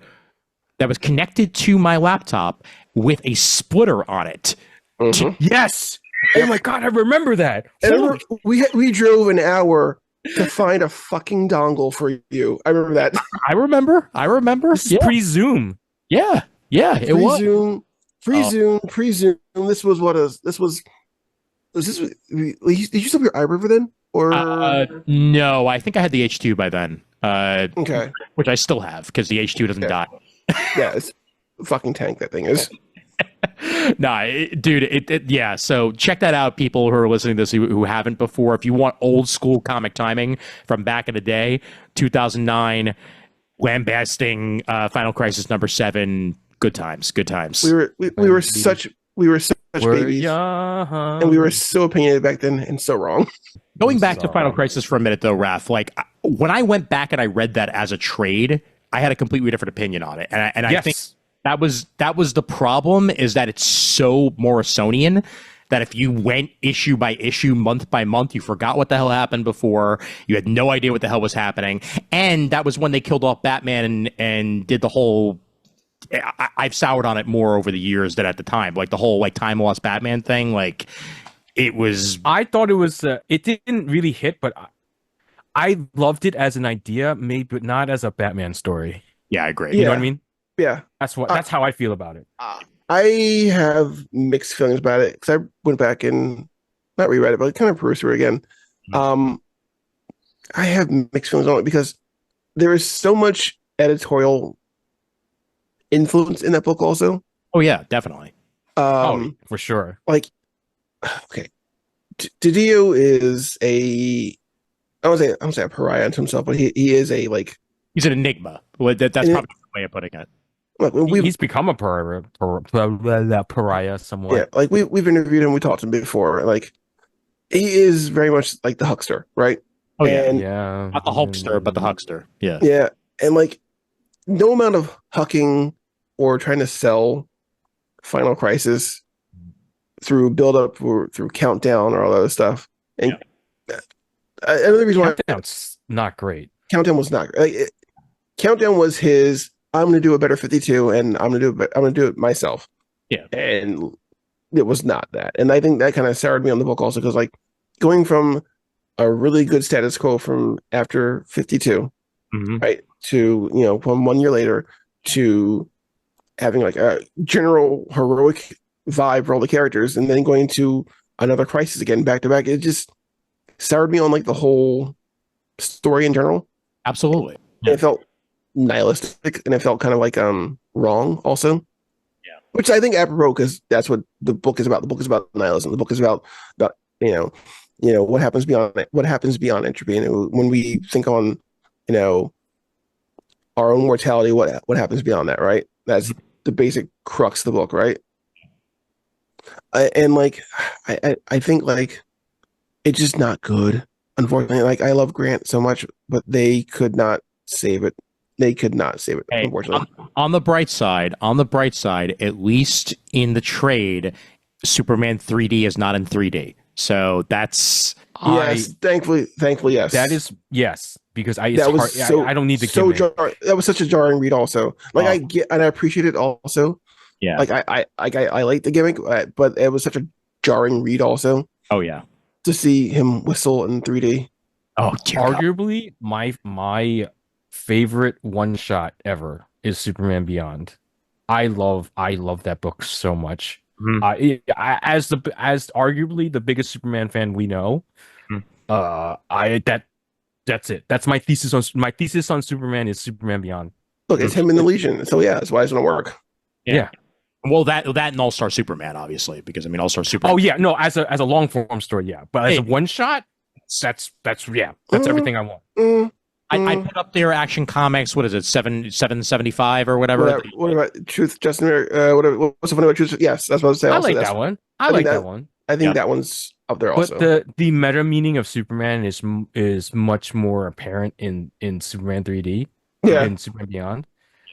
Speaker 1: that was connected to my laptop with a splitter on it.
Speaker 3: Mm-hmm.
Speaker 2: Yes. Oh my god, I remember that.
Speaker 3: And we drove an hour to find a fucking dongle for you. I remember that.
Speaker 1: I remember.
Speaker 2: This is pre-Zoom.
Speaker 1: Yeah. It was
Speaker 3: pre-Zoom. This was did you still have your iRiver then? Or
Speaker 1: no, I think I had the H2 by then.
Speaker 3: Okay.
Speaker 1: Which I still have because the H2 doesn't die.
Speaker 3: Yeah, it's a fucking tank that thing is.
Speaker 1: Dude, yeah. So check that out, people who are listening to this who haven't before. If you want old school comic timing from back in the day, 2009, lambasting Final Crisis number 7. Good times. We
Speaker 3: were such babies, and we were so opinionated back then and so wrong.
Speaker 1: Going back to Final Crisis for a minute, though, Raph, like when I went back and I read that as a trade, I had a completely different opinion on it, and I think that was the problem, is that it's so Morrisonian that if you went issue by issue, month by month, you forgot what the hell happened before. You had no idea what the hell was happening, and that was when they killed off Batman and did the whole. I've soured on it more over the years than at the time, like the whole like time lost Batman thing. Like it was.
Speaker 2: I thought it was. It didn't really hit, but I loved it as an idea, maybe, but not as a Batman story.
Speaker 1: Yeah, I agree.
Speaker 2: You know what I mean?
Speaker 3: Yeah,
Speaker 2: that's how I feel about it.
Speaker 3: I have mixed feelings about it because I went back and not reread it, but kind of perused through it again. I have mixed feelings on it because there is so much editorial influence in that book also.
Speaker 1: Oh yeah, definitely.
Speaker 2: For sure.
Speaker 3: Like, okay, Didio is I don't say a pariah unto himself, but he is
Speaker 1: he's an enigma. That's probably the way of putting it.
Speaker 3: Look,
Speaker 2: he's become a pariah somewhat.
Speaker 3: Yeah, like we've interviewed him, we talked to him before. Like he is very much like the huckster, right?
Speaker 1: Oh
Speaker 2: yeah.
Speaker 1: Not the Hulkster, but the huckster. Yeah.
Speaker 3: Yeah, and like no amount of hucking or trying to sell Final Crisis through build up or through Countdown or all that other stuff. And another reason why
Speaker 2: Countdown's not great.
Speaker 3: Countdown was not great. Countdown was his. I'm going to do a better 52, and I'm going to do it myself.
Speaker 1: Yeah,
Speaker 3: and it was not that. And I think that kind of soured me on the book also because like going from a really good status quo from after 52, right, to from 1 year later to having like a general heroic vibe for all the characters, and then going to another Crisis again back to back. It just soured me on like the whole story in general.
Speaker 1: Absolutely.
Speaker 3: And it felt nihilistic, and it felt kind of like wrong also.
Speaker 1: Yeah.
Speaker 3: Which I think apropos, because that's what the book is about. The book is about nihilism. The book is about what happens beyond entropy. And when we think on our own mortality, what happens beyond that, right? That's the basic crux of the book, right? And like, I think like it's just not good. Unfortunately, like I love Grant so much, but they could not save it. They could not save it.
Speaker 1: Hey,
Speaker 3: Unfortunately,
Speaker 1: on the bright side, at least in the trade, Superman 3D is not in 3D. So that's
Speaker 3: yes. Thankfully, yes.
Speaker 2: That is yes, because I don't need the
Speaker 3: so
Speaker 2: gimmick.
Speaker 3: that was such a jarring read. Also, like
Speaker 1: Oh.
Speaker 3: I get and I appreciate it. Also,
Speaker 1: yeah.
Speaker 3: like I like the gimmick, but it was such a jarring read. Also,
Speaker 1: Oh yeah.
Speaker 3: to see him whistle in 3D.
Speaker 1: Oh dear God.
Speaker 2: Arguably, my favorite one shot ever is Superman Beyond. I love that book so much.
Speaker 1: Mhm.
Speaker 2: As arguably the biggest Superman fan we know, that's it. That's my thesis on Superman is Superman Beyond.
Speaker 3: Look, it's him in the Legion. So yeah, that's why it's gonna work.
Speaker 2: Yeah.
Speaker 1: Well, that and All Star Superman, obviously, because I mean, All Star Superman.
Speaker 2: Oh yeah, no, as a long form story, yeah, but as a one shot, that's everything I want.
Speaker 1: I put up their Action Comics. What is it? 775 or whatever.
Speaker 3: What about Truth, Justin? What's the fun about Truth? Yes, that's what I was saying.
Speaker 2: I like that one. I like that one.
Speaker 3: I think that one's up there also.
Speaker 2: But the meta meaning of Superman is much more apparent in Superman 3D.
Speaker 3: Yeah.
Speaker 2: In Superman Beyond.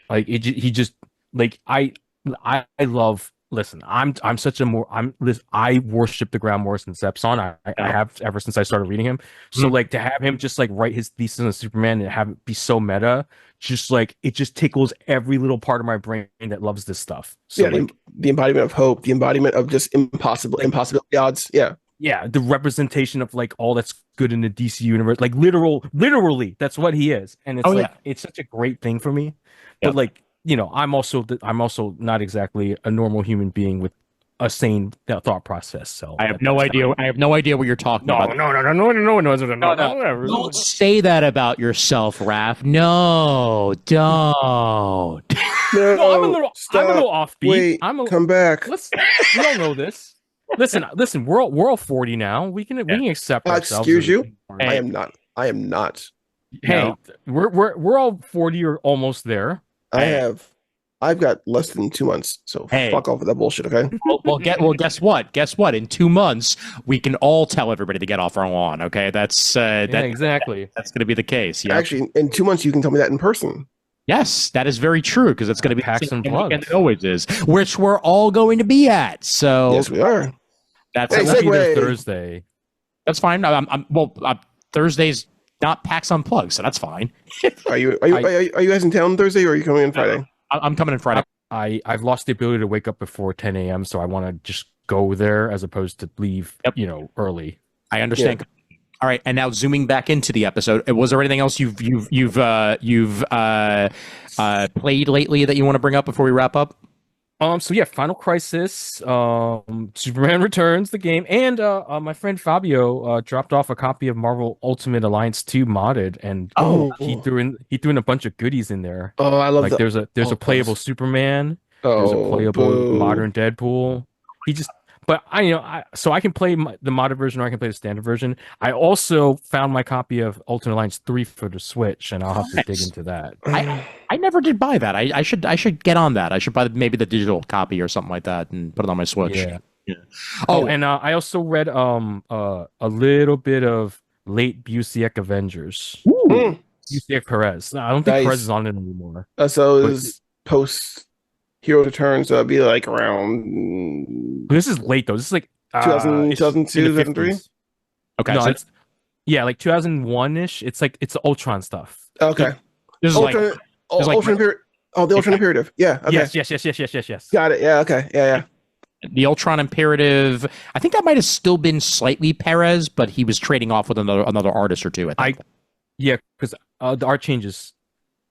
Speaker 2: Like he just like I love. Listen, I worship the Grant Morrison Sepson. I have ever since I started reading him. So like to have him just like write his thesis on Superman and have it be so meta, just like it just tickles every little part of my brain that loves this stuff. So
Speaker 3: yeah,
Speaker 2: like,
Speaker 3: the embodiment of hope, the embodiment of just impossibility odds. Yeah.
Speaker 2: Yeah, the representation of like all that's good in the DC universe, like literally, that's what he is, and it's it's such a great thing for me. But like, you know, I'm also not exactly a normal human being with a sane thought process. So
Speaker 1: I have no idea. I have no idea what you're talking about.
Speaker 2: No.
Speaker 1: Don't say that about yourself, Raph. No, don't.
Speaker 2: No, I'm a little offbeat.
Speaker 3: Wait, come back.
Speaker 2: We all know this. Listen. We're all 40 now. We can accept ourselves.
Speaker 3: Excuse you.
Speaker 1: Hey.
Speaker 3: I am not.
Speaker 2: Hey, we're all 40 or almost there.
Speaker 3: I've got less than 2 months, so fuck off with that bullshit, okay?
Speaker 1: Well, guess what? Guess what? In 2 months, we can all tell everybody to get off our lawn. Okay, that's
Speaker 2: exactly.
Speaker 1: That's going to be the case. Yeah.
Speaker 3: Actually, in 2 months, you can tell me that in person.
Speaker 1: Yes, that is very true because it's going to be
Speaker 2: Packs and
Speaker 1: weekend
Speaker 2: plugs.
Speaker 1: it always is, which we're all going to be at. So
Speaker 3: Yes, we are.
Speaker 1: that's
Speaker 3: Hey,
Speaker 2: I'll be there
Speaker 3: segue.
Speaker 2: Thursday.
Speaker 1: that's fine. Thursday's not PAX Unplugged, so that's fine.
Speaker 3: Are you guys in town Thursday, or are you coming in Friday?
Speaker 1: I'm coming in Friday.
Speaker 2: I've lost the ability to wake up before 10 a.m., so I want to just go there as opposed to leave, early.
Speaker 1: I understand.
Speaker 3: Yeah.
Speaker 1: All right, and now zooming back into the episode, was there anything else you've played lately that you want to bring up before we wrap up?
Speaker 2: So yeah, Final Crisis, Superman Returns, the game, and my friend Fabio dropped off a copy of Marvel Ultimate Alliance 2 modded, and he threw in a bunch of goodies in there.
Speaker 3: Oh, I love
Speaker 2: like
Speaker 3: that.
Speaker 2: there's a playable Superman, there's a playable modern Deadpool. But so I can play the modded version or I can play the standard version. I also found my copy of Ultimate Alliance 3 for the Switch, and I'll have to dig into that.
Speaker 1: I never did buy that. I should get on that. I should buy maybe the digital copy or something like that and put it on my Switch.
Speaker 2: Yeah.
Speaker 1: Oh,
Speaker 2: and I also read a little bit of late Busiek Avengers. Busiek Perez. No, I don't think Perez is on it anymore.
Speaker 3: So it's post Hero Returns, so it'd be like around.
Speaker 2: This is late though. This is like
Speaker 3: 2002, 2003.
Speaker 2: Okay, no, it's like 2001-ish. It's Ultron stuff.
Speaker 3: Okay,
Speaker 1: this is
Speaker 3: Ultron period. Oh, the Ultron Imperative. Yeah. Okay.
Speaker 2: Yes.
Speaker 3: Got it. Yeah. Okay. Yeah.
Speaker 1: The Ultron Imperative. I think that might have still been slightly Perez, but he was trading off with another artist or two.
Speaker 2: Yeah, because the art changes.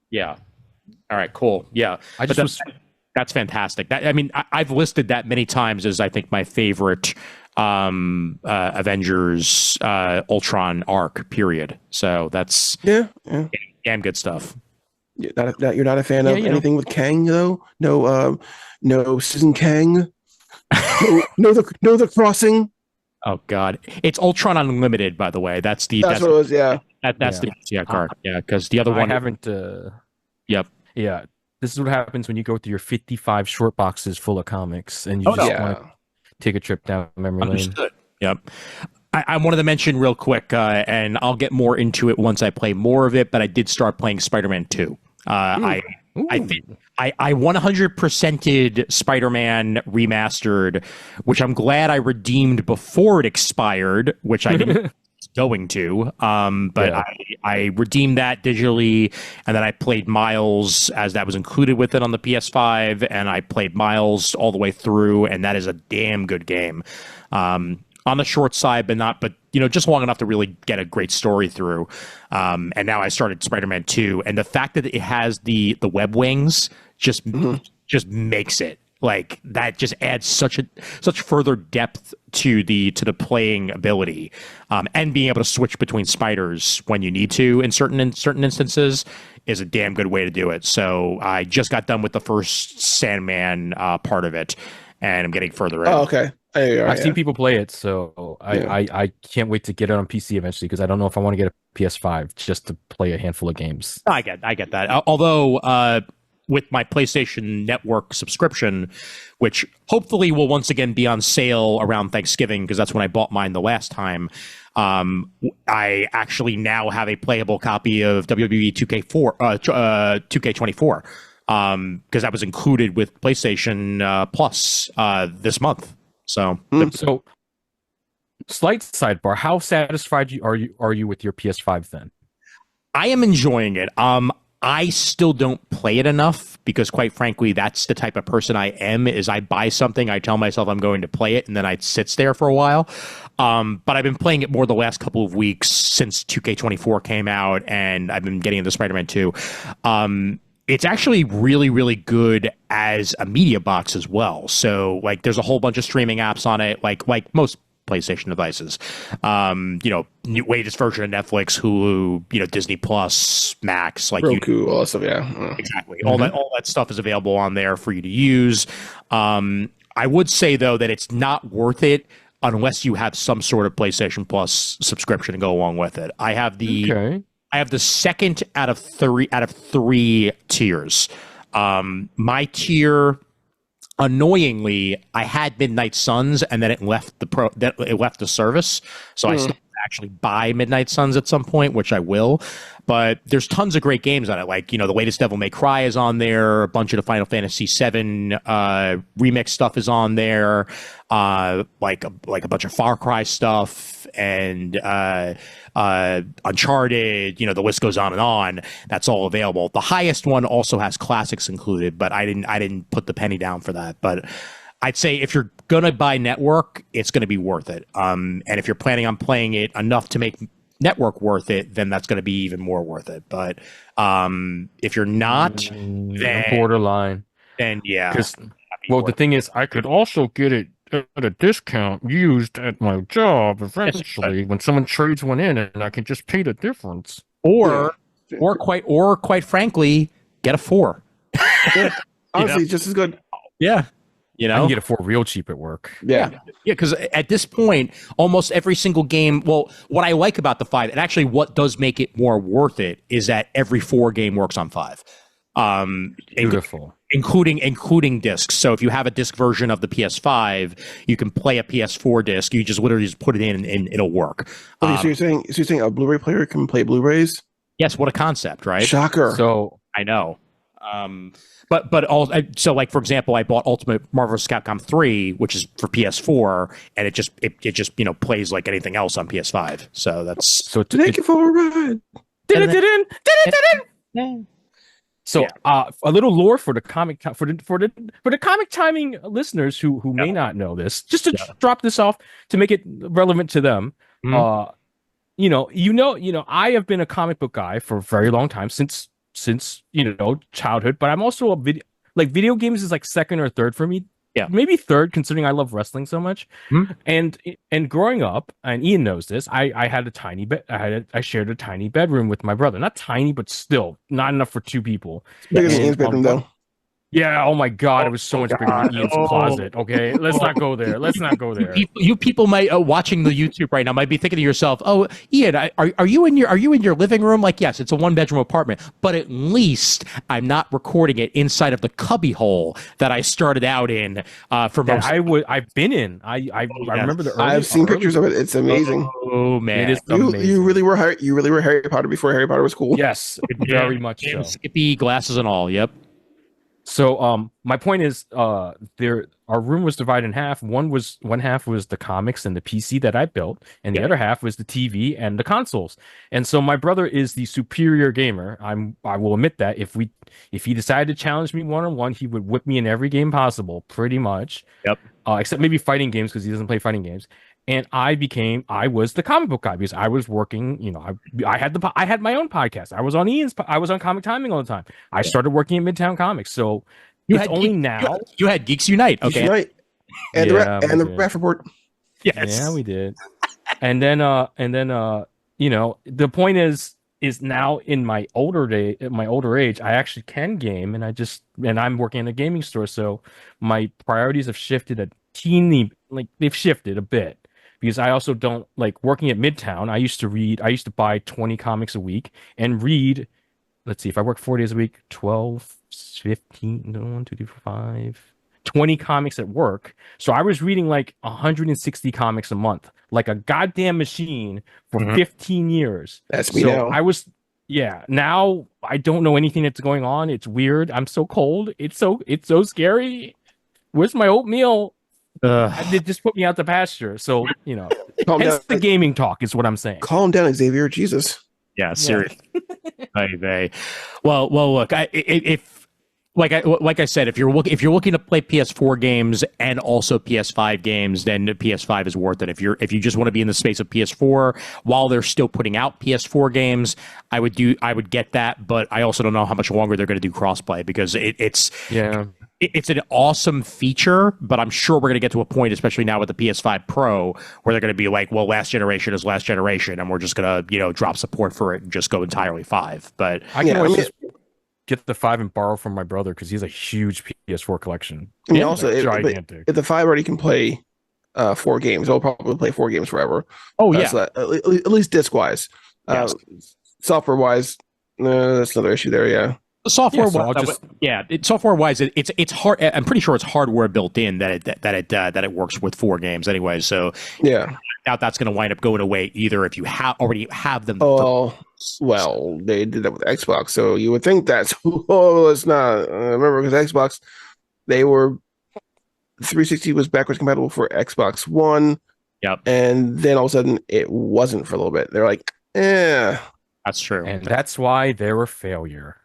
Speaker 1: Yeah. All right. Cool. Yeah. That's fantastic. I've listed that many times as I think my favorite Avengers Ultron arc. Period. So that's damn good stuff.
Speaker 3: You're not a fan of anything with Kang though? No, Susan Kang. no, the Crossing.
Speaker 1: Oh God, it's Ultron Unlimited, by the way. That's
Speaker 3: what it was. Yeah,
Speaker 1: that's the card. Yeah, because the other one
Speaker 2: I haven't.
Speaker 1: Yep.
Speaker 2: Yeah, this is what happens when you go through your 55 short boxes full of comics, and you take a trip down memory lane.
Speaker 1: Understood. Yep. I wanted to mention real quick, and I'll get more into it once I play more of it, but I did start playing Spider-Man 2. I 100%ed Spider-Man Remastered, which I'm glad I redeemed before it expired, which I didn't going to. But yeah. I redeemed that digitally, and then I played Miles as that was included with it on the PS5, and I played Miles all the way through, and that is a damn good game. On the short side, but just long enough to really get a great story through. And now I started Spider-Man 2, and the fact that it has the web wings just makes it like that. Just adds such further depth to the playing ability, and being able to switch between spiders when you need to in certain instances is a damn good way to do it. So I just got done with the first Sandman part of it, and I'm getting further in.
Speaker 3: Oh, okay.
Speaker 2: I've seen people play it, so I can't wait to get it on PC eventually, because I don't know if I want to get a PS5 just to play a handful of games.
Speaker 1: I get that. Although with my PlayStation Network subscription, which hopefully will once again be on sale around Thanksgiving, because that's when I bought mine the last time, I actually now have a playable copy of WWE 2K24, because that was included with PlayStation Plus this month. So
Speaker 2: slight sidebar: how satisfied are you with your PS5 then?
Speaker 1: I am enjoying it. I still don't play it enough, because quite frankly, that's the type of person I am. Is I buy something, I tell myself I'm going to play it, and then it sits there for a while. But I've been playing it more the last couple of weeks since 2K24 came out, and I've been getting into Spider-Man 2. It's actually really, really good as a media box as well. So like there's a whole bunch of streaming apps on it, like most PlayStation devices. Latest version of Netflix, Hulu, Disney Plus, Max, like
Speaker 3: Roku, all that stuff, yeah.
Speaker 1: Exactly. All that stuff is available on there for you to use. I would say though that it's not worth it unless you have some sort of PlayStation Plus subscription to go along with it. I have the second out of three tiers. My tier, annoyingly, I had Midnight Suns, and then it left the service. So I still actually buy Midnight Suns at some point, which I will. But there's tons of great games on it. Like, the latest Devil May Cry is on there. A bunch of the Final Fantasy VII remix stuff is on there. Like a bunch of Far Cry stuff and Uncharted. The list goes on and on. That's all available. The highest one also has classics included, but I didn't put the penny down for that. But I'd say if you're gonna buy Network, it's gonna be worth it. And if you're planning on playing it enough to make Network worth it, then that's going to be even more worth it. But if you're not, then
Speaker 2: borderline.
Speaker 1: Then yeah.
Speaker 2: The thing is, I could also get it at a discount used at my job eventually when someone trades one in, and I can just pay the difference.
Speaker 1: Or quite frankly, get a 4.
Speaker 3: Yeah. Honestly, just as good.
Speaker 1: Yeah.
Speaker 2: I can get a 4 real cheap at work.
Speaker 3: Yeah,
Speaker 1: because at this point, almost every single game. Well, what I like about the 5, and actually what does make it more worth it, is that every 4 game works on 5.
Speaker 2: Beautiful,
Speaker 1: including discs. So if you have a disc version of the PS5, you can play a PS4 disc. You just literally just put it in, and it'll work.
Speaker 3: Okay, so you're saying a Blu-ray player can play Blu-rays?
Speaker 1: Yes. What a concept, right?
Speaker 3: Shocker.
Speaker 1: So I know. But also, so like for example, I bought Ultimate Marvel vs. Capcom 3, which is for PS4, and it just plays like anything else on PS5. So that's
Speaker 3: take it for a ride.
Speaker 2: So a little lore for the comic for the comic timing listeners who may not know this, just to drop this off to make it relevant to them. I have been a comic book guy for a very long time, since childhood, but I'm also video games is like second or third for me. Yeah, maybe third, considering I love wrestling so much. And growing up, and Ian knows this, I had a tiny bed. I shared a tiny bedroom with my brother. Not tiny, but still not enough for 2 people.
Speaker 3: It's bigger than Ian's bedroom, though.
Speaker 2: Yeah, oh my god, it was so much bigger than Ian's
Speaker 1: Oh.
Speaker 2: closet. Okay, let's not go there. Let's not go there.
Speaker 1: You people might watching the YouTube right now might be thinking to yourself, "Oh, Ian, are you in your living room?" Like, yes, it's a 1-bedroom apartment, but at least I'm not recording it inside of the cubby hole that I started out in for most.
Speaker 2: I've been in. I remember the.
Speaker 3: I've seen pictures of it. It's amazing.
Speaker 1: Oh man,
Speaker 2: It is
Speaker 3: You
Speaker 2: amazing.
Speaker 3: really were Harry Potter before Harry Potter was cool.
Speaker 2: Yes, very much so.
Speaker 1: Skippy glasses and all. Yep.
Speaker 2: So my point is our room was divided in half. One half was the comics and the PC that I built, and the other half was the TV and the consoles. And so my brother is the superior gamer. I will admit that if he decided to challenge me one-on-one, he would whip me in every game possible, pretty much.
Speaker 1: Yep.
Speaker 2: Except maybe fighting games, because he doesn't play fighting games. And I was the comic book guy, because I was working, I had my own podcast. I was on Comic Timing all the time. I started working at Midtown Comics. So you
Speaker 1: had Geeks Unite. Okay.
Speaker 3: Geeks Unite. And
Speaker 2: Yeah,
Speaker 3: the
Speaker 2: we did.
Speaker 3: Raph report.
Speaker 1: Yes.
Speaker 2: Yeah, we did. and then the point is now in my older age, I actually can game, and I'm working in a gaming store, so my priorities have shifted they've shifted a bit, because I also don't like working at Midtown. I used to buy 20 comics a week and read, let's see, if I work 4 days a week, 12, 15, 1, 2, 3, 4, 5, 20 comics at work. So I was reading like 160 comics a month, like a goddamn machine for 15 years.
Speaker 3: That's me now.
Speaker 2: Now I don't know anything that's going on. It's weird. I'm so cold. It's so scary. Where's my oatmeal? They just put me out the pasture. So,
Speaker 3: Calm
Speaker 2: hence
Speaker 3: down.
Speaker 2: the gaming talk is what I'm saying.
Speaker 3: Calm down, Xavier. Jesus.
Speaker 1: Yeah, seriously. Well, look, like I said, if you're looking to play PS4 games and also PS5 games, then PS5 is worth it. If you just want to be in the space of PS4 while they're still putting out PS4 games, I would get that, but I also don't know how much longer they're going to do crossplay, because it's an awesome feature, but I'm sure we're going to get to a point, especially now with the PS5 Pro, where they're going to be like, well, last generation is last generation, and we're just going to, drop support for it and just go entirely 5. But
Speaker 2: I can always just get the 5 and borrow from my brother, because he's a huge PS4 collection.
Speaker 3: I mean, also,
Speaker 2: gigantic.
Speaker 3: if the 5 already can play 4 games, it'll probably play 4 games forever.
Speaker 1: Oh, yeah.
Speaker 3: So at least disc-wise.
Speaker 1: Yes.
Speaker 3: Software-wise, that's another issue there, yeah.
Speaker 1: Software,
Speaker 2: so
Speaker 1: software wise, it's hard. I'm pretty sure it's hardware built in that it works with 4 games anyway. So
Speaker 3: yeah,
Speaker 1: I doubt that's going to wind up going away either if you already have them.
Speaker 3: Oh, well, they did that with Xbox, so you would think that's it's not. Remember, because Xbox, they were 360 was backwards compatible for Xbox One.
Speaker 1: Yep,
Speaker 3: and then all of a sudden it wasn't for a little bit. They're like,
Speaker 1: that's true,
Speaker 2: and that's why they're a failure.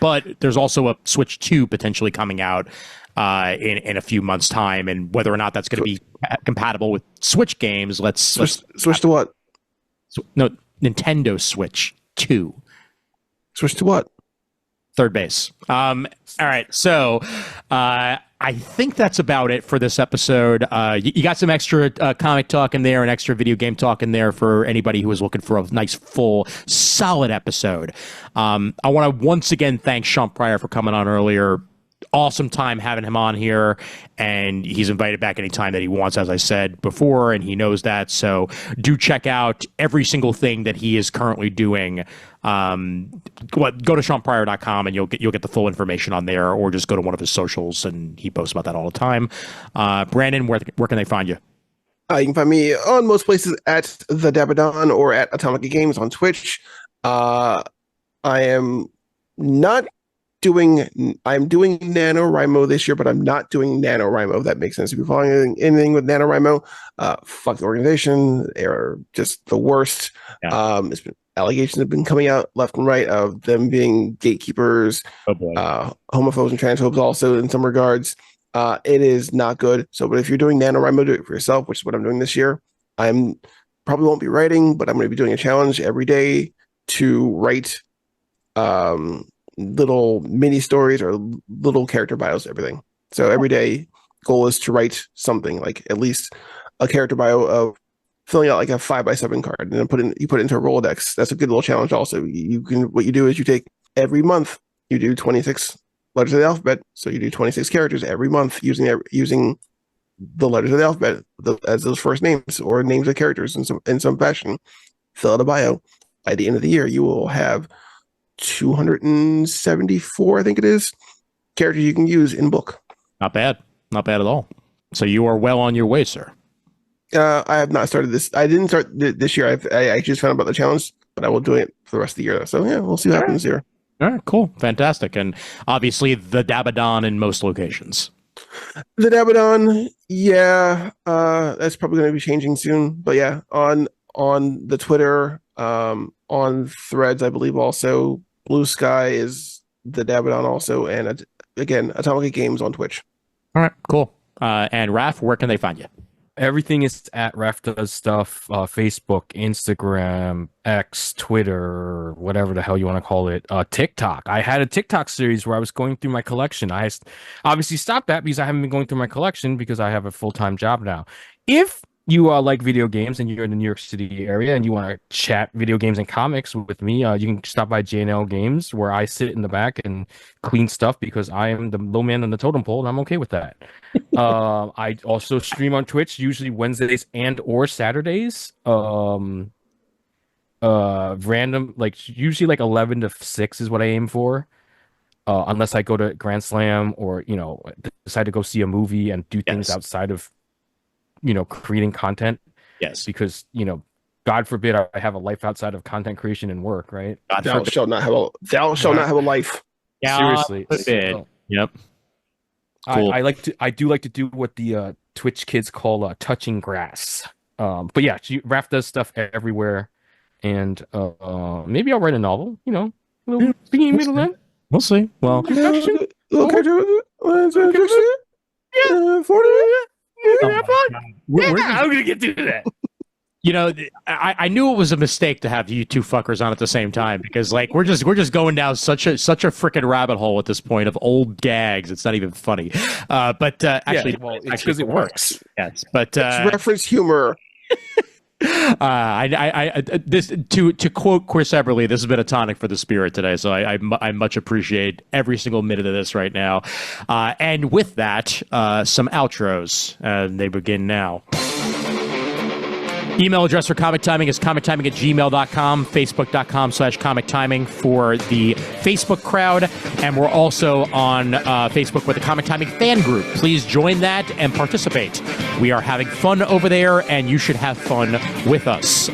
Speaker 1: But there's also a Switch 2 potentially coming out in a few months' time, and whether or not that's going to be compatible with Switch games, let's
Speaker 3: switch to what?
Speaker 1: No, Nintendo Switch 2.
Speaker 3: Switch to what?
Speaker 1: Third base. All right, so I think that's about it for this episode. You got some extra comic talk in there and extra video game talk in there for anybody who is looking for a nice, full, solid episode. I want to once again thank Shawn Pryor for coming on earlier. Awesome time having him on here, and he's invited back anytime that he wants, as I said before, and he knows that. So do check out every single thing that he is currently doing. Go to ShawnPryor.com and you'll get the full information on there, or just go to one of his socials, and he posts about that all the time. Brandon, where can they find you?
Speaker 3: You can find me on most places at the Dabadon or at Atomic Games on Twitch. I'm doing NaNoWriMo this year, but I'm not doing NaNoWriMo. If that makes sense. If you're following anything with NaNoWriMo, fuck the organization. They're just the worst.
Speaker 1: Yeah.
Speaker 3: Allegations have been coming out left and right of them being gatekeepers, homophobes and transphobes also in some regards. It is not good. So, but if you're doing NaNoWriMo, do it for yourself, which is what I'm doing this year. I'm probably won't be writing, but I'm going to be doing a challenge every day to write little mini stories or little character bios, everything. So every day goal is to write something, like at least a character bio of filling out like a 5x7 card, and then put it into a Rolodex. That's a good little challenge. Also, what you do is you take every month, you do 26 letters of the alphabet. So you do 26 characters every month using the letters of the alphabet as those first names or names of characters in some fashion. Fill out a bio. By the end of the year, you will have 274, I think it is, characters you can use in book.
Speaker 1: Not bad. Not bad at all. So you are well on your way, sir.
Speaker 3: I have not started this. I didn't start this year. I actually just found out about the challenge, but I will do it for the rest of the year. So yeah, we'll see what happens here.
Speaker 1: All right, cool. Fantastic. And obviously the Dabadon in most locations.
Speaker 3: The Dabadon, yeah, that's probably going to be changing soon. But yeah, on the Twitter, on Threads, I believe also. Blue Sky is the Dabadon also, and again, Atomic Games on Twitch.
Speaker 1: All right, cool. And Raph, where can they find you?
Speaker 2: Everything is at Raph Does Stuff, Facebook, Instagram, X, Twitter, whatever the hell you want to call it. TikTok. I had a TikTok series where I was going through my collection. I obviously stopped that because I haven't been going through my collection because I have a full-time job now. If you like video games and you're in the New York City area and you want to chat video games and comics with me, you can stop by J&L Games, where I sit in the back and clean stuff because I am the low man on the totem pole and I'm okay with that. I also stream on Twitch, usually Wednesdays and or Saturdays. Random, like usually like 11 to 6 is what I aim for. Unless I go to Grand Slam or, decide to go see a movie and do things outside of creating content.
Speaker 1: Yes.
Speaker 2: Because, God forbid I have a life outside of content creation and work, right?
Speaker 3: Thou shalt not have a life.
Speaker 1: Yeah,
Speaker 2: Seriously.
Speaker 1: forbid. Yep. Cool.
Speaker 2: I do like to do what the Twitch kids call touching grass. But yeah, Raph does stuff everywhere. And maybe I'll write a novel, a little thingy middle then.
Speaker 1: We'll see. Well,
Speaker 2: I'm gonna get to that.
Speaker 1: I knew it was a mistake to have you two fuckers on at the same time because we're just going down such a freaking rabbit hole at this point of old gags. It's not even funny. But actually,
Speaker 2: it's because it works.
Speaker 1: Yes, but
Speaker 3: it's reference humor.
Speaker 1: This to quote Chris Eberly, this has been a tonic for the spirit today, so I much appreciate every single minute of this right now. And with that, some outros, and they begin now. Email address for Comic Timing is comictiming@gmail.com, facebook.com/comictiming for the Facebook crowd. And we're also on Facebook with the Comic Timing fan group. Please join that and participate. We are having fun over there, and you should have fun with us.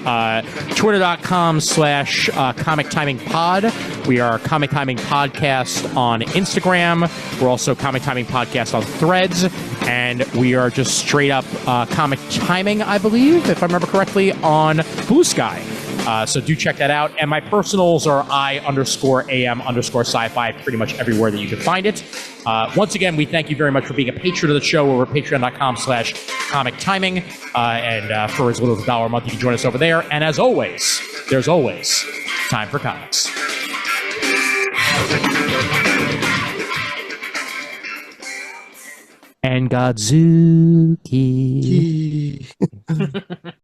Speaker 1: Twitter.com/Comic Timing Pod. We are Comic Timing Podcast on Instagram. We're also Comic Timing Podcast on Threads. And we are just straight up Comic Timing, I believe, if I remember correctly, on Blue Sky. So do check that out. And my personals are I_AM_sci-fi pretty much everywhere that you can find it. Once again, we thank you very much for being a patron of the show over at patreon.com/comic timing. And for as little as $1 a month, you can join us over there. And as always, there's always time for comics. And Godzuki.